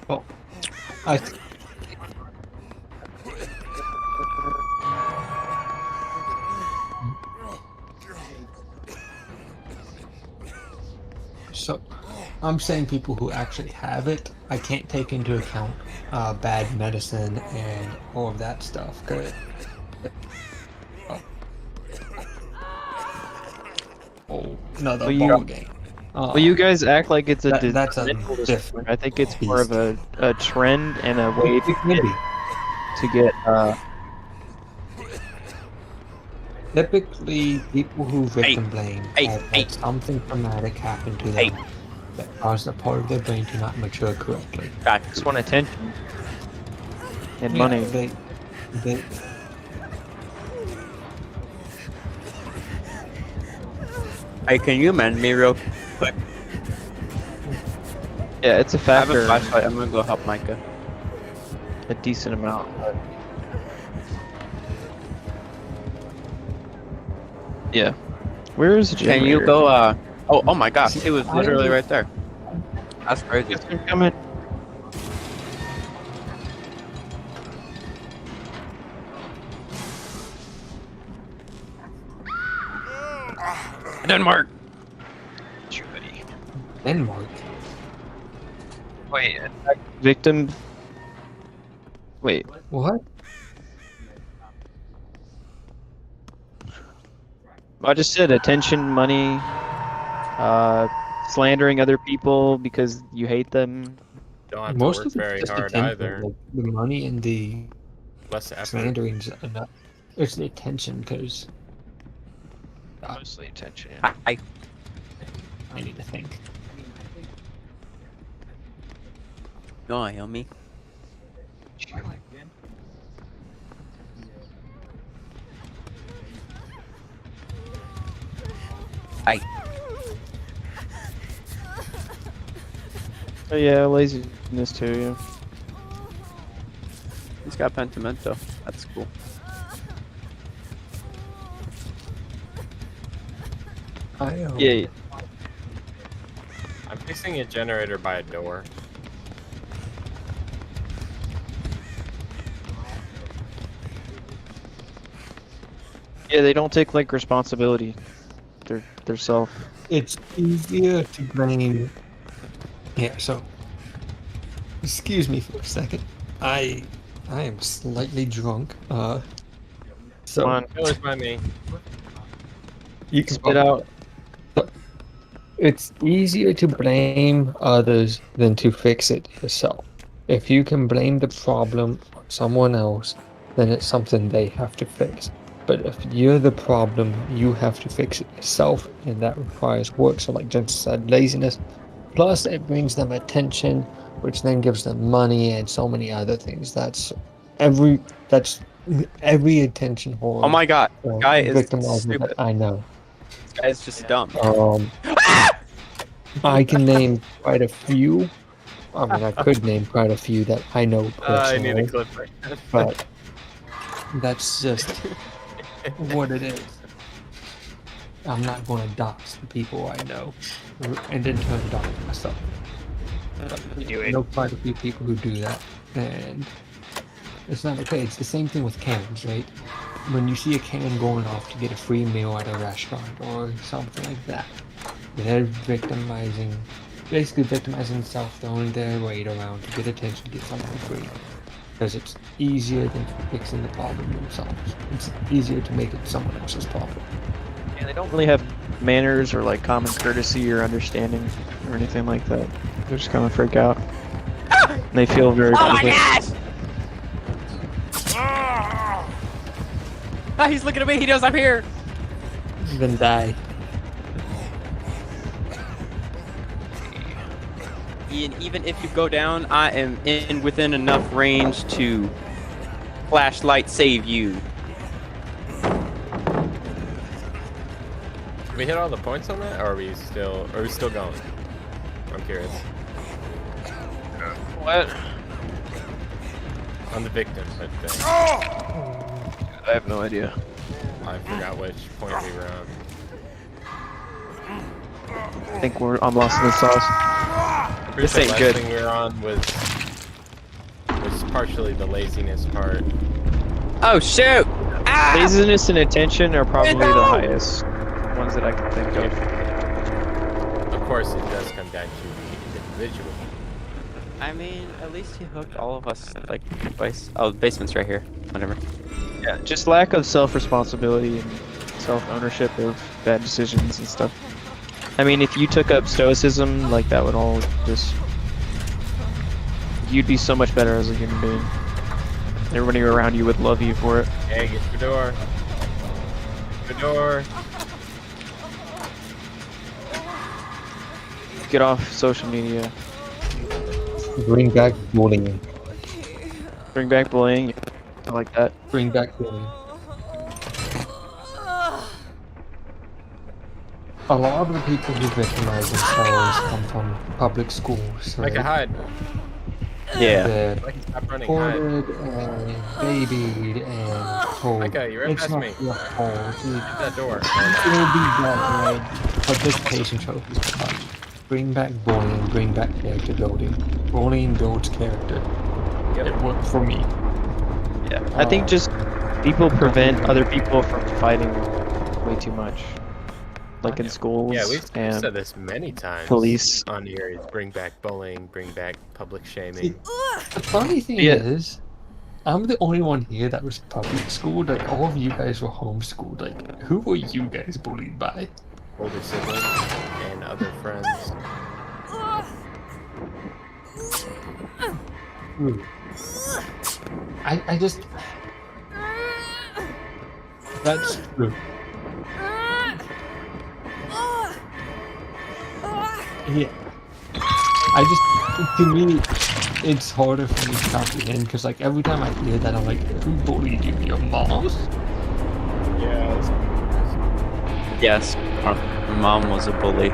Oh, I. So, I'm saying people who actually have it, I can't take into account bad medicine and all of that stuff. Cause, another Well, you- ball game. Well, you guys act like it's a That's a mental disorder. different I think it's more of beast. a trend and a way It can be. to get Typically, people who victim blame hey, have hey. had something traumatic happen to them that caused a part of their brain to not mature correctly. just want attention and Yeah, money. they Hey, can you mend me real quick? Yeah, it's a I have a factor, flashlight. I'm gonna go help Micah. a decent amount. But... Yeah. Where is the Can you generator? go? Oh my gosh, See, it was I literally don't- right there. That's crazy. Yes, I'm coming. It didn't work. Denmark. Wait, victim. Wait, What? I just said attention, money, slandering other people because you hate them. Don't have to Most work of it's very just hard attention. either. Like, the money and the Less effort. slandering's enough. It's the attention, because Mostly attention. Yeah. I I need to think. no, I on me. I Oh yeah, laziness too. Yeah. he's got pentimento. That's cool. Yeah. I'm fixing a generator by a door. Yeah, they don't take like responsibility. They're self. It's easier to blame. Yeah, so excuse me for a second. I am slightly drunk. So Come on, It was by me. you can spit out. It's easier to blame others than to fix it yourself. If you can blame the problem on someone else, then it's something they have to fix. But if you're the problem, you have to fix it yourself, and that requires work. So like Jensen said, laziness. Plus it brings them attention, which then gives them money and so many other things. That's every attention whore. Oh my god, or guy is victimizer stupid. that I know. This guy's just dumb. I can name quite a few. I mean, I could name quite a few that I know I need a personally, clip right now. but that's just what it is. I'm not going to dox the people I know, and in turn dox myself. I know quite a few people who do that, and it's not okay. It's the same thing with cans, right? When you see a can going off to get a free meal at a restaurant or something like that, they're basically victimizing themselves, throwing their weight around to get attention, get something free. Because it's easier than fixing the problem themselves. It's easier to make it someone else's problem. Yeah, they don't really have manners or like common courtesy or understanding or anything like that. They're just gonna freak out. And they feel very. Oh my privileged. gosh! Ah, he's looking at me. He knows I'm here. Then die. And even if you go down, I am within enough range to flashlight save you. Did we hit all the points on that, or are we still going? I'm curious. What? On the victim, but I have no idea. I forgot which point we were on. I think I'm lost in the sauce. This ain't good. The thing we were on was partially the laziness part. Oh shoot! Ah! Laziness and attention are probably the highest ones that I can think of. Of course, it does come down to the individual. I mean, at least he hooked all of us like twice. Oh, the basement's right here. Whatever. Yeah, just lack of self-responsibility and self-ownership of bad decisions and stuff. I mean, if you took up stoicism, like that would all just... You'd be so much better as a human being. Everybody around you would love you for it. Hey, get the door. The door. Get off social media. Bring back bullying. Bring back bullying. I like that. Bring back bullying. A lot of the people who victimize themselves come from public schools, right? Micah, hide. Yeah. They're Micah, stop running. Hide. supported and babied and told Micah, you're right it's past not me. your fault. Hit that door. It'll be done, right? Participation trophies. Bring back bullying, bring back character building. Bullying builds character. Yep. It worked for me. Yeah. I think just people prevent other people from fighting way too much. Like in schools Yeah, we've and said this many times. police. On here, bring back bullying, bring back public shaming. The funny thing Yeah. is, I'm the only one here that was public schooled. Like, all of you guys were homeschooled. Like, who were you guys bullied by? Older siblings and other friends. Ooh. I just... That's true. Yeah. To me, it's harder for me to comprehend because, like, every time I hear that, I'm like, who bullied you? Your mom? Yeah. Yes, our mom was a bully.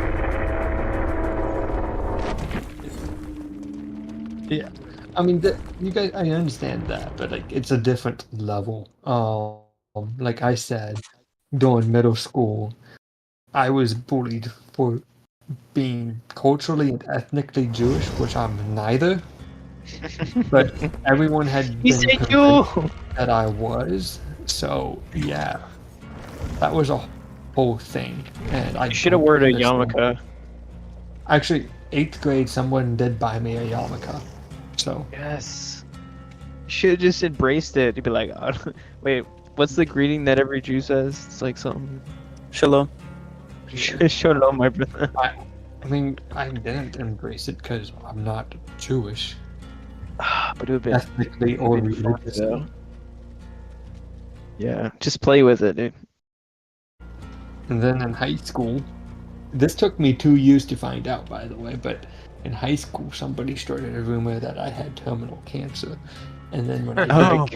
Yeah. I mean, you guys, I understand that, but, like, it's a different level. Like I said, during middle school, I was bullied for being culturally and ethnically Jewish, which I'm neither. But everyone had He been said convinced you. that I was. So yeah, that was a whole thing, and I You should have don't worn a understand. yarmulke. Actually, 8th grade, someone did buy me a yarmulke. So Yes. You should have just embraced it. You'd be like, oh, wait, what's the greeting that every Jew says? It's like something. Shalom. Shalom, my brother. I mean, I didn't embrace it because I'm not Jewish, But it would be ethnically or it'd be fun, religiously. though. Yeah, just play with it, dude. And then in high school, this took me 2 years to find out, by the way, but in high school, somebody started a rumor that I had terminal cancer. And then when I Oh,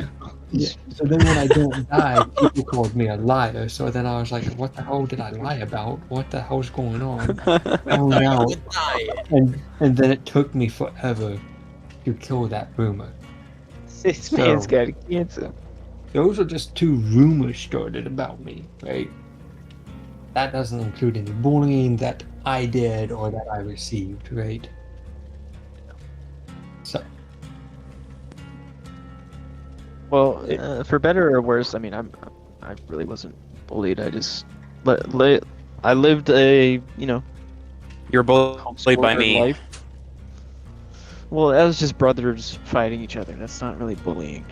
yeah, so then when I didn't die, people called me a liar. So then I was like, what the hell did I lie about? What the hell's going on? Found out. And then it took me forever to kill that rumor. this man's got cancer. Those are just 2 rumors started about me, right? That doesn't include any bullying that I did or that I received, right? So, Well, for better or worse, I mean, I really wasn't bullied. I just, I lived a, You're bullied by homeschooler me. life. Well, that was just brothers fighting each other. That's not really bullying.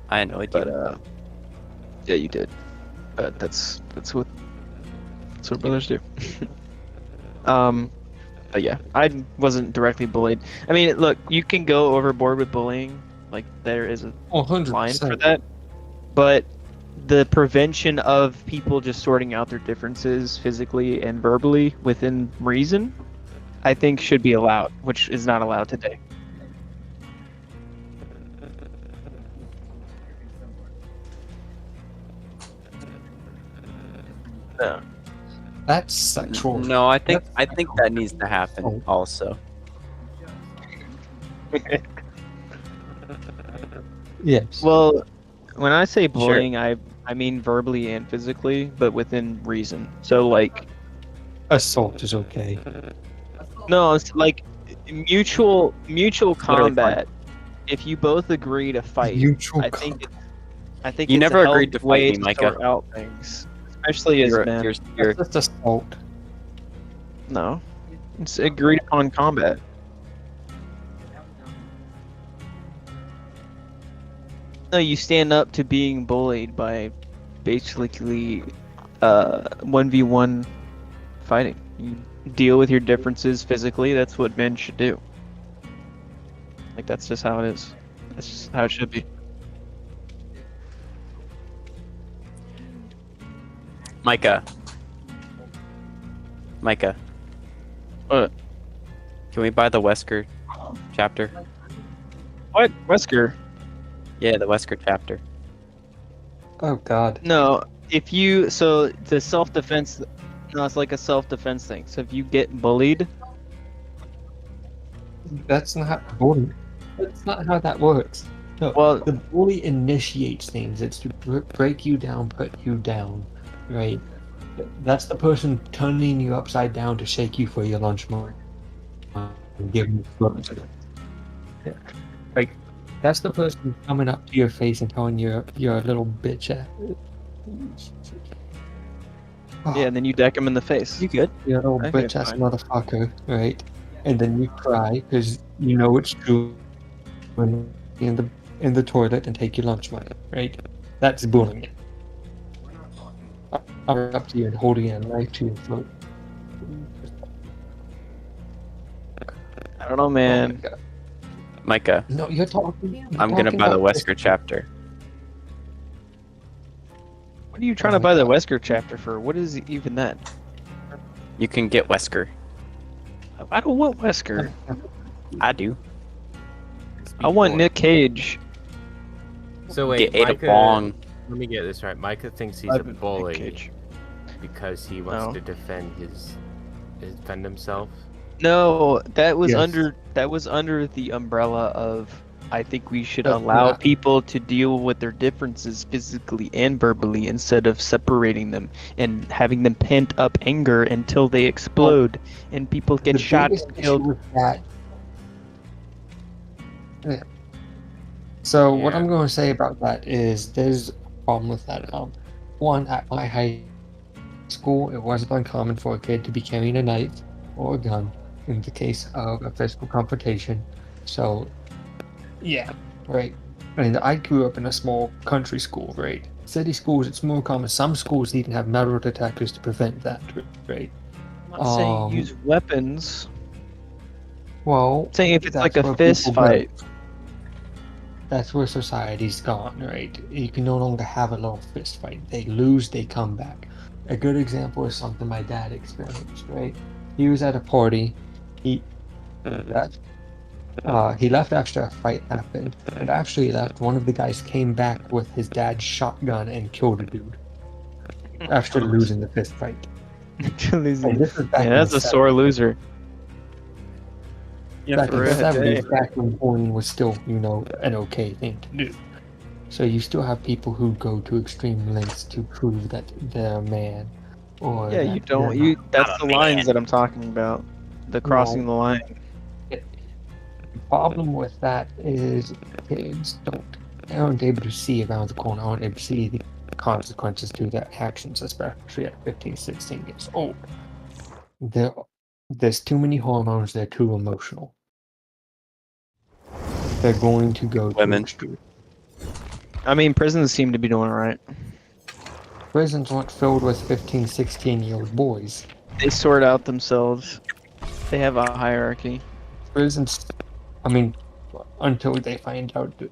I had no idea. But yeah, you did. But that's what brothers do. But yeah, I wasn't directly bullied. I mean, look, you can go overboard with bullying. Like there is a 100%. line for that. But the prevention of people just sorting out their differences physically and verbally within reason, I think should be allowed, which is not allowed today. No. That's sexual. No, I think that needs to happen also. Yes. Well, when I say bullying, I mean verbally and physically, but within reason. So like, Assault is okay. no, it's like mutual combat. If you both agree to fight, Mutual I think You it's never a agreed to healthy way fight me, Micah. sort out things, especially as men. You're That's just assault. No, it's agreed upon combat. No, you stand up to being bullied by basically 1v1 fighting. You deal with your differences physically. That's what men should do. Like that's just how it is. That's just how it should be. Micah. What? Can we buy the Wesker chapter? What? Wesker? Yeah, the Wesker chapter. Oh God. No. The self-defense. No, it's like a self-defense thing. So if you get bullied, That's not bullying. That's not how that works. No. Well- the bully initiates things. It's to break you down, put you down, right? That's the person turning you upside down to shake you for your lunch money. And give you drugs. Yeah. Like that's the person coming up to your face and telling you you're a little bitch at. yeah, and then you deck him in the face. You good? You're a little Okay, bitch ass fine. motherfucker, right? And then you cry because you know it's true. And in the toilet and take your lunch money, right? That's bullying. I'm up to you and holding a knife to your throat. I don't know, Oh my man. God. Micah, No, you're talking. I'm gonna buy the Wesker Wesker. chapter. What are you trying Oh to my buy the God. Wesker chapter for? What is even that? You can get Wesker. I don't want Wesker. I do. I want Nick Cage. So wait, Get Ada Micah. Wong. Let me get this right. Micah thinks he's I a want Nick bully Cage. because he wants No. to defend himself. No, that was Yes. under the umbrella of I think we should But allow that- people to deal with their differences physically and verbally instead of separating them and having them pent up anger until they explode and people get the shot biggest and issue killed. with that. Yeah. So what Yeah. I'm going to say about that is there's a problem with that. One, at my high school, it wasn't uncommon for a kid to be carrying a knife or a gun in the case of a physical confrontation. So, yeah, right. And I grew up in a small country school, right? City schools, it's more common. Some schools even have metal detectors to prevent that, right? I'm not saying use weapons. Well, I'm saying if it's like that's a where fist people go. fight. That's where society's gone, right? You can no longer have a little fist fight. They lose, they come back. A good example is something my dad experienced, right? He was at a party. He left. He left after a fight happened, and after he left, one of the guys came back with his dad's shotgun and killed a dude after losing the fist fight. And this was back Yeah, in that's the a sore 70s. loser. Back in the for real. 70s, back when bullying was still, an okay thing to do. So you still have people who go to extreme lengths to prove that they're a man, or Yeah, that you they're don't. not. That's the lines that I'm talking about. The crossing the line. The problem with that is kids aren't able to see around the corner, aren't able to see the consequences to their actions, especially at 15, 16 years old. There's too many hormones, they're too emotional. They're going to go to Women. extreme. I mean, prisons seem to be doing all right. Prisons aren't filled with 15, 16-year-old boys. They sort out themselves. They have a hierarchy. Prisons, I mean, until they find out that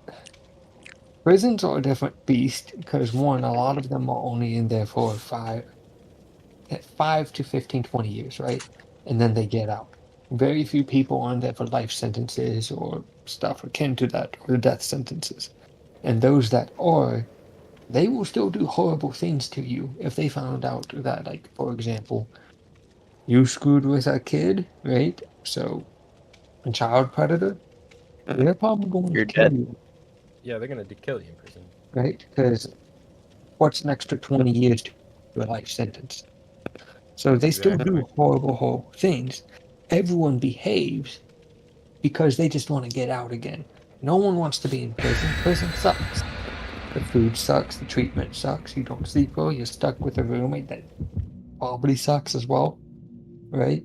prisons are a different beast because one, a lot of them are only in there for 5 to 15, 20 years, right? And then they get out. Very few people are in there for life sentences or stuff akin to that, or death sentences. And those that are, they will still do horrible things to you if they found out that, like, for example, you screwed with a kid, right? So, a child predator, they're probably going You're to kill dead. you, Yeah, they're gonna kill you in prison. right? Because what's an extra 20 years to a life sentence? So they still do Exactly. horrible things. Everyone behaves because they just want to get out again. No one wants to be in prison. Prison sucks. The food sucks. The treatment sucks. You don't sleep well. You're stuck with a roommate that probably sucks as well, right?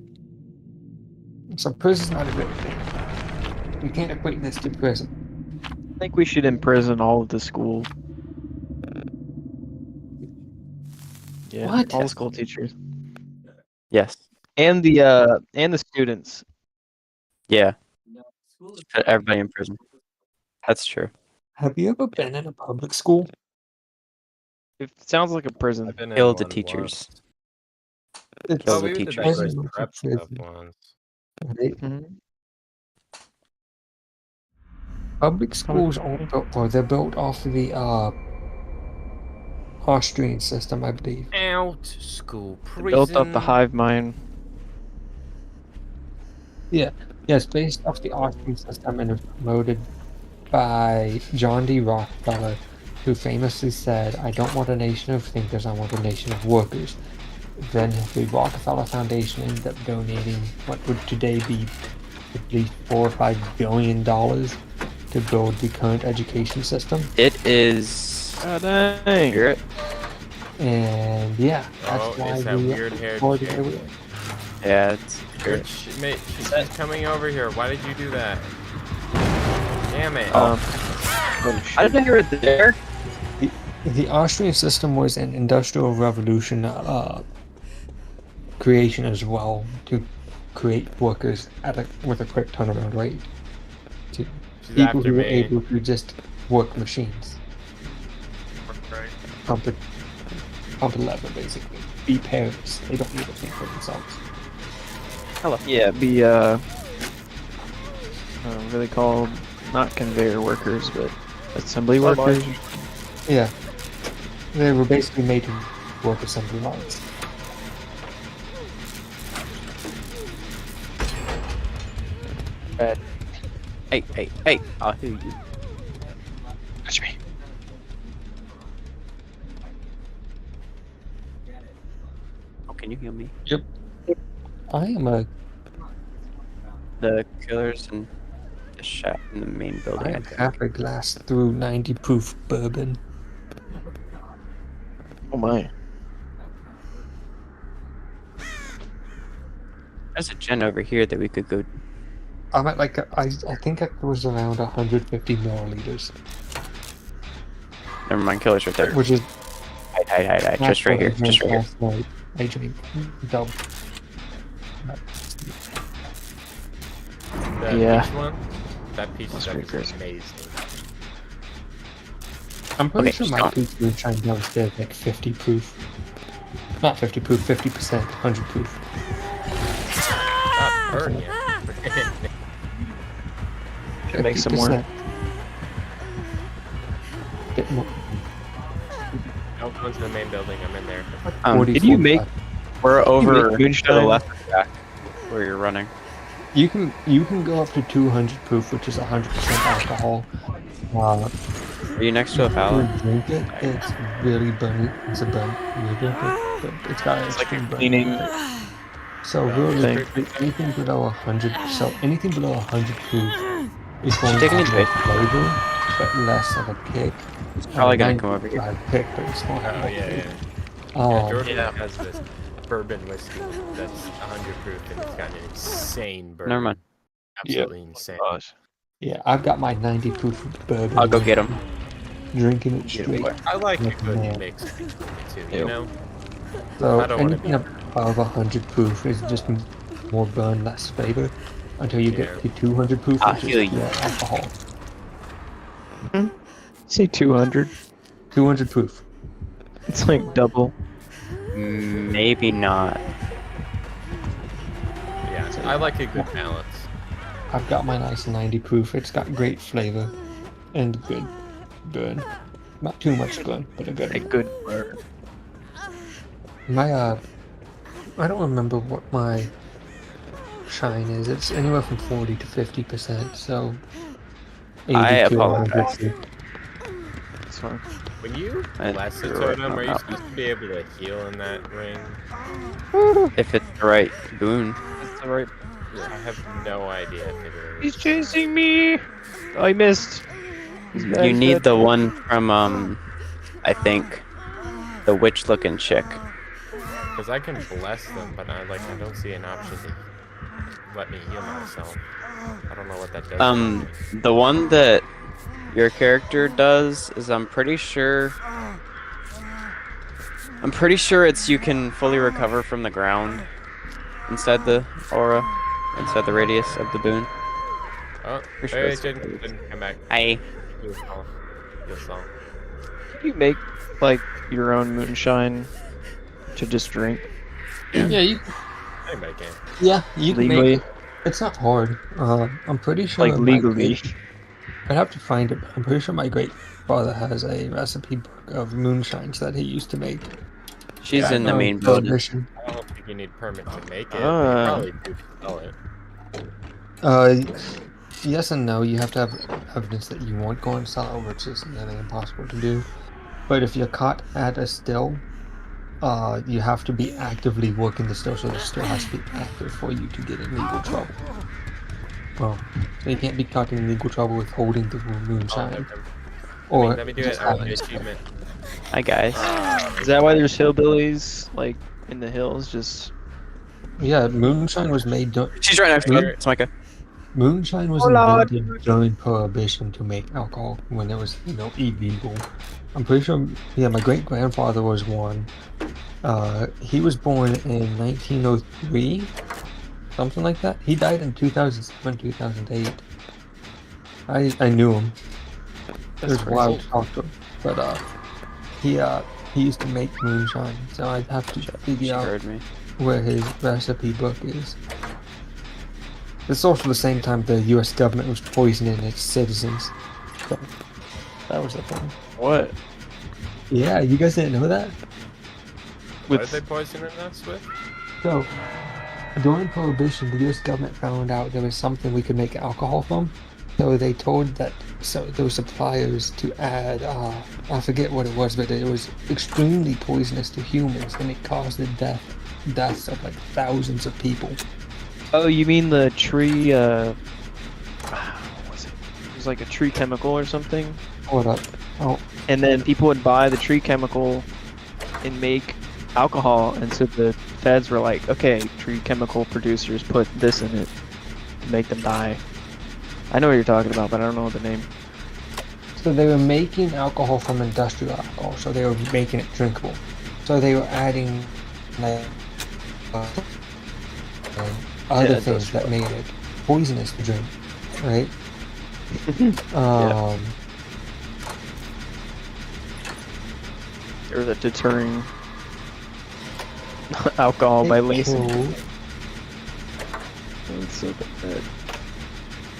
So prison's not a good thing. You can't equate this to prison. I think we should imprison all of the school. Yeah, What? all the school teachers Yes. and the students. Yeah. School is Put everybody in prison. That's true. Have you ever been in a public school? It sounds like a prison. I've been in Kill the one teachers. It's Kill Oh, the we did that teachers. like Prison prep for stuff prison. once. Right? Mhm. Public schools they're built off of the Austrian system, I believe. Out school prison. Built up the hive mind. Yes, based off the Austrian system and was promoted by John D. Rockefeller, who famously said, "I don't want a nation of thinkers, I want a nation of workers." Then the Rockefeller Foundation ended up donating what would today be at least $4 or $5 billion to build the current education system. It is. God dang. Hear it? And yeah, that's Oh, why it's that we weird haired supported chick. it. Yeah, it's. Hear it. Mate, she's coming over here. Why did you do that? Damn it. Oh. I didn't know you were there. The Austrian system was an industrial revolution creation as well to create workers with a quick turnaround rate. To She's people after who were me. able to just work machines. Right. Pump a lever, basically. Be parents. They don't need to think for themselves. Yeah, be really called not conveyor workers, but assembly workers. Yeah. They were basically made to work assembly lines. Hey, I'll hear you. Touch me. Oh, can you heal me? I am a The killers and the shot in the main building. I am half a glass through 90 proof bourbon. Oh my. There's a gen over here that we could go. I'm at like I think it was around 150 milliliters, Never mind, killers right there. which is Hide. Just right here. Just right here. last night. I drank double. The Yeah. peach one? That peach That's stuff pretty is crazy. amazing. I'm pretty Okay, sure just my gone. peach moonshine downstairs like 50 proof. Not 50 proof, 50%, 100 proof. Not burn yet. Should make some more. 50%. Bit more. Don't go into the main building, I'm in there. 40, Did you 45. make? We're over make to the moonshine? left of that, where you're running. You can go up to 200 proof, which is 100% alcohol. Are you next to a When pallet? you drink it, it's really burny. It's a burn. You drink it, but it's got an It's like extreme you're burn. cleaning. So Yeah, really, thing. anything below 100, so anything below 100 proof is going to taking have a more drink? flavor, but less of a kick. He's probably gonna 90 come over here. I pick, but it's going to have Oh, more yeah, flavor. yeah. Um, Jordan Yeah. has this bourbon whiskey that's 100 proof and it's got an insane burn. Never mind. Absolutely insane. Gosh. yeah, I've got my 90 proof bourbon. I'll go get him. Drinking it Get 'em straight. quick. I like a good Yeah. mix between the two, Ew. you know? So I don't wanna anything above 100 proof is just more burn, less flavor, until you Yeah. get to 200 proof, I which feel is you. more alcohol. Say 200. 200 proof. It's like double. Maybe not. Yeah, I like a good balance. I've got my nice 90 proof. It's got great flavor and good burn. Not too much burn, but a A good. good burn. My I don't remember what my shine is. It's anywhere from 40 to 50%. So 80 I to 100 apologize. proof. It's fine. When you I- bless the you're right totem, on are you that supposed to be able to heal in that ring? If it's the right boon. That's the right. I have no idea if it is. He's chasing me. Oh, I missed. He's bad, You he's need bad. the one from I think the witch looking chick. Because I can bless them, but I don't see an option to let me heal myself. I don't know what that does. The one that your character does is I'm pretty sure it's you can fully recover from the ground inside the aura, inside the radius of the boon. Oh, Pretty sure hey, it's- Jaeden, come back. I Heal Saul. Heal Saul. Can you make like your own moonshine to just drink Yeah, Anybody can. you can legally? make. It's not hard. I'm pretty sure. Like my legally. I'd have to find it. But I'm pretty sure my great father has a recipe book of moonshines that he used to make. she's in the Oh, main building. prohibition. I don't think you need permit to make it. Ah. You probably do sell it. Yes and no. You have to have evidence that you won't go and sell it, which is nearly impossible to do. But if you're caught at a still, you have to be actively working the still, so the still has to be active for you to get in legal trouble. Well, so you can't be caught in legal trouble with holding the moonshine, or Let me do it. just I want having the it. achievement. Hi guys. Is that why there's hillbillies like in the hills? Just Yeah, moonshine was made. She's right next to Here. us. It's Micah. Moonshine was invented during Prohibition to make alcohol when it was, illegal. I'm pretty sure, yeah, my great grandfather was one. He was born in 1903, something like that. He died in 2007, 2008. I knew him. It was wild to talk to him. But he used to make moonshine, so I'd have to She figure out heard me. where his recipe book is. It's also the same time the U.S. government was poisoning its citizens. So that was the thing. What? Yeah, you guys didn't know that? What are they poisoning us with? So, during Prohibition, the U.S. government found out there was something we could make alcohol from. So they told those suppliers to add, I forget what it was, but it was extremely poisonous to humans, and it caused the deaths of like thousands of people. Oh, you mean the tree, what was it? It was like a tree chemical or something? Hold up. Oh, And then people would buy the tree chemical and make alcohol, and so the feds were like, okay, tree chemical producers put this in it to make them die. I know what you're talking about, but I don't know the name. so they were making alcohol from industrial alcohol, so they were making it drinkable. So they were adding like other things that made it poisonous to drink, right? There was a deterring alcohol by lacing. That's so bad.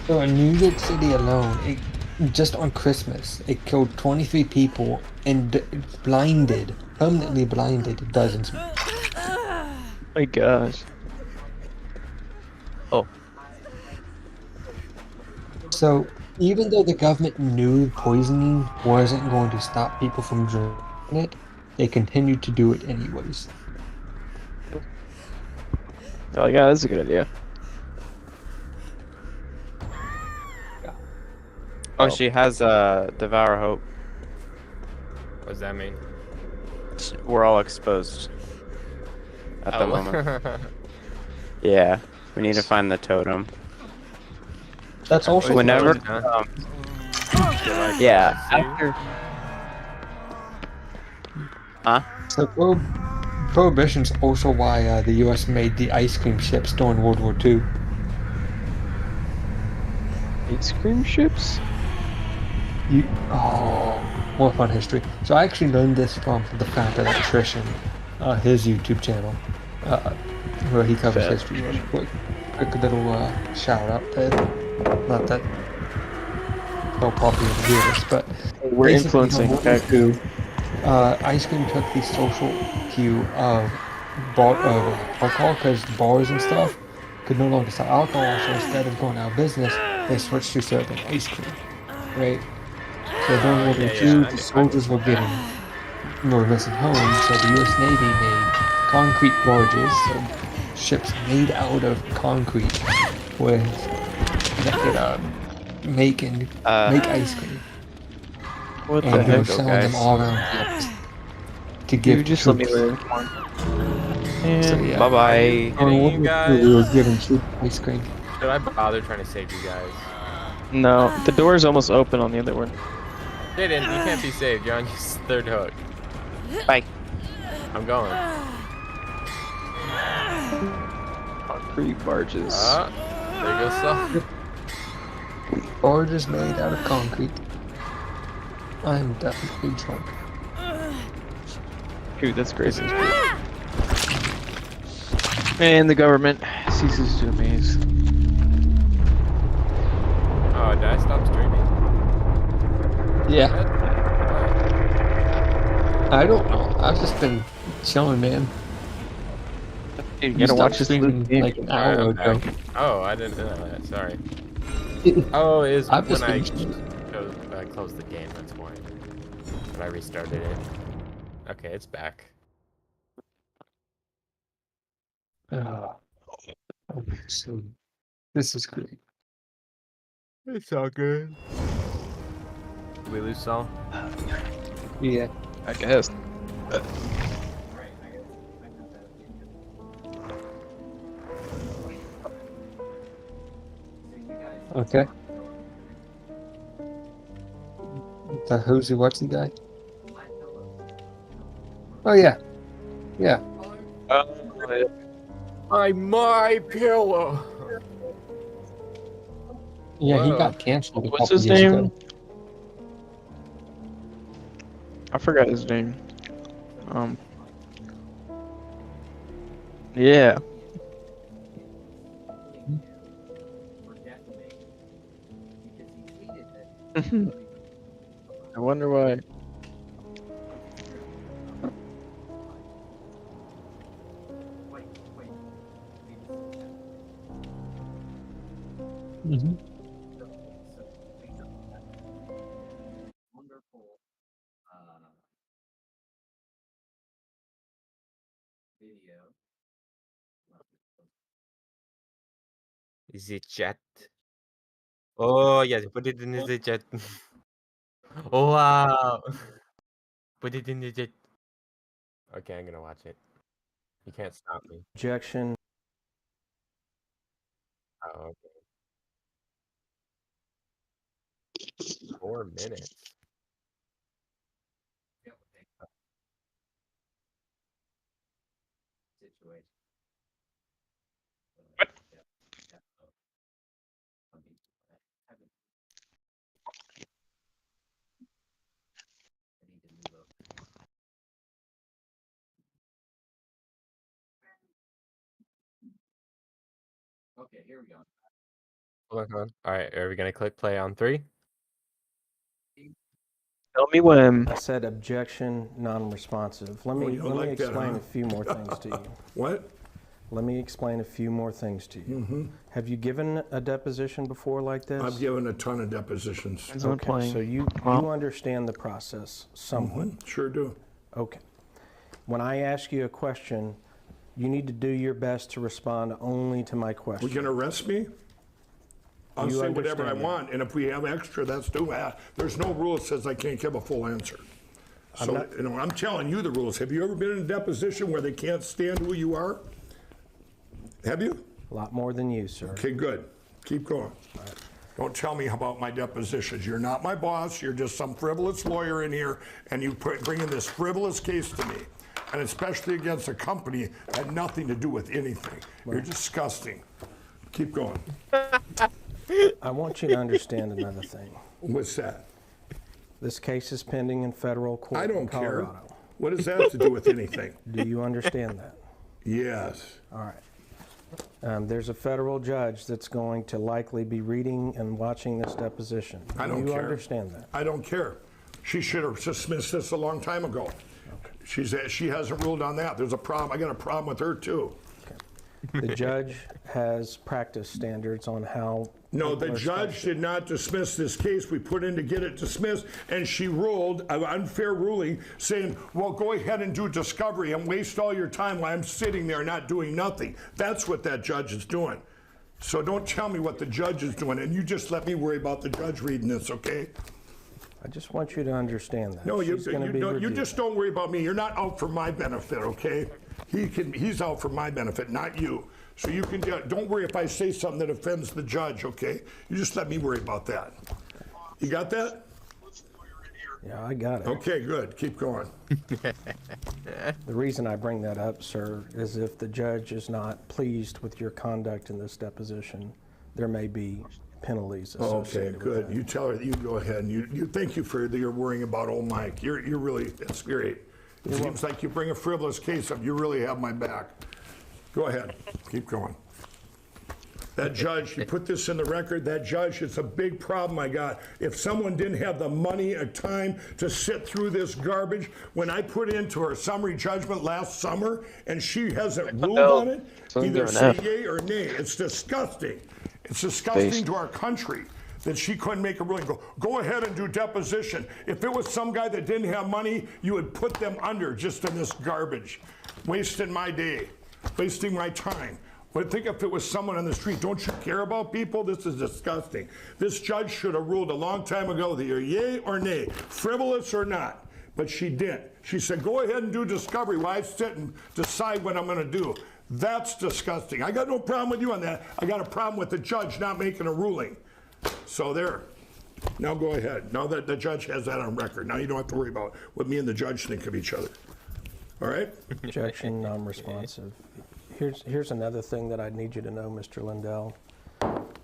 So in New York City alone, just on Christmas, it killed 23 people and permanently blinded dozens. My gosh. Oh. So even though the government knew poisoning wasn't going to stop people from drinking it, they continued to do it anyways. Oh yeah, that's a good idea. Oh, she has Devour Hope. What does that mean? We're all exposed at the moment. moment. Yeah, we need to find the totem. That's also Whenever, yeah, after. Huh? So Prohibition's also why the U.S. made the ice cream ships during World War II. Ice cream ships? More fun history. So I actually learned this from the Fat Electrician, his YouTube channel, where he covers Fat. history. Quick little shout out there. Not that they'll probably ever hear this, but We're basically, influencing. World War Okay. II, ice cream took the social cue of alcohol, because bars and stuff could no longer sell alcohol, so instead of going out of business, they switched to serving ice cream, right? So during World War II, the soldiers were missing homes, so the U.S. Navy made concrete barges, so ships made out of concrete, that could make ice cream. What the And they were heck? selling guys. them all around the US to give Dude, just let me troops. live. Come on. And So, yeah. Bye bye. During World You War guys. II, we were giving troops ice cream. Should I bother trying to save you guys? no, the door's almost open on the other one. Jaeden, you can't be saved. You're on your third hook. Bye. I'm going. Concrete barges. There goes Saul. Barges made out of concrete. I'm definitely drunk. Dude, that's crazy. And the government ceases to amaze. Oh, did I stop streaming? Yeah, What? I don't know. I've just been chilling, man. Dude, you You gotta watch stopped this streaming game. like an Alright, hour I'm ago. back. Oh, I didn't know that. Sorry. Oh, is I've when just I been- closed the game. That's why. When I restarted it. Okay, it's back. Okay, so this is great. It's all good. Did we lose Saul? Yeah. I guess. Okay. The who's what's the guy? Oh yeah, yeah. My pillow. Yeah, he Whoa. got canceled a What's couple his years name? ago. I forgot his name. Yeah. I wonder why. Mm-hmm. Wonderful video. Is it chat? Oh yes, put it in the chat. Oh wow. Put it in the chat. Okay, I'm gonna watch it. You can't stop me. Objection. Oh, okay. 4 minutes. Situation. Okay, here we go. Hold on. All right, are we gonna click play on 3? Tell me when. I said objection, non-responsive. Let Oh, me you don't like that, explain huh? a few more things to you. What? Let me explain a few more things to you. Have you given a deposition before like this? I've given a ton of depositions. Is it playing? So you Well- understand the process somewhat. Sure do. Okay. When I ask you a question, you need to do your best to respond only to my question. We're gonna arrest me? I'll You say whatever I understand that. want, and if we have extra, that's too bad. There's no rule that says I can't give a full answer. So, not- you know, I'm telling you the rules. Have you ever been in a deposition where they can't stand who you are? Have you? A lot more than you, sir. Okay, good. Keep going. Don't tell me about my depositions. You're not my boss. You're just some frivolous lawyer in here, and you bring in this frivolous case to me, and especially against a company that had nothing to do with anything. You're disgusting. Keep going. I want you to understand another thing. What's that? This case is pending in federal court I in don't care. Colorado. What does that have to do with anything? Do you understand that? Yes. All right. There's a federal judge that's going to likely be reading and watching this deposition. I don't Do you care. understand that? I don't care. She should have dismissed this a long time ago. She hasn't ruled on that. There's a problem. I got a problem with her too. The judge has practice standards on how. No, people the are judge supposed did not dismiss this case. We put in to get it dismissed, and she ruled an unfair ruling saying, well, go ahead and do discovery and waste all your time while I'm sitting there not doing nothing. That's what that judge is doing. So don't tell me what the judge is doing, and you just let me worry about the judge reading this, okay? I just want you to understand that. No, you She's gonna be reviewed. just don't worry about me. You're not out for my benefit, okay? He's out for my benefit, not you. So you can, don't worry if I say something that offends the judge, okay? You just let me worry about that. You got that? Yeah, I got it. Okay, good. Keep going. The reason I bring that up, sir, is if the judge is not pleased with your conduct in this deposition, there may be penalties Okay, associated with good. that. You tell her, you go ahead, and you thank you for your worrying about old Mike. You're really, that's great. It seems like you bring a frivolous case up, you really have my back. Go ahead, keep going. That judge, you put this in the record, that judge, it's a big problem I got. If someone didn't have the money or time to sit through this garbage, when I put into her summary judgment last summer and she hasn't ruled on it, either say yay or nay. It's disgusting. It's disgusting to our country that she couldn't make a ruling. Go ahead and do deposition. If it was some guy that didn't have money, you would put them under just in this garbage. Wasting my day, wasting my time. But think if it was someone on the street, don't you care about people? This is disgusting. This judge should have ruled a long time ago that you're yay or nay, frivolous or not. But she didn't. She said, go ahead and do discovery while I sit and decide what I'm gonna do. That's disgusting. I got no problem with you on that. I got a problem with the judge not making a ruling. So there. Now go ahead. Now that the judge has that on record, now you don't have to worry about what me and the judge think of each other. All right? Objection, non-responsive. Here's another thing that I need you to know, Mr. Lindell.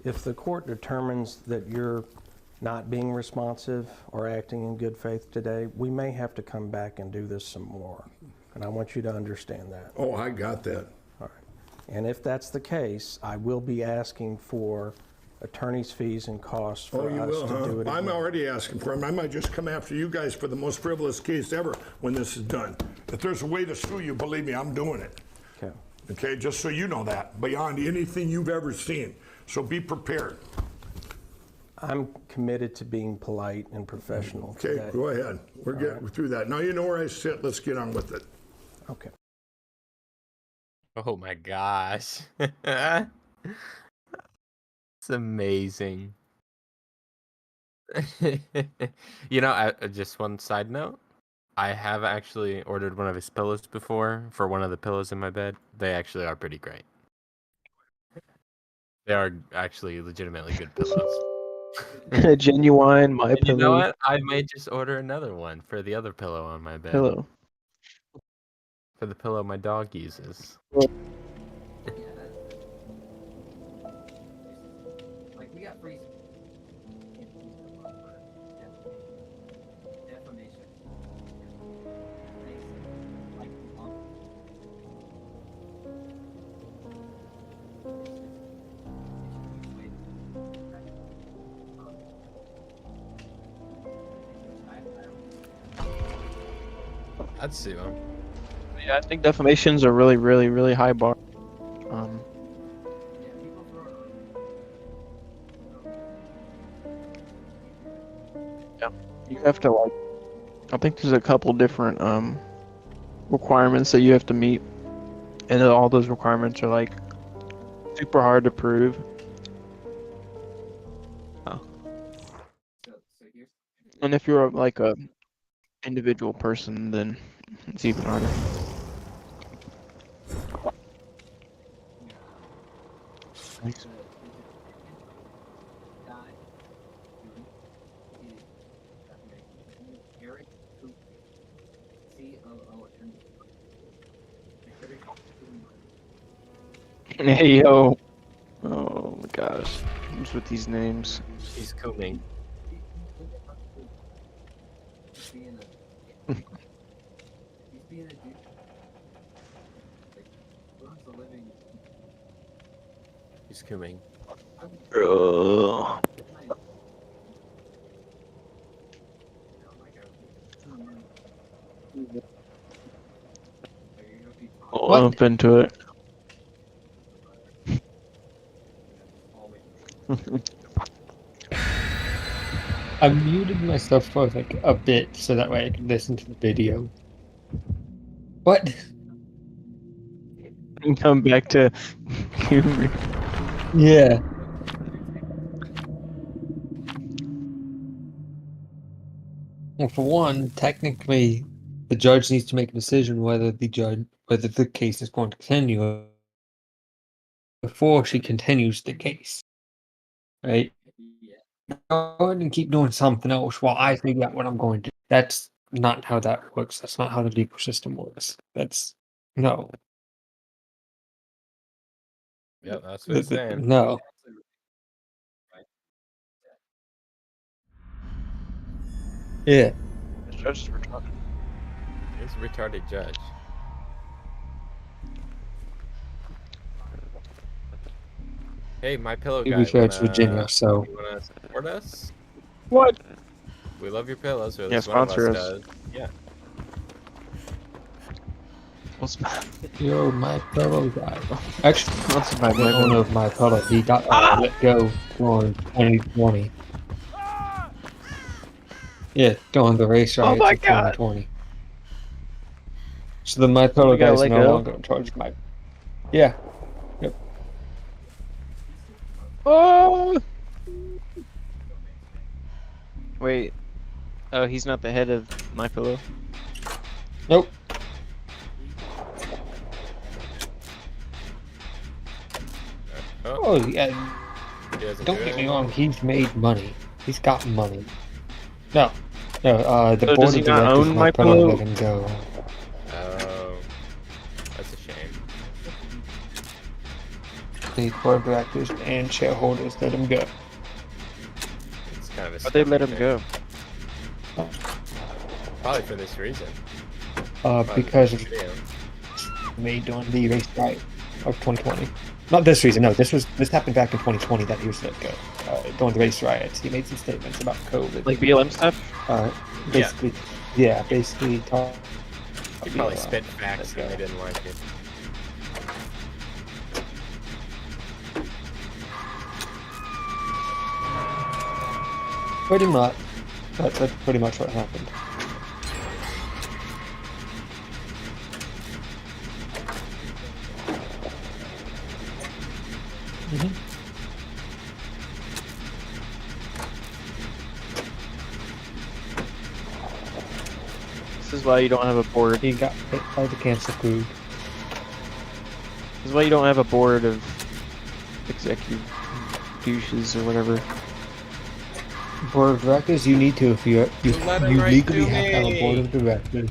If the court determines that you're not being responsive or acting in good faith today, we may have to come back and do this some more. And I want you to understand that. Oh, I got that. All right. And if that's the case, I will be asking for attorney's fees and costs for Oh, you us will, to do it huh? I'm again. already asking for them. I might just come after you guys for the most frivolous case ever when this is done. If there's a way to sue you, believe me, I'm doing it. Okay. Okay, just so you know that, beyond anything you've ever seen. So be prepared. I'm committed to being polite and professional Okay, today. go ahead. We're getting through that. Now you know where I sit. Let's get on with it. Okay. Oh my gosh. It's amazing. You know, just one side note. I have actually ordered one of his pillows before for one of the pillows in my bed. They actually are pretty great. They are actually legitimately good pillows. Genuine My And you know Pillow what? I may just order another one for the other pillow on my bed. pillow. For the pillow my dog uses. Like, we got free. Defamation. Like, I'd sue him. Yeah, I think defamation's a really, really, really high bar. Yeah, you have to like. I think there's a couple different requirements that you have to meet, and all those requirements are like super hard to prove. And if you're like a individual person, then it's even harder. Thanks. Hey yo. Oh my gosh. What's with these names? He's coming. He's coming. Ugh. I'll jump into it. I muted myself for like a bit so that way I could listen to the video. What? Come back to humor. Yeah. Well, for one, technically, the judge needs to make a decision whether the case is going to continue before she continues the case, right? Go ahead and keep doing something else while I figure out what I'm going to do. That's not how that works. That's not how the legal system works. That's no. Yep, that's what he's saying. No. Yeah. Judge is retarded. He's a retarded judge. Hey, my pillow guy. We chose Virginia, so You wanna support us? What? We love your pillows. Or at Yeah, least one of sponsor us us. does. Yeah. you're my pillow guy. Actually, Sponsored by the Micah. owner of my pillow, he got let go in 2020. Yeah, during the race riots my of God. 2020. So the my pillow We got guys let no go? longer in charge of my. Yeah. Yep. Oh! Wait. Oh, he's not the head of My Pillow. Nope. Oh, Oh yeah. He doesn't Don't do get it me anymore? wrong, he's made money. He's got money. No, the So board does he of not directors own might Micah? probably let him go. Oh, that's a shame. The board of directors and shareholders let him go. It's kind of a But they let him scummy go. thing. Probably for this reason. Because of Video. made during the race riot of 2020. Not this reason, no. This happened back in 2020 that he was let go. During the race riots, he made some statements about COVID. Like BLM stuff? Basically, basically talk. He probably spit facts and they didn't like it. Pretty much. That's pretty much what happened. This is why you don't have a board. He got hit by the cancer food. This is why you don't have a board of executive douches or whatever. Board of directors, you need to if you Let him right legally to have to have a board me. of directors.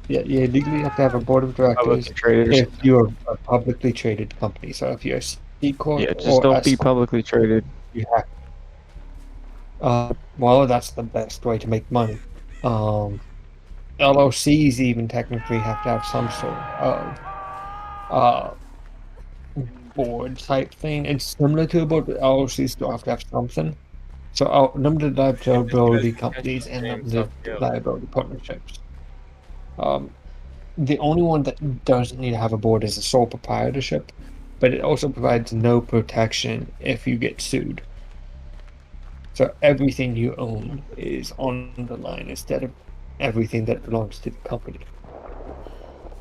You legally have to have a board of directors Publicly traded or if something. you're a publicly traded company. So if you're a C corp Yeah, just or don't S be corp, publicly traded. you have. Well, that's the best way to make money. LLCs even technically have to have some sort of board type thing. It's similar to a board, but LLCs still have to have something. So limited liability companies and limited liability partnerships. The only one that doesn't need to have a board is a sole proprietorship, but it also provides no protection if you get sued. So everything you own is on the line instead of everything that belongs to the company.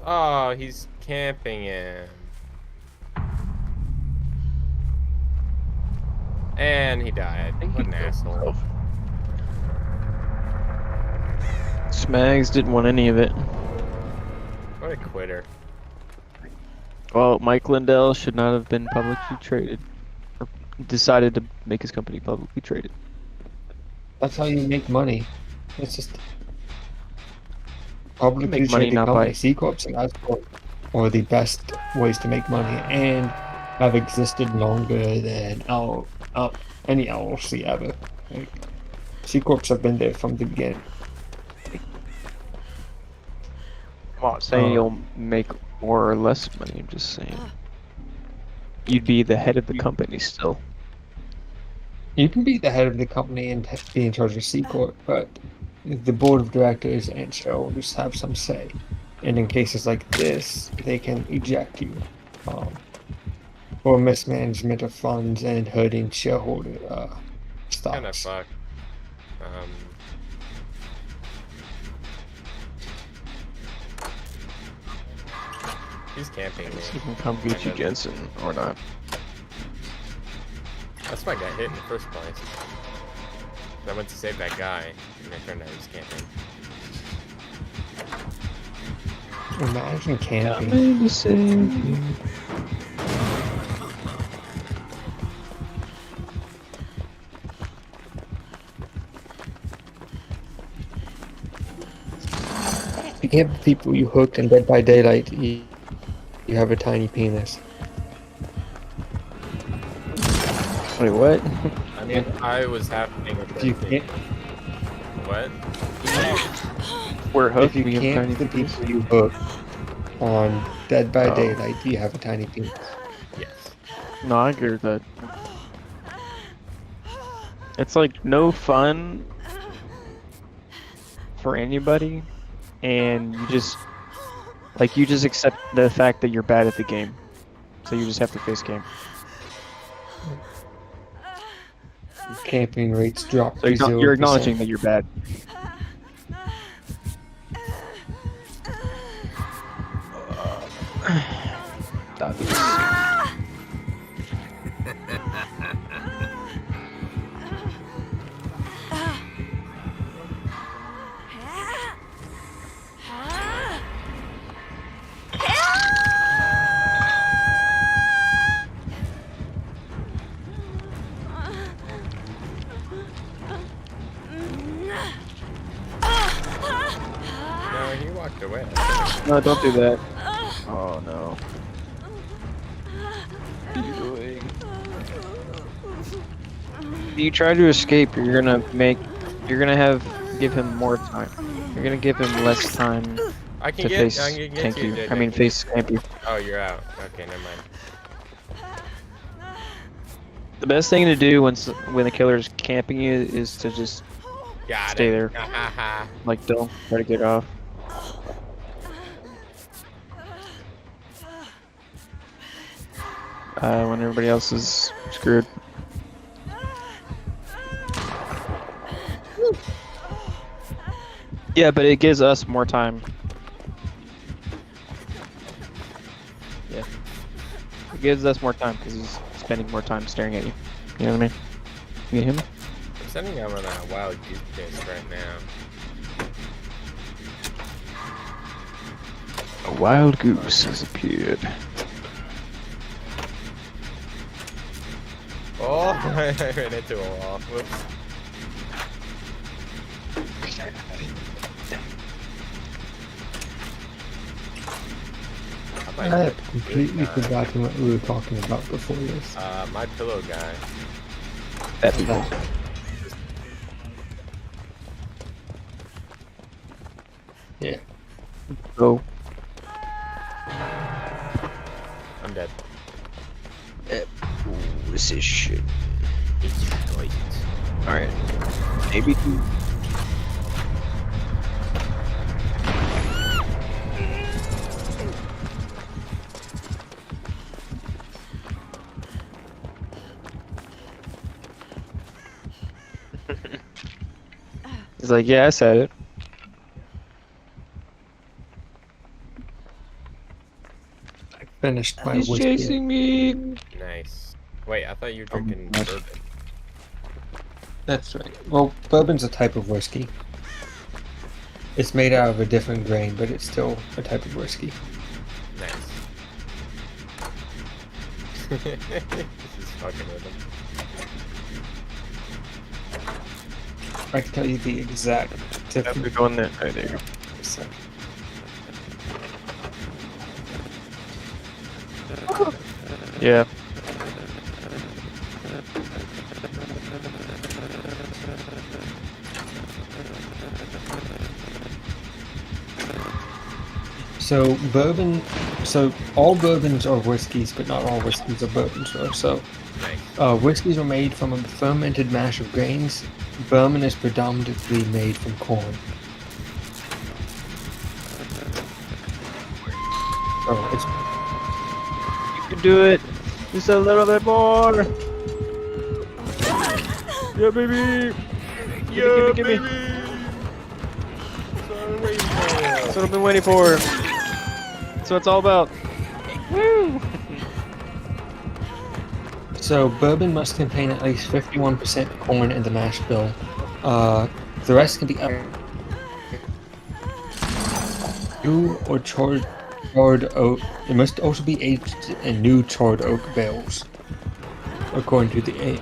Oh, he's camping him. And he died. What an asshole. Smags didn't want any of it. What a quitter. Well, Mike Lindell should not have been publicly traded. Or decided to make his company publicly traded. That's how you make money. It's just publicly Make money, traded not company. by- C corps and S corps are the best ways to make money and have existed longer than any LLC ever. Like, C corps have been there from the beginning. I'm not saying you'll make more or less money, I'm just saying. You'd be the head of the company still. You can be the head of the company and be in charge of C corp, but the board of directors and shareholders have some say. And in cases like this, they can eject you for mismanagement of funds and hurting shareholder Kind of stocks. fucked. He's camping me. He can come get you, Jensen, or not. That's why I got hit in the first place. I went to save that guy, and it turned out he was camping. Imagine camping. Coming to save you. You can't have people you hooked in Dead by Daylight. You have a tiny penis. Wait, what? I mean, I was happening with You the can't, What? We're hooked. if you We have can't tiny the penis. people you hooked on Dead by Oh. Daylight, you have a tiny penis. Yes. No, I agree with that. It's like no fun for anybody, and you just accept the fact that you're bad at the game, so you just have to face game. Camping rates drop So to 0%. you're acknowledging that you're bad. away. No, don't do that. Oh no. What are you doing? If you try to escape, you're gonna give him more time. You're gonna give him less time I can to get, face I can get tank you, you. Jaeden. I mean, face camp you. Oh, you're out. Okay, never mind. The best thing to do when the killer's camping you is to just Got stay it. there. Ha ha ha. Like, don't try to get off. When everybody else is screwed. Yeah, but it gives us more time. Yeah. It gives us more time because he's spending more time staring at you. You know what I mean? You get him? I'm sending him on a wild goose chase right now. A wild goose has appeared. Oh, I ran into a wall. Whoops. I had completely forgotten what we were talking about before this. My pillow guy. That people. Yeah. Go. I'm dead. This is shit. It's right. Alright. Maybe two. He's like, yeah, I said it. I finished my He's whiskey. chasing me. Nice. Wait, I thought you were drinking bourbon. That's right. Well, bourbon's a type of whiskey. It's made out of a different grain, but it's still a type of whiskey. Nice. This is fucking with him. I can tell you the exact difference. We're going there. Right, there you go. Yeah. So bourbon, so all bourbons are whiskeys, but not all whiskeys are bourbons. So Nice. whiskeys are made from a fermented mash of grains. Bourbon is predominantly made from corn. So it's You can do it. Just a little bit more. Yeah, baby. Yeah, give me. baby. So I'm waiting for. That's what I've been waiting for. That's what it's all about. Woo! So bourbon must contain at least 51% corn in the mash bill. The rest can be new or charred oak. It must also be aged in new charred oak barrels, according to the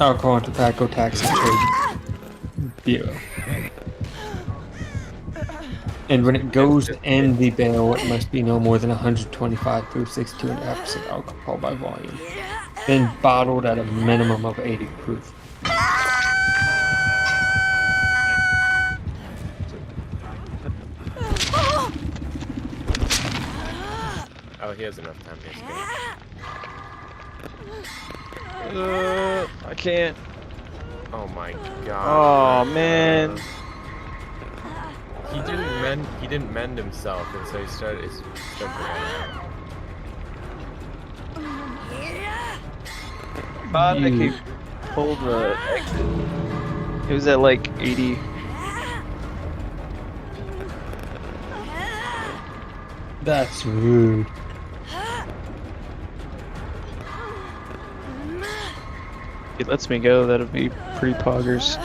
Alcohol and Tobacco Tax and Trade Bureau. And when it goes in the barrel, it must be no more than 125 through 62.5% alcohol by volume. Then bottled at a minimum of 80 proof. Oh, he has enough time to escape. I can't. Oh my god. Oh man. He didn't mend himself, and so he started running. Thought I could pull the exit. It was at like 80. That's rude. It lets me go. That'll be pretty poggers.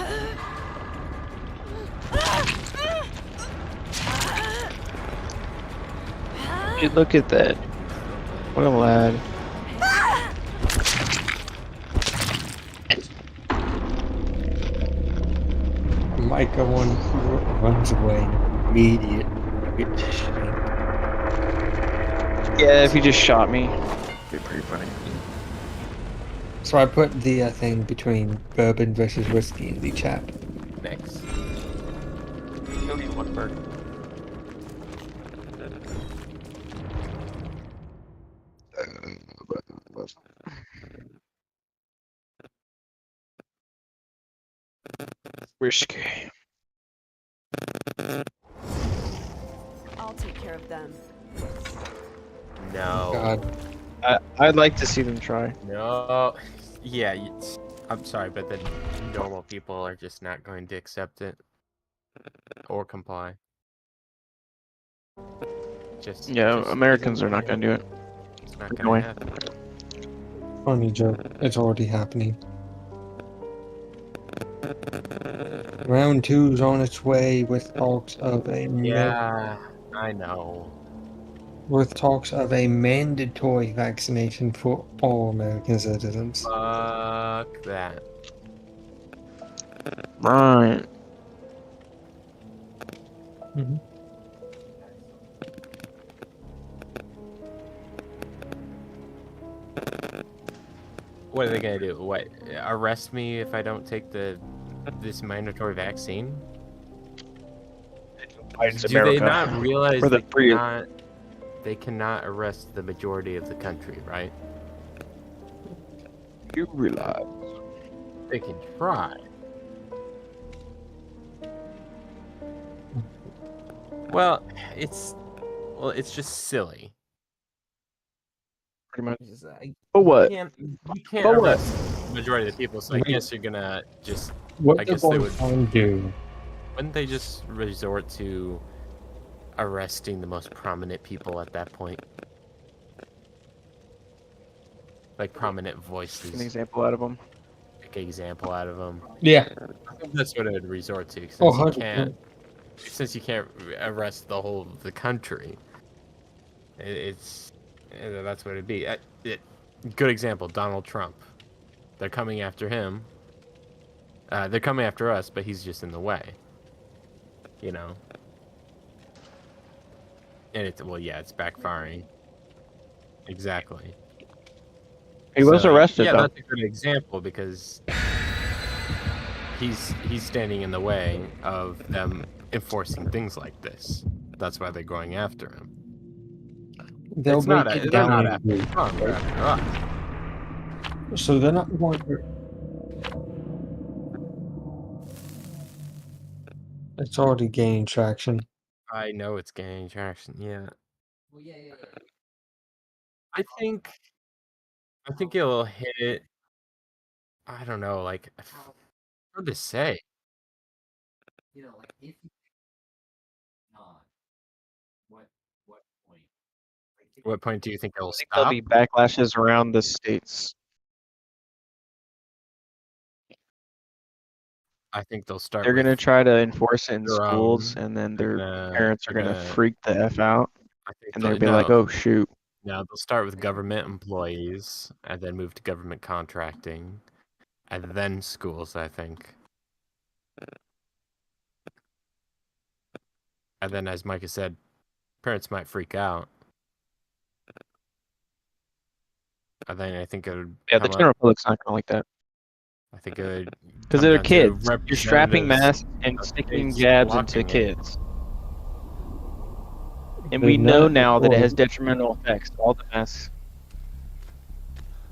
Dude, look at that. What a lad. Micah runs away. immediate. Yeah, if you just shot me, it'd be pretty funny. So I put the thing between bourbon versus whiskey in the chat. Next. Kill you one bird. Whiskey. I'll take care of them. No. God, I'd like to see them try. No. Yeah, I'm sorry, but the normal people are just not going to accept it or comply. Yeah, just Americans isn't are not gonna do it. It's not No gonna way. happen. funny joke. It's already happening. Round 2's on its way with talks of a Yeah, I know. mandatory vaccination for all American citizens. Fuck that. Right. Mhm. What are they gonna do? What? Arrest me if I don't take this mandatory vaccine? Biden's Do they America. not realize For the free- they cannot arrest the majority of the country, right? You realize? They can try. Well, it's just silly. Pretty much. You But what? can't But what? arrest the majority of the people, so I guess you're gonna just What I they're guess they going would- to try and do. wouldn't they just resort to arresting the most prominent people at that point? Like prominent An voices, example out of them. make an example out of them. Yeah. I think that's what it would resort to, since Oh, you 100%. can't arrest the whole of the country. That's what it'd be. Good example, Donald Trump. They're coming after him. They're coming after us, but he's just in the way. You know. And it's backfiring. Exactly. He was So, arrested yeah, though. that's a good example because he's standing in the way of them enforcing things like this. That's why they're going after him. They'll It's not break a- it they're down not in after groups, Trump, they're right? after us. So they're not going to... It's already gaining traction. I know it's gaining traction. Yeah, Well, yeah. I think it'll hit. I don't know, like hard to say. You know, like if you not, what point? Like, if What point do you think it'll I think there'll stop? be backlashes around the states. I think they'll start. They're gonna with try to enforce it in their schools, own, and then and their then parents are they're gonna gonna- freak the F out, I think and they'll be like, "Oh shoot!" No, they'll start with government employees and then move to government contracting and then schools, I think. And then, as Micah said, parents might freak out. And then I think it would Yeah, the come general up, public's not gonna like that I think it would because come they're down to kids. You're strapping representatives masks and of sticking states jabs into blocking it. kids, and They're we know not now that it for- has detrimental effects. All the masks,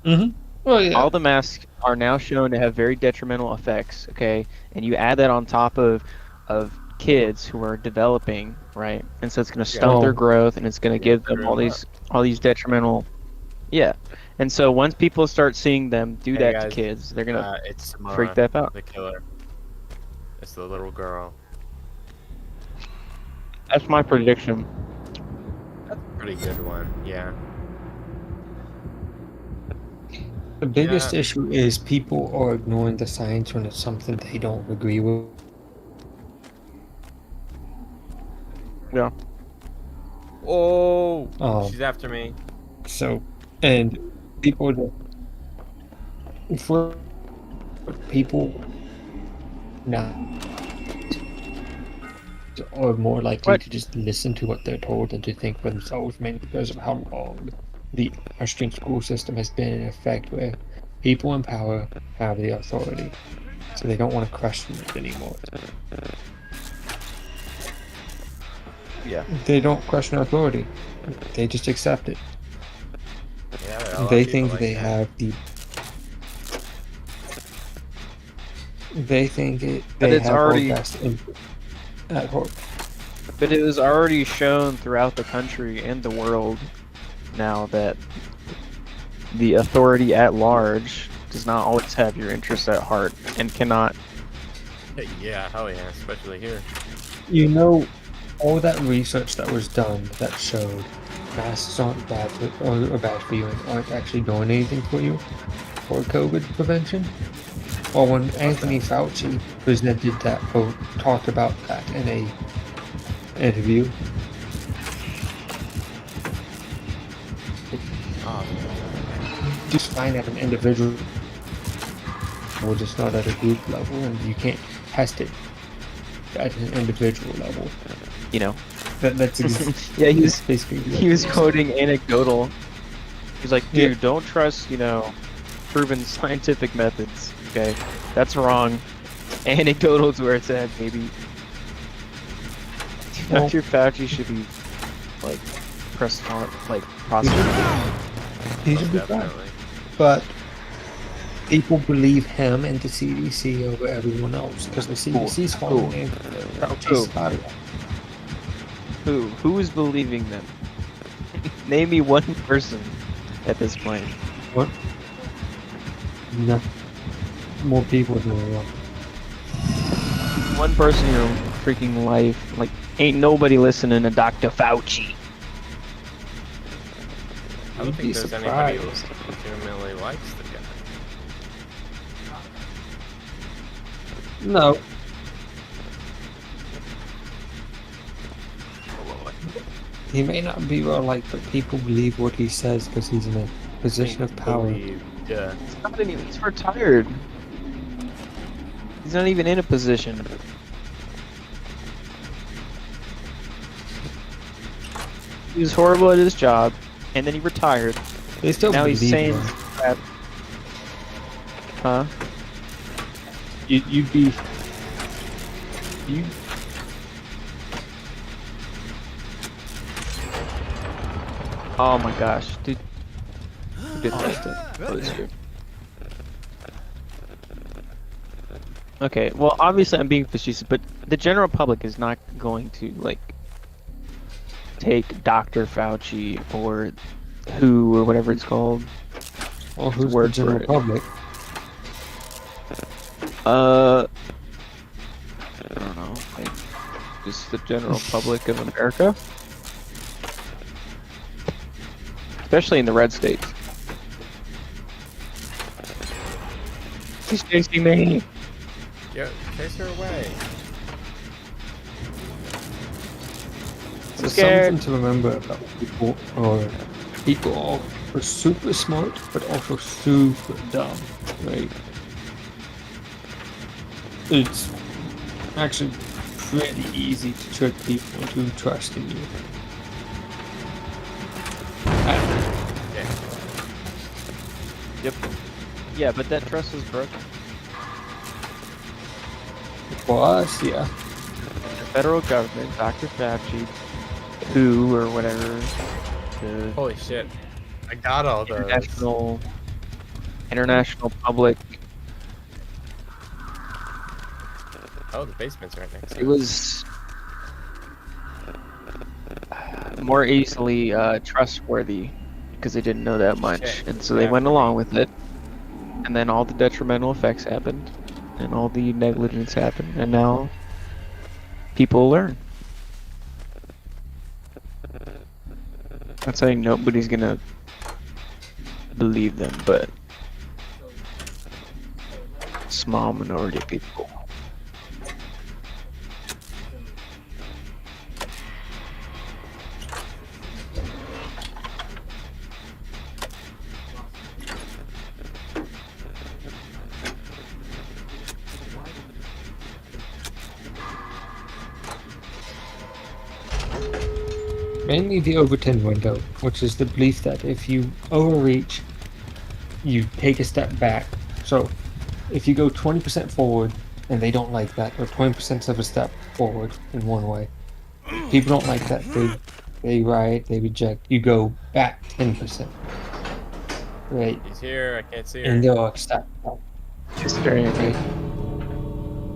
Mm-hmm. Well, yeah. all the masks are now shown to have very detrimental effects. Okay, and you add that on top of kids who are developing, right? And so it's going to stunt their Well, growth, and it's going to give them screw all 'em these detrimental. Yeah, and so once people start seeing them do Hey, that guys, to kids, they're gonna it's Samara, freak that out. the killer. It's the little girl. That's my prediction. That's a pretty good one, yeah. the biggest Yeah. issue is people are ignoring the science when it's something they don't agree with. Yeah. Oh, Oh. she's after me. So, and people that for people not are more likely What? to just listen to what they're told than to think for themselves, mainly because of how long the Austrian school system has been in effect, where people in power have the authority, so they don't want to question it anymore. Yeah. They don't question authority; they just accept it. Yeah, there are a lot They of people think like they that. have the. They think But they it's have our already, best interest at heart. but it was already shown throughout the country and the world now that the authority at large does not always have your interests at heart and cannot. Yeah, hell yeah, especially here. You know, all that research that was done that showed masks aren't bad for, or bad for you and aren't actually doing anything for you for COVID prevention. Well, when Anthony Fauci presented that, or talked about that in a interview, Oh, just fine at an individual, or just not at a group level, and you can't test it at an individual level. You know. That's Yeah, that's basically what he was it is. quoting anecdotal. He's like, dude, Yeah. don't trust, proven scientific methods. Okay, that's wrong. Anecdotal is where it's at, baby. Well- Dr. Fauci should be like prosecuted. He should be fine. definitely. But people believe him and the CDC over everyone else because the CDC's following Fauci's spot. Who is believing them? Name me one person at this point. What? No. More people than there are. One person in your freaking life. Like, ain't nobody listening to Dr. Fauci. I don't You'd be think there's anybody who surprised. legitimately likes the guy. No. He may not be well liked, but people believe what he says because he's in a position of power. Yeah. He's retired. He's not even in a position. He was horrible at his job, and then he retired. They still Now believe he's saying him. that. Huh? You'd be. You. Oh my gosh, dude. Who did that? Oh, it's true. Okay, well, obviously I'm being facetious, but the general public is not going to, like, take Dr. Fauci or WHO or whatever it's called. Well, who's Word the general for it. public? I don't know, like, just the general public of America. Especially in the red states. He's chasing me. Yo, chase her away. I'm There's scared. something to remember about people, or people are super smart, but also super dumb, right? It's actually pretty easy to trick people into trusting you. Yep. Yeah, but that trust is broken. For us, yeah. The federal government, Dr. Fauci, WHO or whatever, the Holy shit. I got all those. international public. Oh, the basement's right next to It was more easily trustworthy because they didn't know that much, Shit, and so they yeah. went along with it. And then all the detrimental effects happened, and all the negligence happened, and now people learn. Not saying nobody's gonna believe them, but small minority of people. mainly the Overton window, which is the belief that if you overreach, you take a step back. So if you go 20% forward and they don't like that, or 20% of a step forward in one way, people don't like that. They riot, they reject. You go back 10%. Right. He's here. I can't see her. And they'll accept that. History. Right.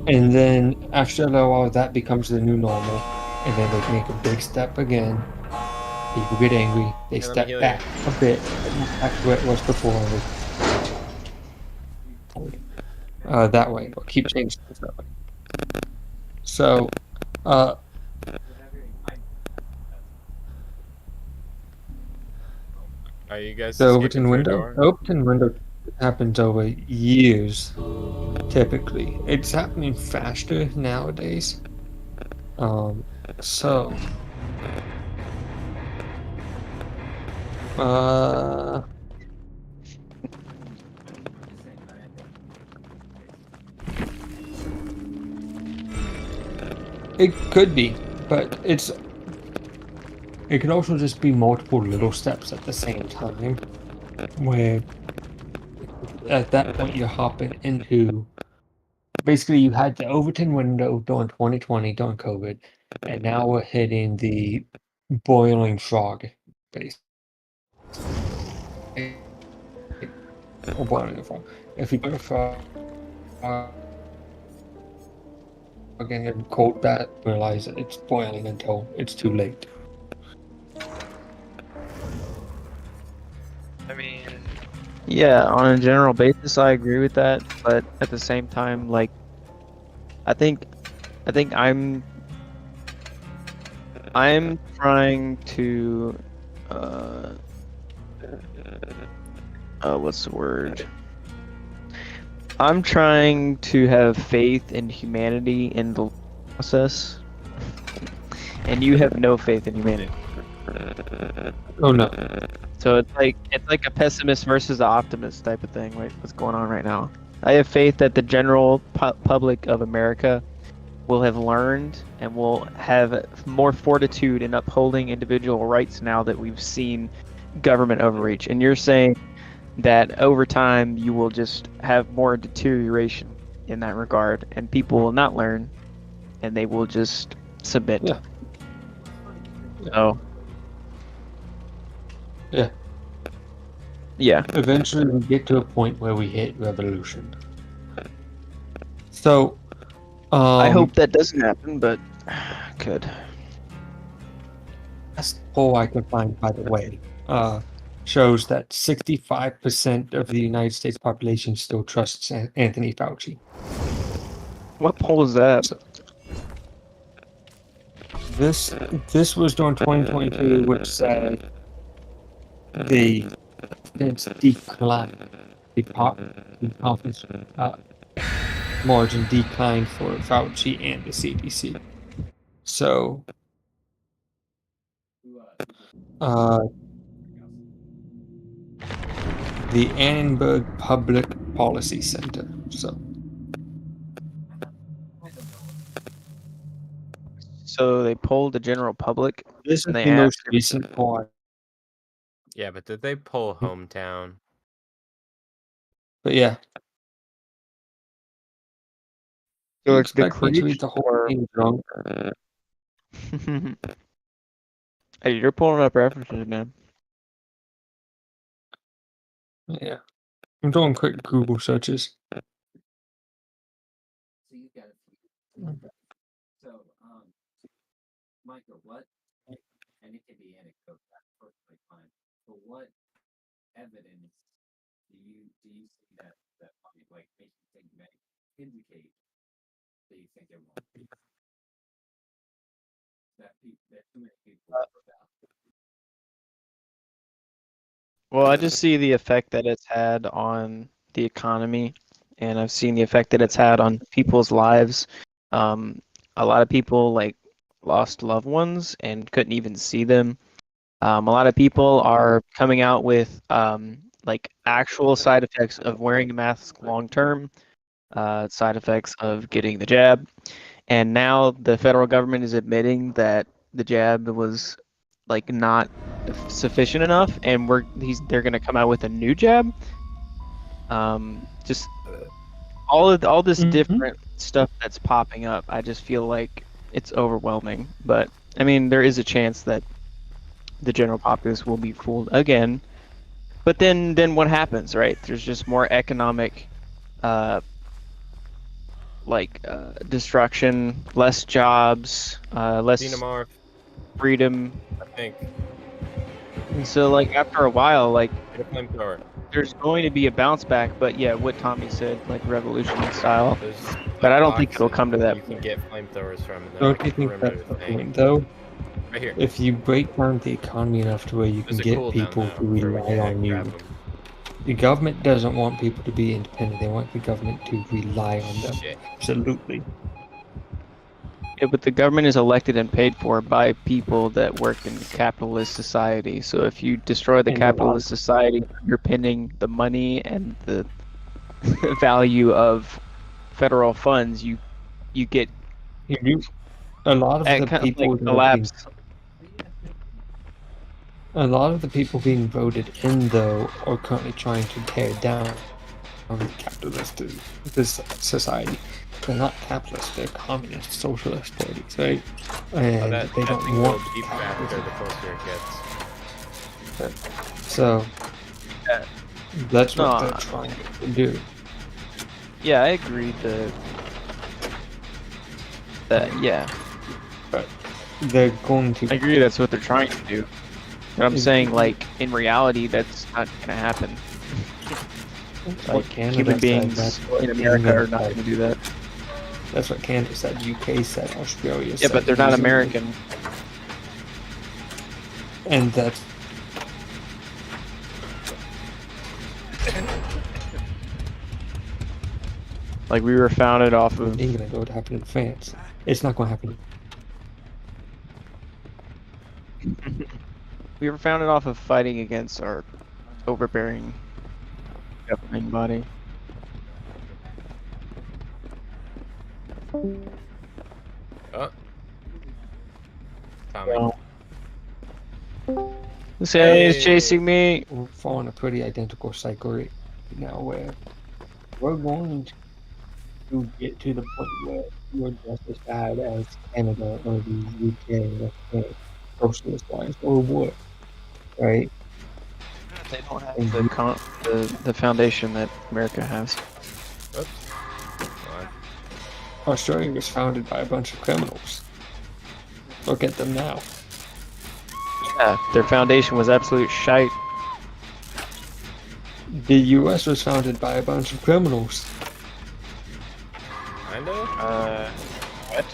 And then after a little while, that becomes the new normal. And then they make a big step again. People get angry. They Hey, let me step heal back a bit, back to where it was before. That way, or keep changing things that way. So, Are you guys the escaping Overton through a window? door? The Overton window happens over years, typically. It's happening faster nowadays. So, it could be, but it could also just be multiple little steps at the same time, where at that point you're hopping into basically you had the Overton window during 2020 during COVID, and now we're hitting the boiling frog base. Or boiling frog. If you put a frog in a cold bath, realize that it's boiling until it's too late. I mean, Yeah, on a general basis, I agree with that, but at the same time, like, I think I'm trying to, what's the word? I'm trying to have faith in humanity in the process, and you have no faith in humanity. Oh no. So it's like a pessimist versus an optimist type of thing, right? What's going on right now? I have faith that the general public of America will have learned and will have more fortitude in upholding individual rights now that we've seen government overreach. And you're saying that over time you will just have more deterioration in that regard, and people will not learn, and they will just submit. Yeah. So. Yeah. Yeah. Eventually we get to a point where we hit revolution. So, I hope that doesn't happen, but could. last poll I could find, by the way, shows that 65% of the United States population still trusts Anthony Fauci. What poll is that? So, this was during 2022, which said the decline, the confidence margin declined for Fauci and the CDC. So, the Annenberg Public Policy Center. So they polled the general public, This is and they the most asked. recent poll. Yeah, but did they pull hometown? But yeah. So You it's the expect me to read the whole or thing drunk? Hey, you're pulling up references, man. Yeah. I'm doing quick Google searches. So you've got a few. So, Micah, what, and it can be anecdotal, that's perfectly fine, but what evidence do you see that might like make you think may indicate that you think it won't be? That too many people about. Well, I just see the effect that it's had on the economy, and I've seen the effect that it's had on people's lives. A lot of people like lost loved ones and couldn't even see them. A lot of people are coming out with like actual side effects of wearing a mask long term, side effects of getting the jab, and now the federal government is admitting that the jab was like not sufficient enough, and they're gonna come out with a new jab. Just all this different stuff that's popping up. I just feel like it's overwhelming. But I mean, there is a chance that the general populace will be fooled again. But then what happens, right? There's just more economic, destruction, less jobs, less Xenomorph, freedom. I think. And so, like, after a while, like, Get a flamethrower. there's going to be a bounce back. But yeah, what Tommy said, like revolution style. There's But I don't think it'll boxes come to that You can get flamethrowers from. And they're Don't like you think perimeter that's the thing. point, though? Right here. If you break down the economy enough to where you can There's a get cooldown people now to for when rely you on you, grab 'em. the government doesn't want people to be independent. They want the government to rely on them. Shit. Absolutely. Yeah, but the government is elected and paid for by people that work in capitalist society. So if you destroy the And capitalist society, you're pinning the money and the value of federal funds. You get You do. A lot of the people that are collapse. a lot of the people being voted in, though, are currently trying to tear down the capitalist this society. They're not capitalist; they're communist, socialist parties, right? And That they thing don't will want deep after capitalism. the closer it gets. So Yeah. that's what No, they're trying to do. Yeah, I agree that yeah, But they're going to. I agree that's what they're trying to do. But I'm saying, like, in reality, that's not gonna happen. That's Like, what Canada human said. beings That's what in America are Canada not said. gonna do that. That's what Canada said. UK said. Australia Yeah, said. but they're not New Zealand. American. And that's. Like, we were founded off of England, it would happen in France. It's not going to happen. we were founded off of fighting against our overbearing governing body. Oh. Tommy. This guy is Hey. chasing me. We're following a pretty identical cycle right now where we're going to get to the point where we're just as bad as Canada or the UK or socialist wise or what, right? They don't have the foundation that America has. Oops. Hold on. Australia was founded by a bunch of criminals. Look at them now. Yeah, their foundation was absolute shite. The US was founded by a bunch of criminals. Kinda? What?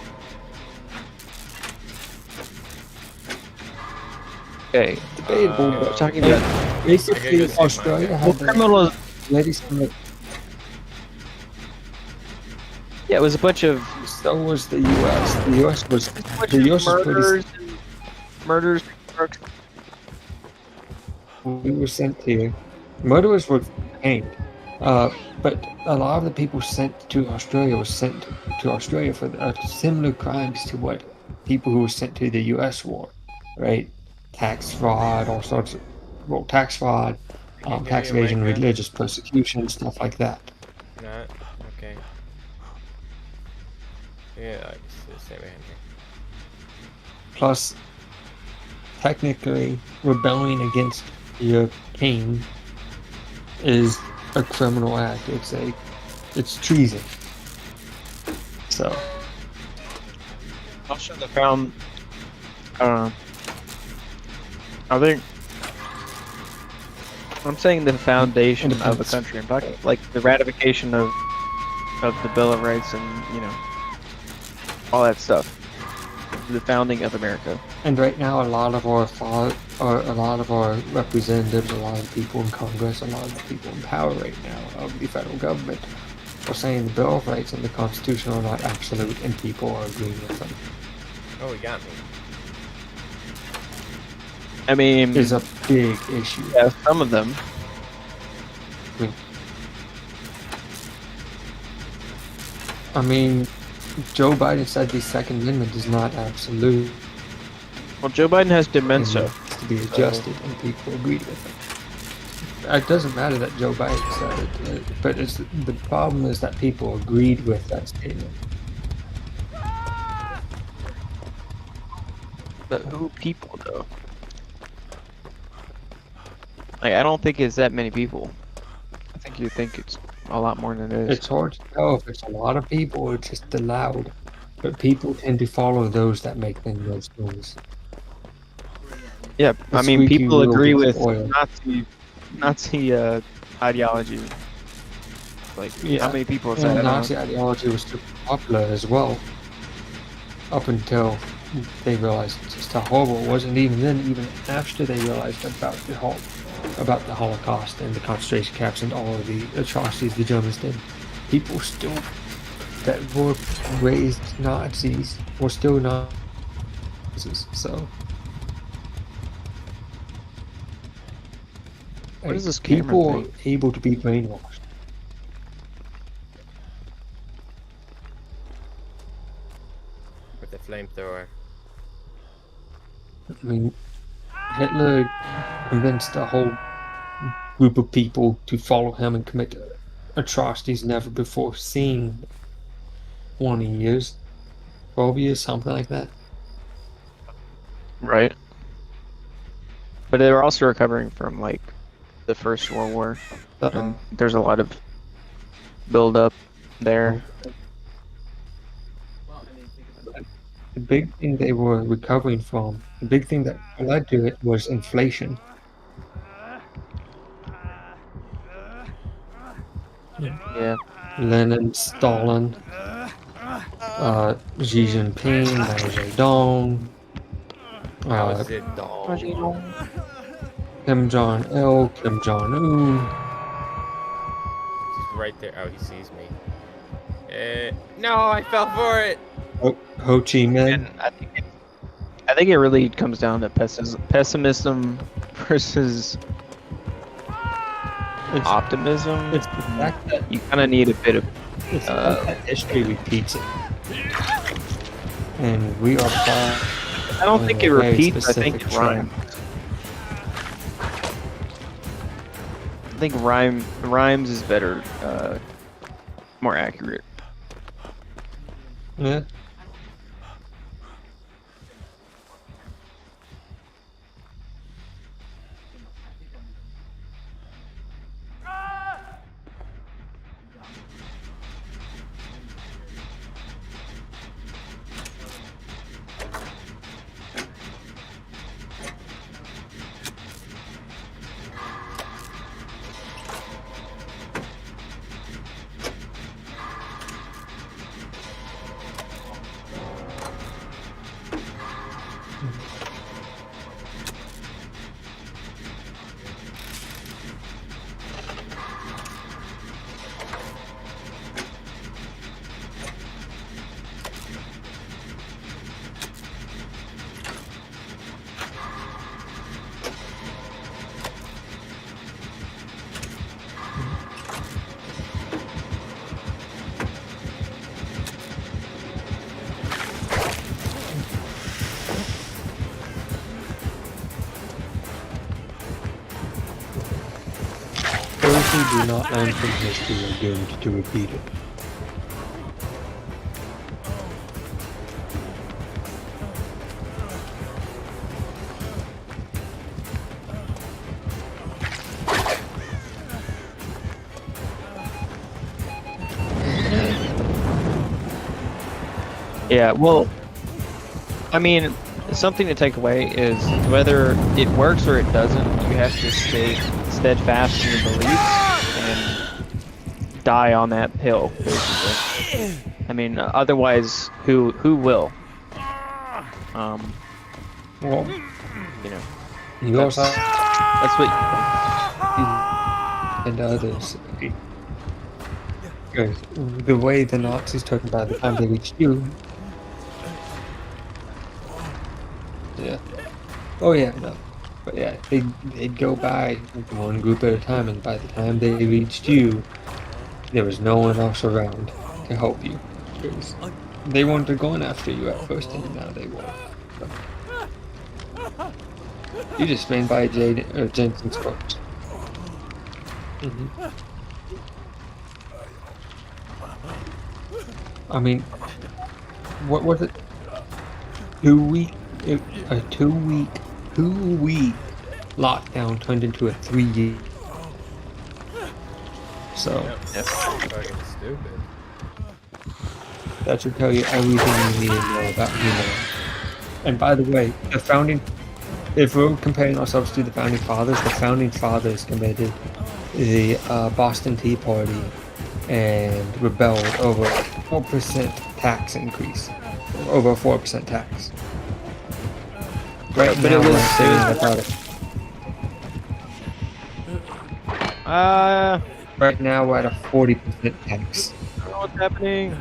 Okay, Debatable, but talking about I gotta basically go save Australia Micah. had the criminals. ladies from the Yeah, it was a bunch of so was the US. The US was murders, murders. we were sent here. Murderers were hanged. But a lot of the people sent to Australia were sent to Australia for similar crimes to what people who were sent to the US were, right? Tax fraud, all sorts of, tax fraud, Can you tax give me a evasion, mic, man? religious persecution, stuff like that. Not? Okay. Yeah, I just stay behind here. Plus, technically, rebelling against your king is a criminal act. It's treason. So, Also, they found. I think. I'm saying the foundation of a country. I'm talking like the ratification of the Bill of Rights and all that stuff. The founding of America. and right now, a lot of our representatives, a lot of people in Congress, a lot of the people in power right now of the federal government are saying the Bill of Rights and the Constitution are not absolute, and people are agreeing with them. Oh, he got me. I mean, Is a big issue. yeah, some of them. I mean, Joe Biden said the Second Amendment is not absolute. Well, Joe Biden has It dementia. needs to be adjusted, and people agreed with it. It doesn't matter that Joe Biden said it, but the problem is that people agreed with that statement. But who people though? Like, I don't think it's that many people. I think you think it's a lot more than it is. It's hard to tell if it's a lot of people or just the loud, but people tend to follow those that make the most noise. Yeah, I The mean, squeaky people wheel agree gets with oiled. Nazi ideology. Like, Yeah. how many people have said And that? Nazi ideology was still popular as well, up until they realized just how horrible it was, and even then, even after they realized about the Holocaust and the concentration camps and all of the atrocities the Germans did, people still that were raised Nazis were still Nazis. So, What is this people Cameron are thing? able to be brainwashed. With the flamethrower. I mean, Hitler convinced a whole group of people to follow him and commit atrocities never before seen. 20 years, 12 years, something like that. Right. But they were also recovering from, like, the First World War. And there's a lot of build-up there. The big thing they were recovering from, the big thing that led to it was inflation. Yeah. Lenin, Stalin, Xi Jinping, Mao Zedong, Kim Jong-il, Kim Jong-un. He's right there. Oh, he sees me. No, I fell for it. Ho Chi Minh. And I think it really comes down to pessimism versus optimism. It's the fact that You kind of need a bit of. it's the fact that history repeats it, and we are far. I don't think it a very repeats. I think it specific rhymes. I think rhymes is better, more accurate. Yeah. Those who do not learn from history are doomed to repeat it. Yeah, well, I mean, something to take away is whether it works or it doesn't, you have to stay steadfast in your beliefs and die on that hill, basically. I mean, otherwise, who will? Well, You know, you also that's what. and others. Because the way the Nazis took it by the time they reached you. Yeah. Oh yeah, no. But yeah, they'd go by one group at a time, and by the time they reached you, there was no one else around to help you. Because they weren't going after you at first, and now they won't. So. You just ran by Jaeden Jensen's corpse. I mean, what was it? 2 week, a 2 week lockdown turned into a 3 year. So That's fucking stupid. that should tell you everything you need to know about human. And by the way, if we're comparing ourselves to the founding fathers committed the Boston Tea Party and rebelled over a 4% tax increase, over a 4% tax. Right But now, it was- we're saying about it. Right now, we're at a 40% tax. I don't know what's happening.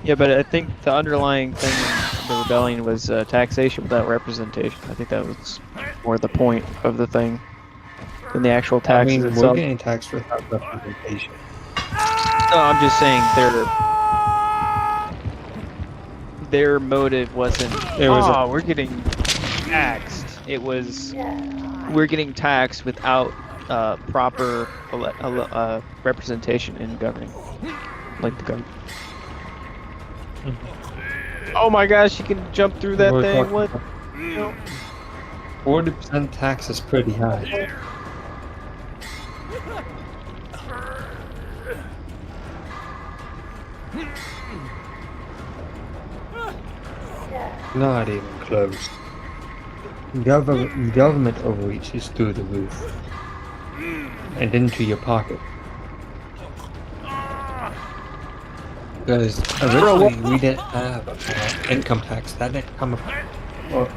Yeah, but I think the underlying thing in the rebellion was taxation without representation. I think that was more the point of the thing than the actual I taxes mean, we're itself. getting taxed without representation. No, I'm just saying their motive wasn't, It was we're getting taxed. It was, we're getting taxed without proper representation in governing, like the government. Oh my gosh, you can jump through that We're thing. talking What? about 40% tax is pretty high. Not even close. Government overreach is through the roof. And into your pocket. Because originally we didn't have income tax. That didn't come about. Well,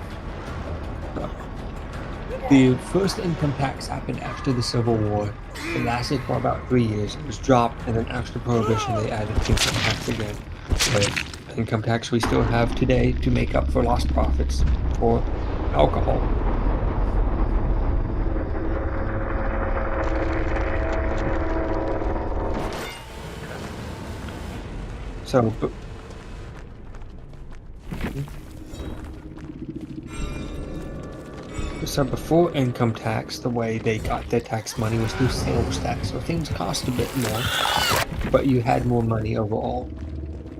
the first income tax happened after the Civil War. It lasted for about 3 years. It was dropped, and then after Prohibition, they added income tax again. But income tax we still have today to make up for lost profits for alcohol. So, so before income tax, the way they got their tax money was through sales tax. So things cost a bit more, but you had more money overall.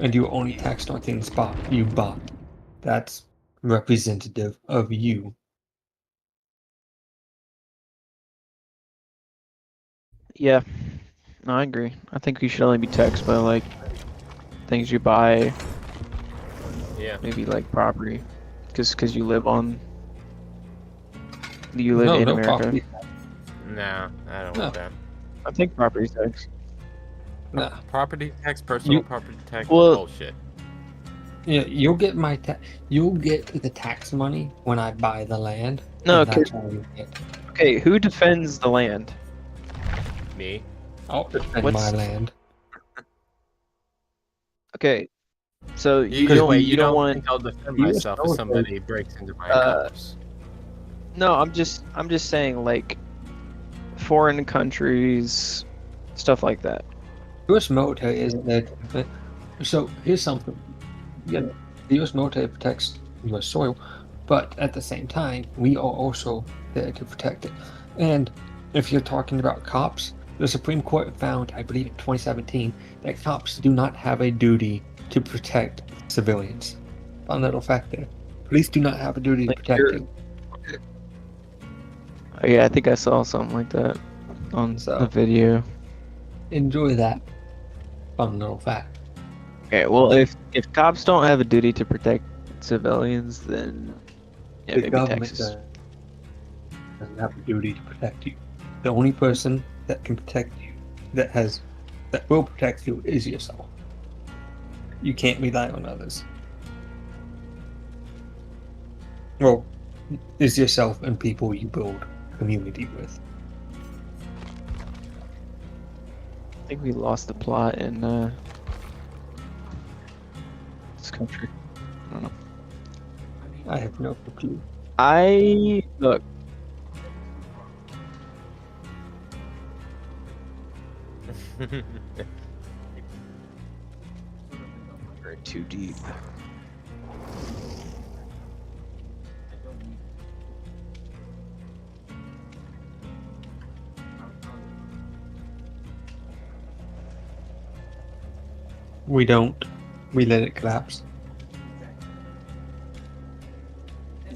And you were only taxed on things you bought. That's representative of you. Yeah, no, I agree. I think you should only be taxed by like things you buy, Yeah. maybe like property, because you live in America. Property. Nah, I don't No. want that. I think property tax. Nah. Property tax, personal You- property tax, Well- bullshit. Yeah, you'll get you'll get the tax money when I buy the land. No, and that's all you get. Okay, who defends the land? Me? I'll defend What's- my land. Okay, so you Because don't you don't want. think I'll defend US myself if military- somebody breaks into my house. No, I'm just saying like foreign countries, stuff like that. U.S. military isn't there to defend. So here's something. Yeah, the U.S. military protects U.S. soil, but at the same time, we are also there to protect it. And if you're talking about cops, the Supreme Court found, I believe in 2017, that cops do not have a duty to protect civilians. Fun little fact there. Police do not have a duty to Like protect you're- you. Oh, yeah, I think I saw something like that on So- the video. Enjoy that fun little fact. Okay, well, if cops don't have a duty to protect civilians, then yeah, The maybe government Texas. doesn't have a duty to protect you. The only person that can protect you, that will protect you, is yourself. You can't rely on others. Well, is yourself and people you build community with. I think we lost the plot in this country. I don't know. I have no clue. Look. too deep. We don't. We let it collapse.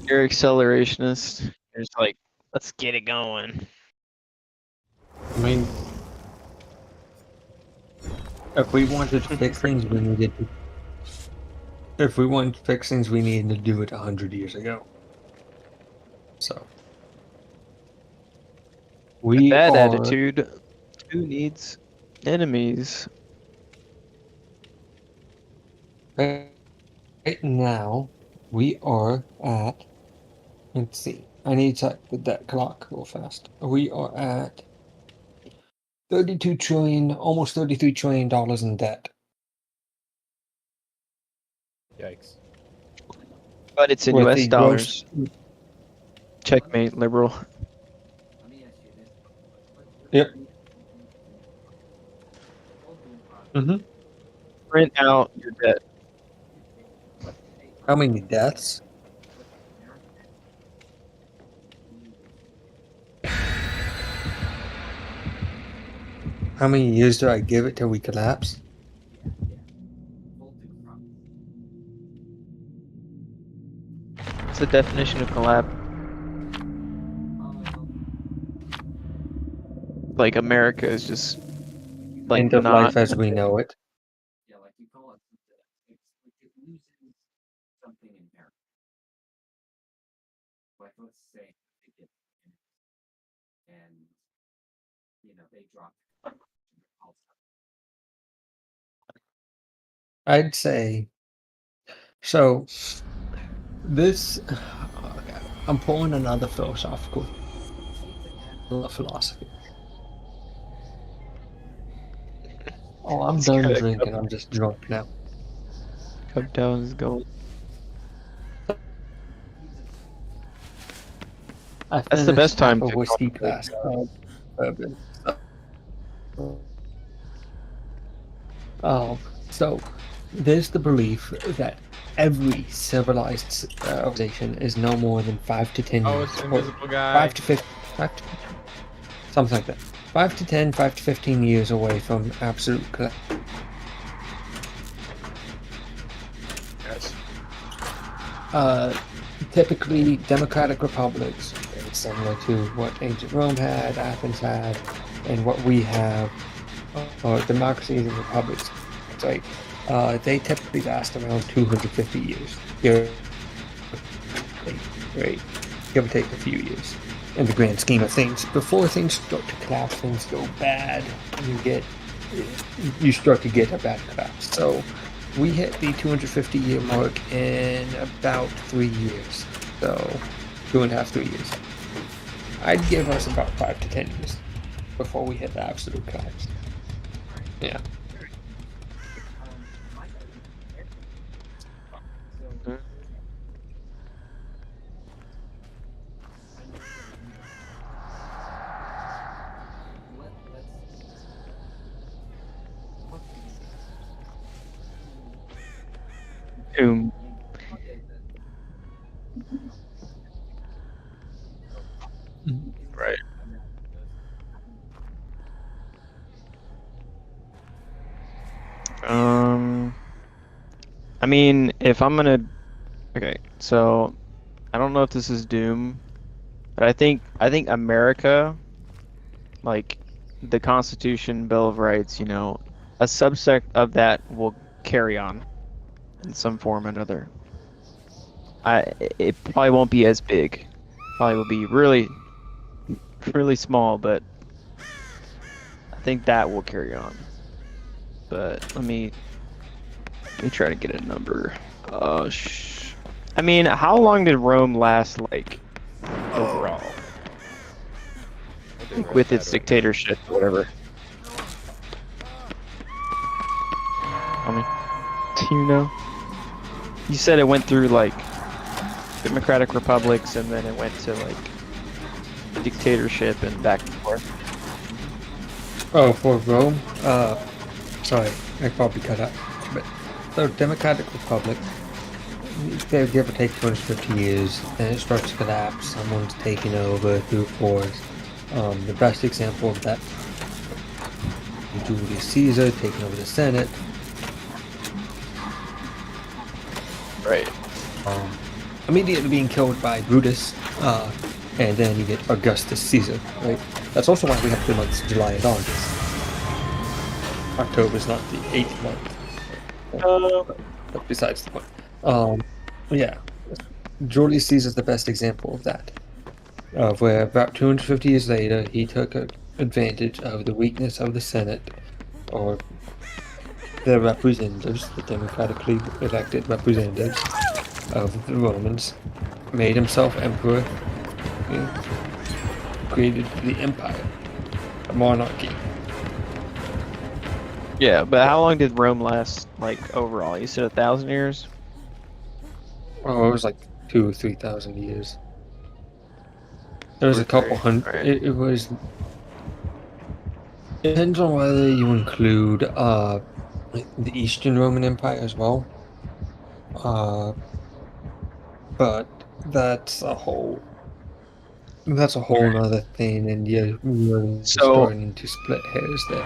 You're accelerationist. You're just like, let's get it going. I mean, if we wanted to fix things, we needed to. If we wanted to fix things, we needed to do it 100 years ago. So we Bad are attitude. Who needs enemies? right now. We are at. Let's see. I need to check the debt clock real fast. We are at 32 trillion, almost 33 trillion dollars in debt. Yikes. But it's in With US the gross- dollars. Checkmate, liberal. Let me ask you this. Yep. Mm-hmm. Print out your debt. How many deaths? How many years do I give it till we collapse? What's the definition of collab? Like America is just like End of not life as we know it. Yeah, like you call it, it's like it loses something inherent. Like let's say they get and they drop. I'd say. So, this. I'm pulling another philosophy. Oh, I'm It's done good. drinking. I'm just drunk now. Cup down is going. That's the best time half a to whiskey contemplate. glass of bourbon. So there's the belief that every civilized civilization is no more than 5 to 10 Oh, years. it's the or invisible guy. 5 to 15, 5 to, something like that. 5 to 10, 5 to 15 years away from absolute collapse. Typically, democratic republics, similar to what ancient Rome had, Athens had, and what we have, or democracies and republics, right? They typically last around 250 years. Right? Give or take a few years. In the grand scheme of things, before things start to collapse, things go bad, and you start to get a bad collapse. So we hit the 250-year mark in about 3 years. So 2.5, 3 years. I'd give us about 5 to 10 years before we hit the absolute collapse. Yeah. Doom. Right. I mean, if I'm gonna, okay, so I don't know if this is Doom, but I think America, like the Constitution, Bill of Rights, a subset of that will carry on in some form or another. It probably won't be as big. Probably will be really, really small, but I think that will carry on. But let me try to get a number. I mean, how long did Rome last, like, overall? Like, with its dictatorship or whatever. I mean, do you know? You said it went through, like, democratic republics, and then it went to, like, dictatorship and back and forth. Oh, for Rome? Sorry, I probably cut out. But the Democratic Republic, they give or take 250 years, and it starts to collapse. Someone's taking over through force. The best example of that, Julius Caesar taking over the Senate. Right. Immediately being killed by Brutus, and then you get Augustus Caesar, right? That's also why we have 2 months, July and August. October is not the 8th month. But besides the point. Yeah. Julius Caesar is the best example of that. Of where about 250 years later, he took advantage of the weakness of the Senate, or the representatives, the democratically elected representatives of the Romans, made himself emperor, created the empire, a monarchy. Yeah, but how long did Rome last, like, overall? You said 1,000 years? Oh, it was like 2,000 or 3,000 years. There was a couple hundred. Right. It was. It depends on whether you include the Eastern Roman Empire as well. But that's a whole. That's a whole nother thing, and you're really starting to split hairs there.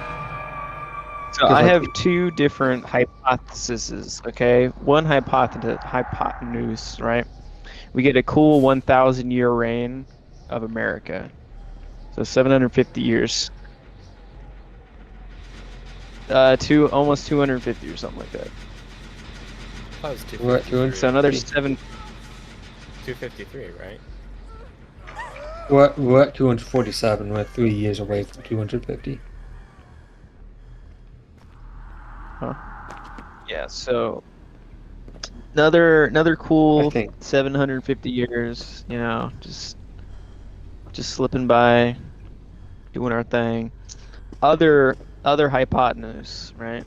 So I have two different hypotheses, okay? One hypotenuse, right? We get a cool 1,000-year reign of America. So 750 years. To almost 250 or something like that. That was We're at 253. So another 253, right? We're at 247. We're 3 years away from 250. Huh. Yeah, so another cool 750 years, you know, just slipping by, doing our thing. Other hypotenuse, right?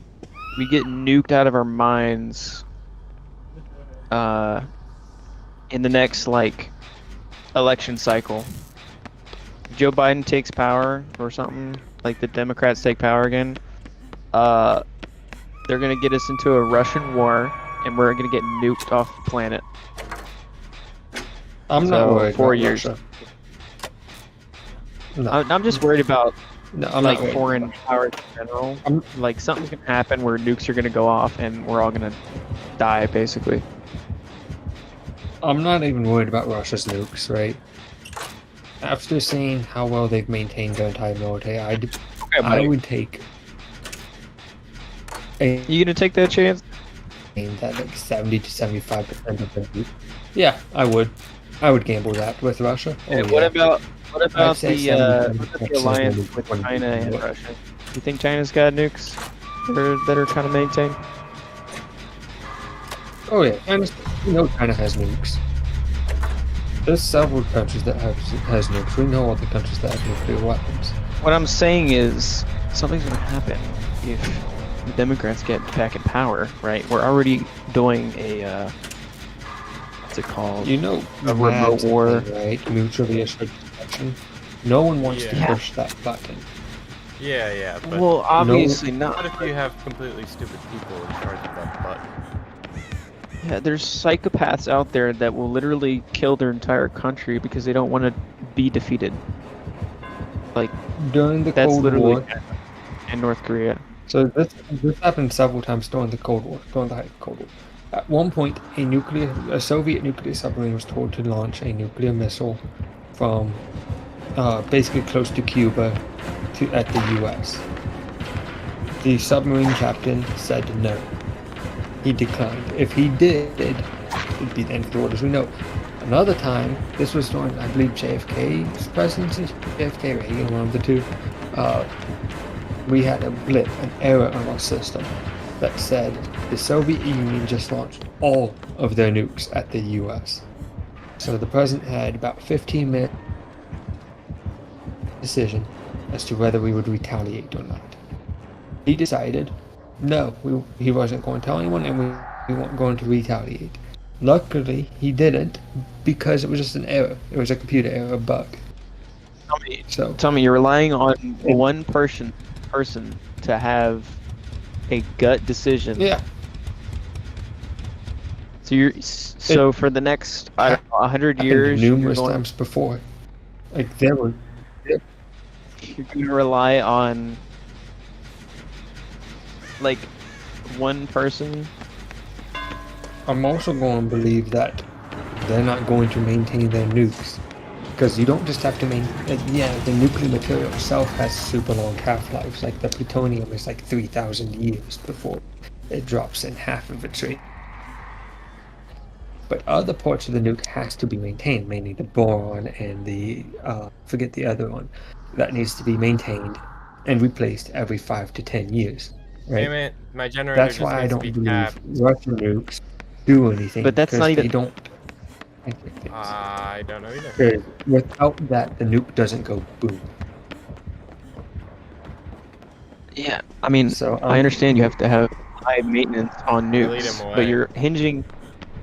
We get nuked out of our minds in the next, like, election cycle. Joe Biden takes power or something, like the Democrats take power again. They're gonna get us into a Russian war, and we're gonna get nuked off the planet. I'm not worried. 4 about years. Russia. No. I'm just worried about I'm like not worried. foreign powers in general. Like something's gonna happen where nukes are gonna go off, and we're all gonna die, basically. I'm not even worried about Russia's nukes, right? After seeing how well they've maintained their entire military, I would take You gonna take that chance? that like 70 to 75% of them. Yeah, I would. I would gamble that with Russia. And what about I'd say the 70% alliance of with them. China and Russia? You think China's got nukes that are kind of maintained? Oh yeah, China has nukes. There's several countries that has nukes. We know all the countries that have nuclear weapons. What I'm saying is something's gonna happen if the Democrats get back in power, right? We're already doing a what's it called? You know, A remote war. right? Mutually assured destruction. No one wants to push that button. Yeah, but Well, obviously what not. if you have completely stupid people in charge of that button? Yeah, there's psychopaths out there that will literally kill their entire country because they don't want to be defeated. Like, During the that's Cold literally War. in North Korea. So this happened several times during the Cold War, during the height of the Cold War. At one point, a Soviet nuclear submarine was told to launch a nuclear missile from basically close to Cuba at the U.S. The submarine captain said no. He declined. If he did, it'd be the end of the world as we know. Another time, this was during, I believe, JFK's presidency, JFK or Reagan, one of the two. We had a blip, an error on our system that said the Soviet Union just launched all of their nukes at the U.S. So the president had about 15 minutes decision as to whether we would retaliate or not. He decided no, he wasn't going to tell anyone, and we weren't going to retaliate. Luckily, he didn't, because it was just an error. It was a computer error, bug. Tell me, you're relying on one person to have a gut decision. Yeah. So for the next, I don't know, 100 Happened years, you're numerous going, times before. Like there were. you're going to rely on like one person. I'm also going to believe that they're not going to maintain their nukes. Because you don't just have to maintain. Yeah, the nuclear material itself has super long half-lives. Like the plutonium is like 3,000 years before it drops in half of its rate. But other parts of the nuke has to be maintained, mainly the boron and the forget the other one. That needs to be maintained and replaced every 5 to 10 years. Right? Damn it, my generator That's just why I needs to don't be believe capped. Russian nukes do anything. But that's because not even- they don't. Anything. I don't know either. Because without that, the nuke doesn't go boom. Yeah, I mean, So I understand you have to have high maintenance on Delete nukes, him but away. you're hinging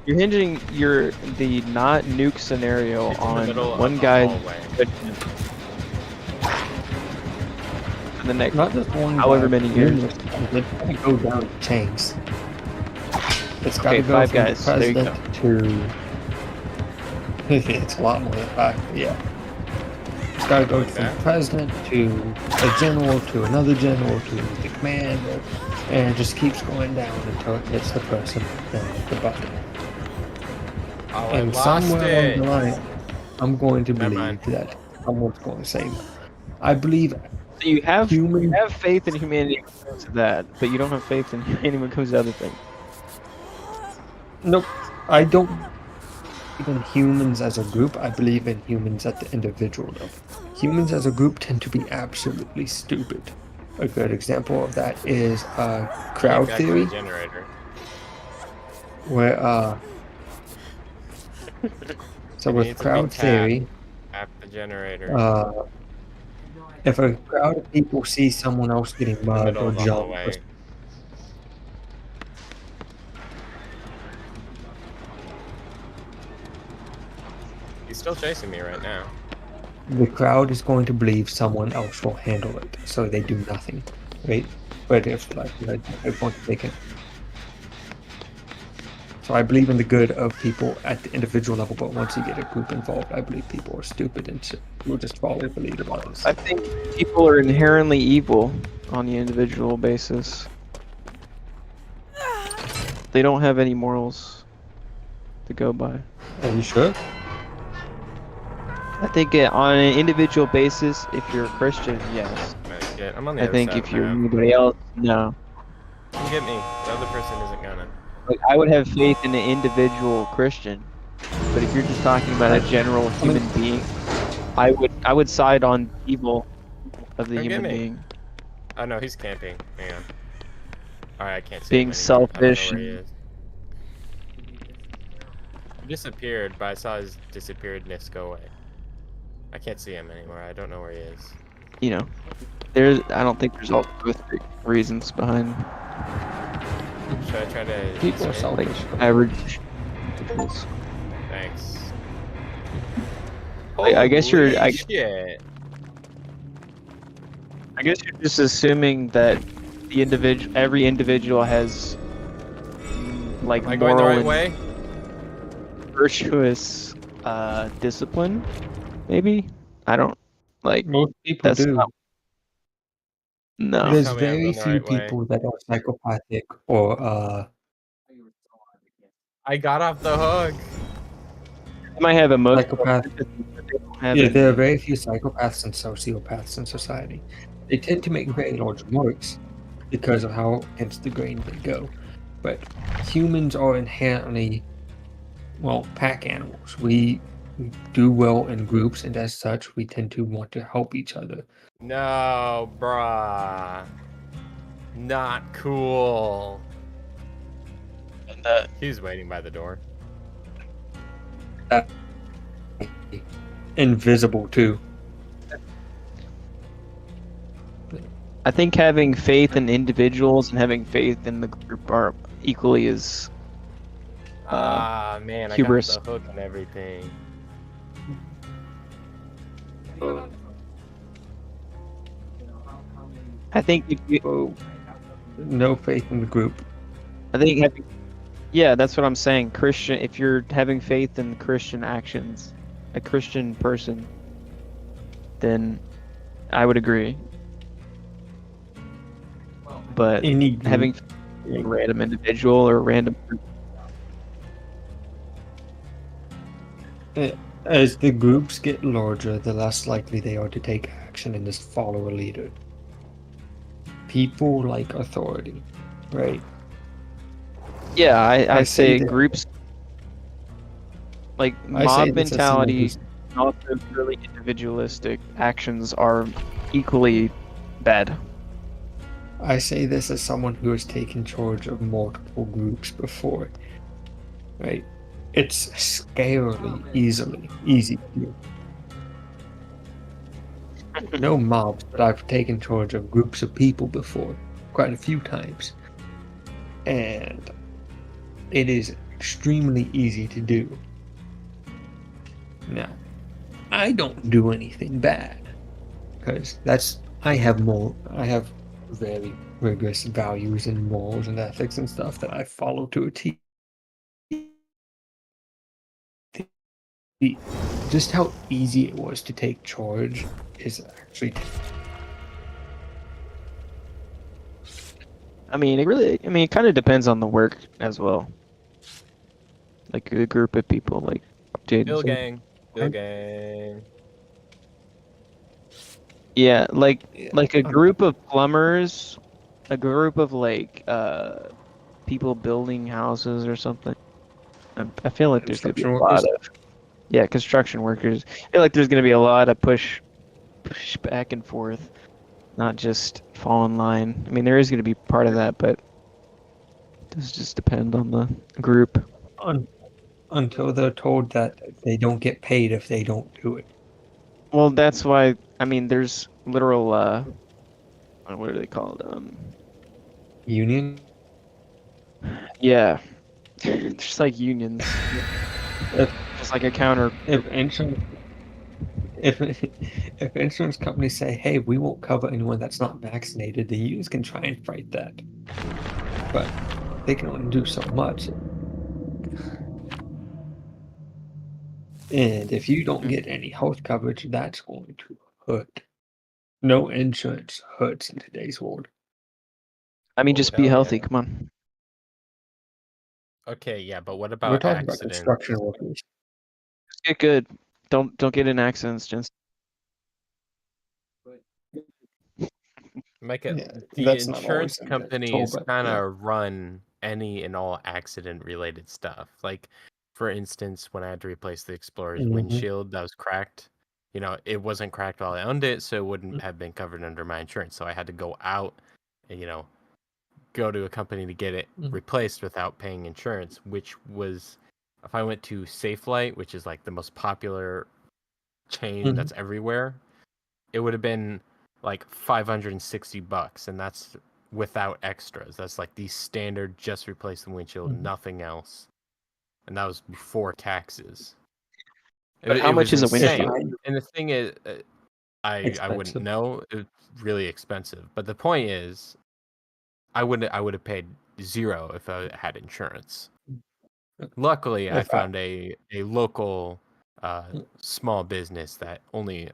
the not nuke scenario It's in the on middle of one the guy hallway. for the next not just one. however many years. It's got to go down the chains. It's got Okay, to go 5 from guys. the There you president to. It's a lot more than 5. Yeah. It's got to go Like from that? the president to a general to another general to the commander, and it just keeps going down until it hits the person down at the bottom. Oh, I And lost somewhere it. along the line, I'm going to Never believe mind. that someone's going to save it. I believe So you have human. faith in humanity when it comes to that, but you don't have faith in humanity when it comes to other things. Nope. I don't believe in humans as a group. I believe in humans at the individual level. Humans as a group tend to be absolutely stupid. A good example of that is crowd Get back to theory, the generator. where so It with needs to be crowd theory, Tap the generator. if a crowd of people see someone else getting in the mugged middle or of the jumped, hallway. He's still chasing me right now. the crowd is going to believe someone else will handle it, so they do nothing, right? But if like they're going to take it. So I believe in the good of people at the individual level, but once you get a group involved, I believe people are stupid and will just follow the lead of others. I think people are inherently evil on the individual basis. They don't have any morals to go by. Are you sure? I think on an individual basis, if you're a Christian, yes. Shit, I'm on the I other think side if of the you're map. anybody else, no. Come get me. The other person isn't gonna. Like, I would have faith in an individual Christian, but if you're just talking about a general human being, I would side on evil of the Come get human me. being. Oh no, he's camping. Hang on. Alright, I can't see Being him anymore. I don't know selfish where he and- is. He disappeared, but I saw his disappearedness go away. I can't see him anymore. I don't know where he is. You know, I don't think there's altruistic reasons behind Should I try to? People are swing? like selfish. average. Thanks. I guess you're- Holy I- shit. I guess you're just assuming that every individual has like Am I going the moral right and way? virtuous discipline. Maybe I don't like. Most people That's do. not- No, There's Tell me I'm very going the few right way. people that are psychopathic or I got off the hook. they might have emotional Psychopath. sympathy, but they don't have yeah, any- there are very few psychopaths and sociopaths in society. They tend to make very large marks because of how against the grain they go. But humans are inherently, well, pack animals. We do well in groups, and as such, we tend to want to help each other. No, bruh. Not cool. He's waiting by the door. Invisible too. I think having faith in individuals and having faith in the group are equally as Man, hubris. I got the hook and everything. I think if you, Oh, no faith in the group. I think having Yeah, that's what I'm saying. Christian, if you're having faith in Christian actions, a Christian person, then I would agree. But Any group, having a random individual or random group, as the groups get larger, the less likely they are to take action and just follow a leader. People like authority, right? yeah, I say say that- groups like I say mob this as someone mentality who's- and also really individualistic actions are equally bad. I say this as someone who has taken charge of multiple groups before, right? It's scarily easy to do. No mobs, but I've taken charge of groups of people before, quite a few times. And it is extremely easy to do. Now, I don't do anything bad, because I have very rigorous values and morals and ethics and stuff that I follow to a T. Just how easy it was to take charge is actually I mean, it kind of depends on the work as well. Like a group of people, like Jaeden Bill said. gang. Bill gang. Yeah, like a I'm- group of plumbers, a group of like people building houses or something. I feel like there's gonna be a Construction lot workers? of construction workers. I feel like there's gonna be a lot of push back and forth, not just fall in line. I mean, there is gonna be part of that, but it does just depend on the group. Until they're told that they don't get paid if they don't do it. Well, that's why I mean, there's literal what are they called? Union? Yeah, just like unions, If, just like a counter. if insurance if if insurance companies say, "Hey, we won't cover anyone that's not vaccinated," the unions can try and fight that, but they can only do so much. And if you don't get any health coverage, that's going to hurt. No insurance hurts in today's world. I mean, Oh, just be hell healthy. yeah. Come on. Okay, yeah, but what We're about talking about accidents? construction workers. Just get good. Don't get in accidents, Jensen. Micah, Yeah, the that's not insurance always intentional, companies but kind yeah. of run any and all accident-related stuff. Like, for instance, when I had to replace the Explorer's Mhm. windshield that was cracked, it wasn't cracked while I owned it, so it wouldn't have been covered under my insurance. So I had to go out and, go to a company to get it Mhm. replaced without paying insurance, which was, if I went to Safelite, which is like the most popular chain Mhm. that's everywhere, it would have been like $560, and that's without extras. That's like the standard, just replace the windshield, Mhm. nothing else, and that was before taxes. But It, how it much was is a insane. windshield? And the thing is, I wouldn't Expensive. know. It's really expensive. But the point is, I would have paid zero if I had insurance. Luckily, I If I- found a local small business that only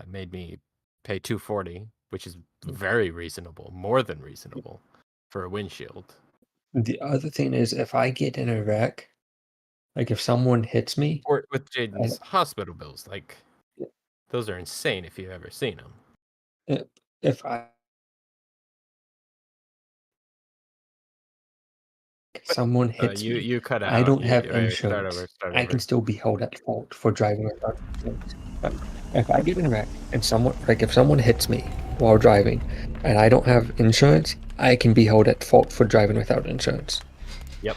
made me pay $240, which is very reasonable, more than reasonable for a windshield. The other thing is, if I get in a wreck, like if someone hits me, Or with Jaden's hospital bills, like those are insane if you've ever seen them. if someone hits me, You cut out. I don't You- have wait, insurance. start I over. can still be held at fault for driving without insurance. But if I get in a wreck and if someone hits me while driving and I don't have insurance, I can be held at fault for driving without insurance. Yep.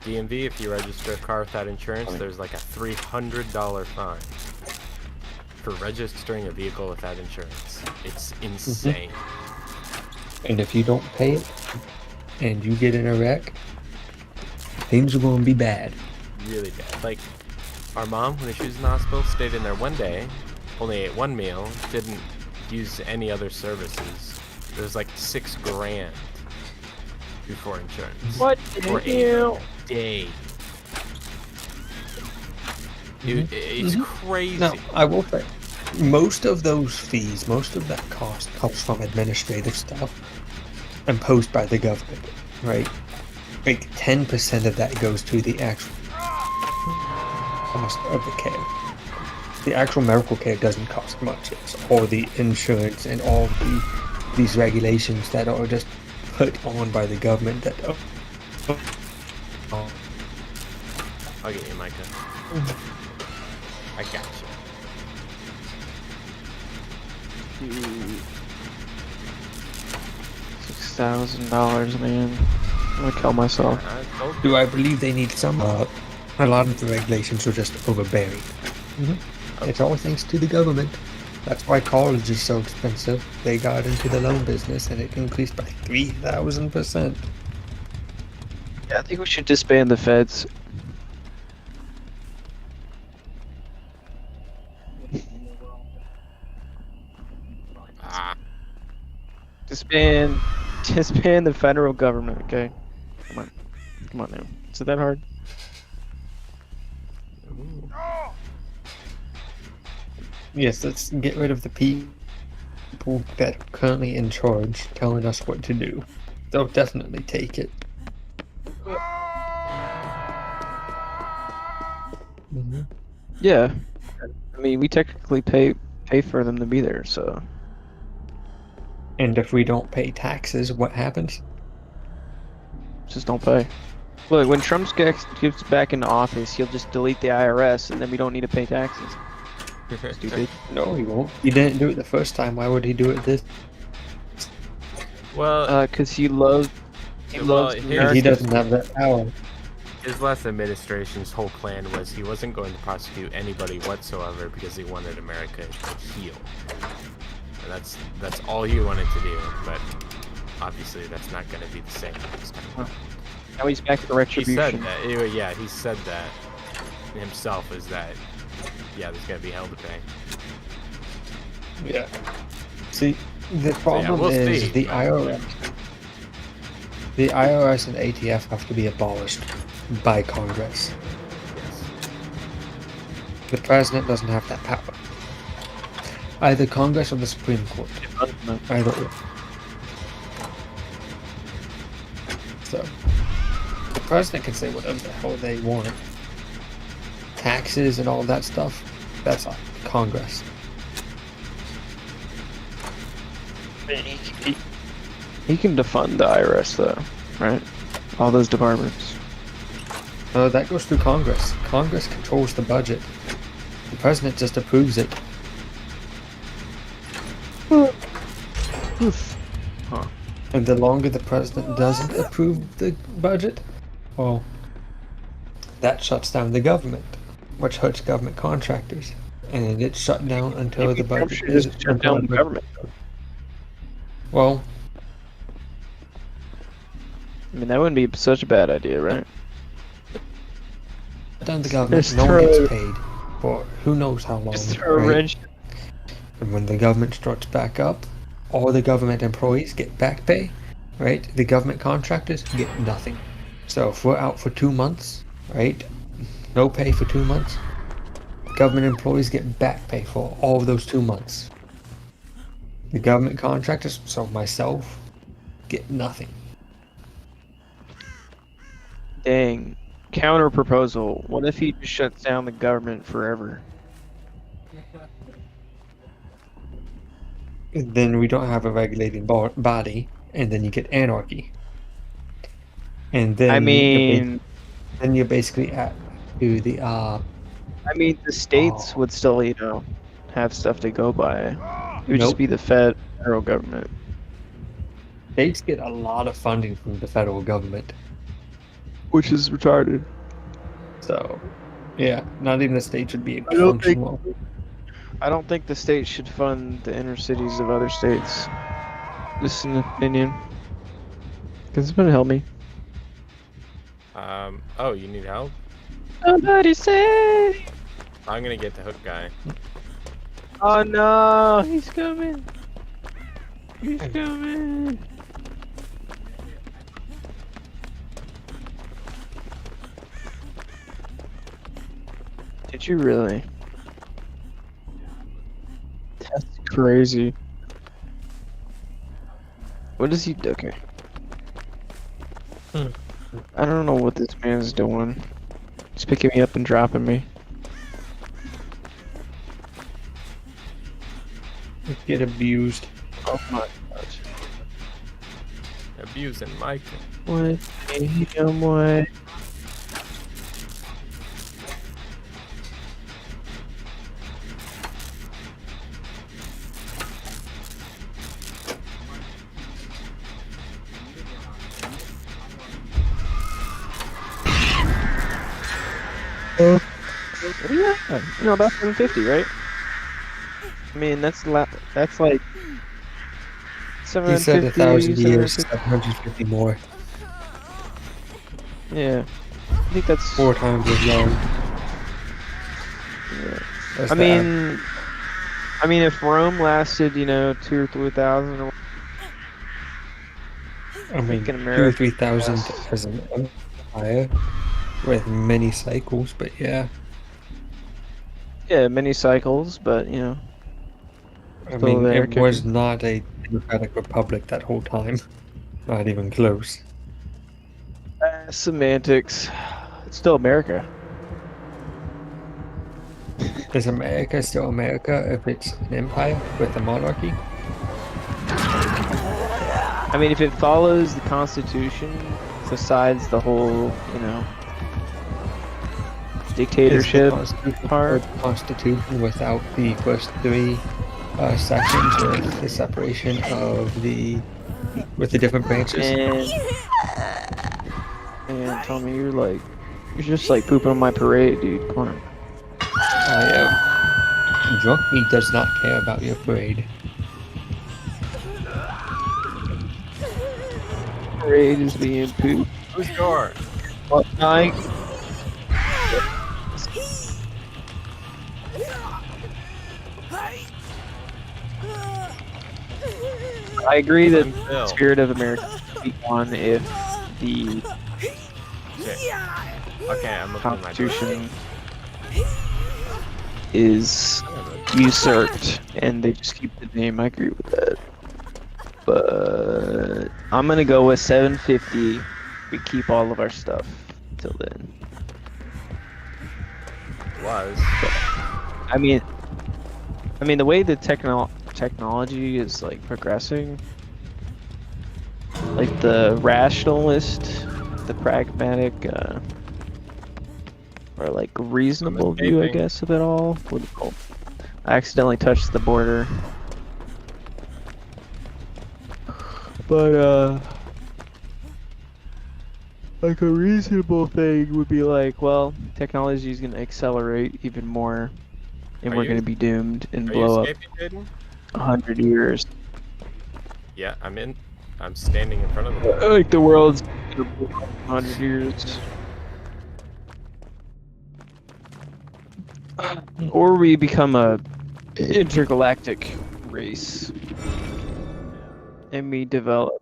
DMV, if you register a car without insurance, there's like a $300 fine for registering a vehicle without insurance. It's insane. And if you don't pay it and you get in a wreck, things are going to be bad. Really bad. Like, our mom, when she was in the hospital, stayed in there one day, only ate one meal, didn't use any other services. It was like $6,000. before insurance. What? For a day. It's crazy. Now, I will say, most of those fees, most of that cost comes from administrative stuff imposed by the government, right? Like 10% of that goes to the actual cost of the care. The actual medical care doesn't cost much. It's all the insurance and all these regulations that are just put on by the government that. I'll get you, Micah. I got you. $6,000, man. I'm gonna kill myself. Do I believe they need some? A lot of the regulations are just overbearing. It's all thanks to the government. That's why college is so expensive. They got into the loan business and it increased by 3,000%. Yeah, I think we should disband the feds. Disband the federal government, okay? Come on now. Is it that hard? Yes, let's get rid of the people that are currently in charge telling us what to do. They'll definitely take it. Yeah. I mean, we technically pay for them to be there, so. And if we don't pay taxes, what happens? Just don't pay. Look, when Trump gets back into office, he'll just delete the IRS, and then we don't need to pay taxes. Stupid. No, he won't. He didn't do it the first time. Why would he do it this? Well, Because he loves. He loves. He doesn't have that power. his last administration's whole plan was he wasn't going to prosecute anybody whatsoever because he wanted America to heal. And that's all he wanted to do, but obviously that's not going to be the same next time. Now he's back to He retribution. said that. Anyway, yeah, he said that himself, is that, yeah, there's going to be hell to pay. Yeah. See, the problem we'll is see. the IRS. The IRS and ATF have to be abolished by Congress. Yes. The president doesn't have that power. Either Congress or the Supreme Court. Either or. So, the president can say whatever the hell they want. Taxes and all that stuff, that's on Congress. He can defund the IRS though, right? All those departments. That goes through Congress. Congress controls the budget. The president just approves it. Huh. And the longer the president doesn't approve the budget, well, that shuts down the government, which hurts government contractors. And it's shut down until the budget is shut down the government. Well, I mean, that wouldn't be such a bad idea, right? down the government, Just no one throw- gets paid for who knows how long. Just throw a right? wrench. And when the government starts back up, all the government employees get back pay, right? The government contractors get nothing. So if we're out for 2 months, right? No pay for 2 months. Government employees get back pay for all of those 2 months. The government contractors, so myself, get nothing. Dang. Counter proposal. What if he just shuts down the government forever? And then we don't have a regulating body, and then you get anarchy. And then I mean, then you're basically at to the the states would still, have stuff to go by. It would just Nope. be the federal government. states get a lot of funding from the federal government. Which is retarded. So, yeah, not even the state should be I don't think- functional. I don't think the state should fund the inner cities of other states. Just an opinion. Because it's gonna help me. Oh, you need help? Somebody say! I'm gonna get the hook guy. Oh no, he's coming. He's coming. Did you really? That's crazy. What is he doing? I don't know what this man's doing. He's picking me up and dropping me. Get abused. Oh my gosh. Abusing Micah. What? What? What do you have? You know, about 750, right? I mean, that's like He said 1,000 years, 750. 750 more. Yeah, I think that's 4 times as long. Yeah. That's I the mean, if Rome lasted, 2 or 3,000, or I mean, in 2,000 or America, 3,000 as an empire with many cycles, but yeah. yeah, many cycles, but I still mean, there it was kicking. not a democratic republic that whole time. Not even close. Semantics. It's still America. Is America still America if it's an empire with a monarchy? I mean, if it follows the Constitution, besides the whole, dictatorship Is the Constitution, part. the Constitution without the first 3 sections with the separation of with the different branches? And Tommy, you're just like pooping on my parade, dude. Come on. Drunky does not care about your parade. Parade is being pooped. Who's door? What night? I agree that I'm the Phil. spirit of America would be gone if the Okay, I'm opening my door. Constitution is usurped and they just keep the name. I agree with that. But I'm gonna go with 750. We keep all of our stuff till then. Was. I mean, the way the technology is like progressing, like the rationalist, the pragmatic, or like reasonable view, I escaping. guess, of it all. What do you call it? I accidentally touched the border. But like a reasonable thing would be like, well, technology is gonna accelerate even more, and Are we're you- gonna be doomed and Are blow you up escaping, Jaeden? 100 years. Yeah, I'm in. I'm standing in front of the Like the world's gonna blow up in 100 years. Or we become a intergalactic race, and we develop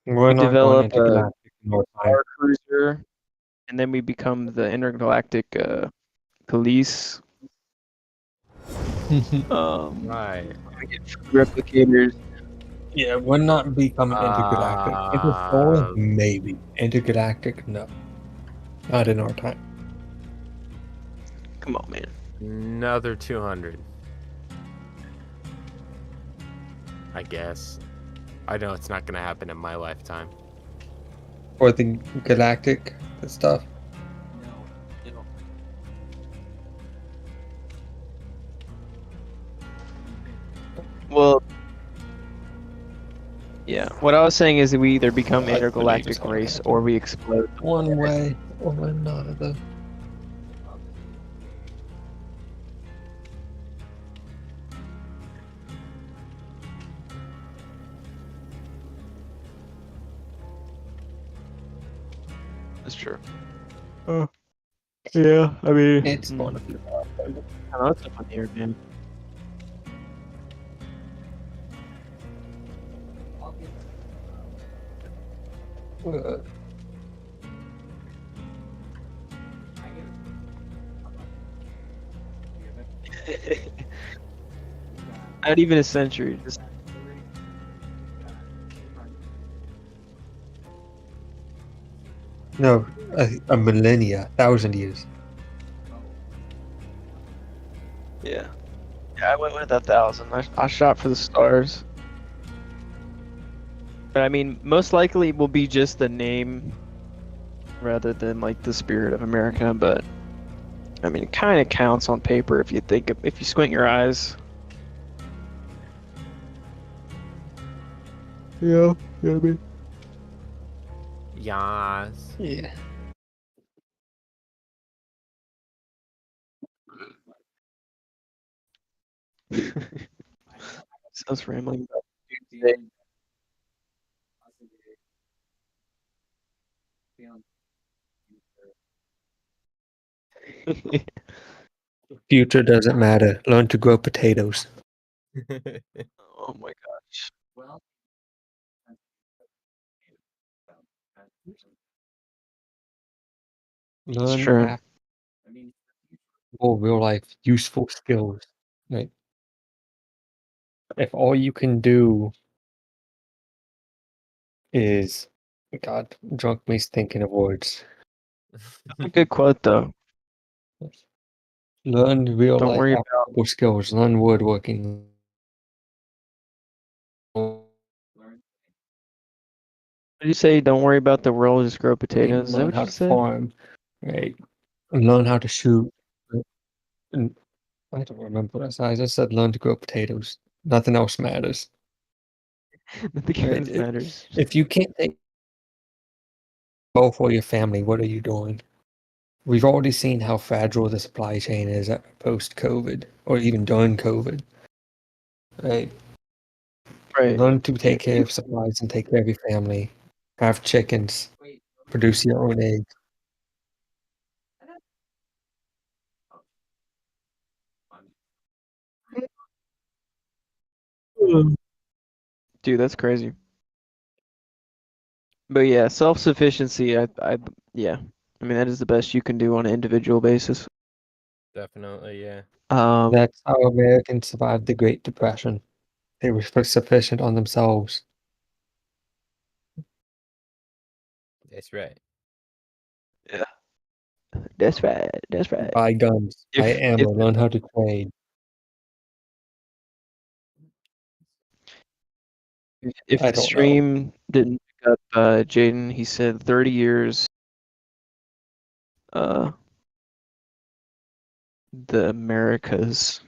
We're we not going develop into a galactic more time. star cruiser, and then we become the intergalactic police. Right. We get replicators. Yeah, we're not becoming intergalactic. Interstellar, Uh, maybe. Intergalactic, no. Not in our time. Come on, man. Another 200. I guess. I know it's not gonna happen in my lifetime. Or the galactic stuff. Well, yeah. What I was saying is that we either become I believe it's intergalactic gonna race happen. or we explode. One way or another. That's true. Yeah. I mean, It's gonna be. I know it's up on here, man. Not even a century. Just No, a millennia, 1,000 years. yeah. Yeah, I went with 1,000. I shot for the stars. But I mean, most likely it will be just the name rather than like the spirit of America. But I mean, it kind of counts on paper if you if you squint your eyes. Yeah, yeah, I mean. Yas. Yeah. Sounds rambling. Future doesn't matter. Learn to grow potatoes. Oh my gosh. Well, It's Learn true. I mean, more real life useful skills. Right. If all you can do is, God, drunk me's thinking of words. A good quote though. Learn real Don't life worry about. applicable skills. Learn woodworking. learn. What did you say? Don't worry about the world, just grow potatoes. Is that Learn what how you to said? farm. Right. Learn how to shoot. And I don't remember what I said. I just said learn to grow potatoes. Nothing else matters. Nothing Right? else matters. If you can't take well for your family, what are you doing? We've already seen how fragile the supply chain is post COVID or even during COVID. Right? Right. Learn to take care of supplies and take care of your family. Have chickens. Wait, Produce your own eggs. Dude, that's crazy. But yeah, self-sufficiency, yeah. I mean, that is the best you can do on an individual basis. Definitely, yeah. That's how Americans survived the Great Depression. They were sufficient on themselves. That's right. Yeah. That's right. That's right. Buy guns. Buy If ammo. Learn how to trade. if I the don't know. stream didn't pick up Jaeden, he said 30 years uh the Americas.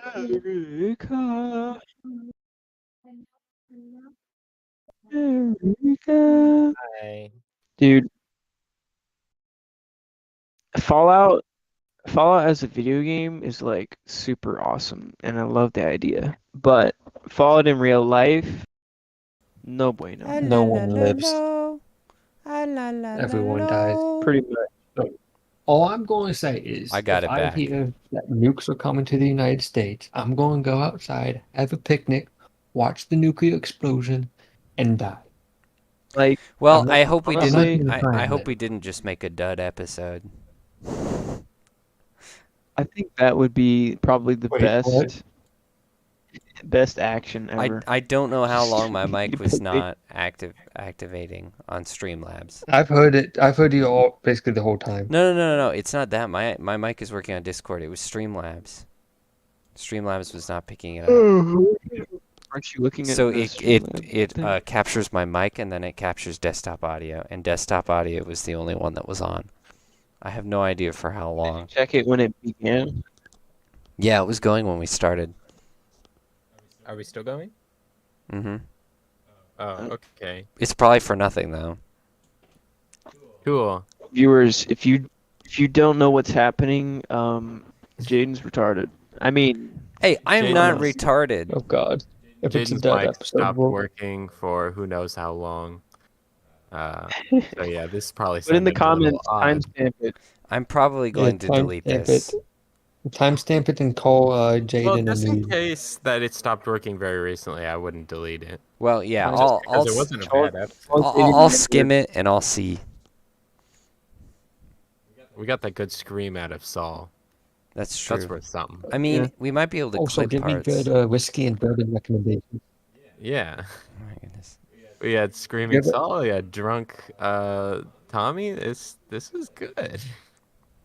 America. America. Hi. Dude, Fallout Fallout as a video game is like super awesome and I love the idea. But Fallout in real life, no bueno. No one lives. Everyone dies. Pretty much. All I'm going to say is, I got if it I back. hear that nukes are coming to the United States, I'm going to go outside, have a picnic, watch the nuclear explosion, and die. Like Well, I'm not- I hope we I'm not honestly, gonna try I and hope live. we didn't just make a dud episode. I think that would be probably the Wait, what? best action I ever. I don't know how long my You mic put was bait- not activating on Streamlabs. I've heard it. I've heard you all basically the whole time. No. It's not that. My mic is working on Discord. It was Streamlabs. Streamlabs was not picking it up. Aren't you looking at So the it thing? captures my mic and then it captures desktop audio, and desktop audio was the only one that was on. I have no idea for how long. Check it when it began. Yeah, it was going when we started. Are we still going? Mm-hmm. Oh, okay. It's probably for nothing though. Cool. Viewers, if you don't know what's happening, Jaden's retarded. I mean, Hey, I'm Jaeden not is. retarded. Oh God! If it's a Jaden's dead mic episode, stopped we'll- working for who knows how long. So yeah, this probably Put in the sounded a little comments, odd. timestamp it. I'm probably going to time delete stamp this. it. Timestamp it and call Well, Jaeden just and in you. case that it stopped working very recently, I wouldn't delete it. Well, yeah, Fine. Just I'll because it wasn't a bad episode. I'll skim it and I'll see. We got that good scream out of Saul. That's true. That's worth something. I mean, Yeah. we might be able to Also, clip give me parts. good whiskey and bourbon recommendations. Yeah. Oh my goodness. We had Screaming Yeah, but- Saul, we had Drunk Tommy. This is good.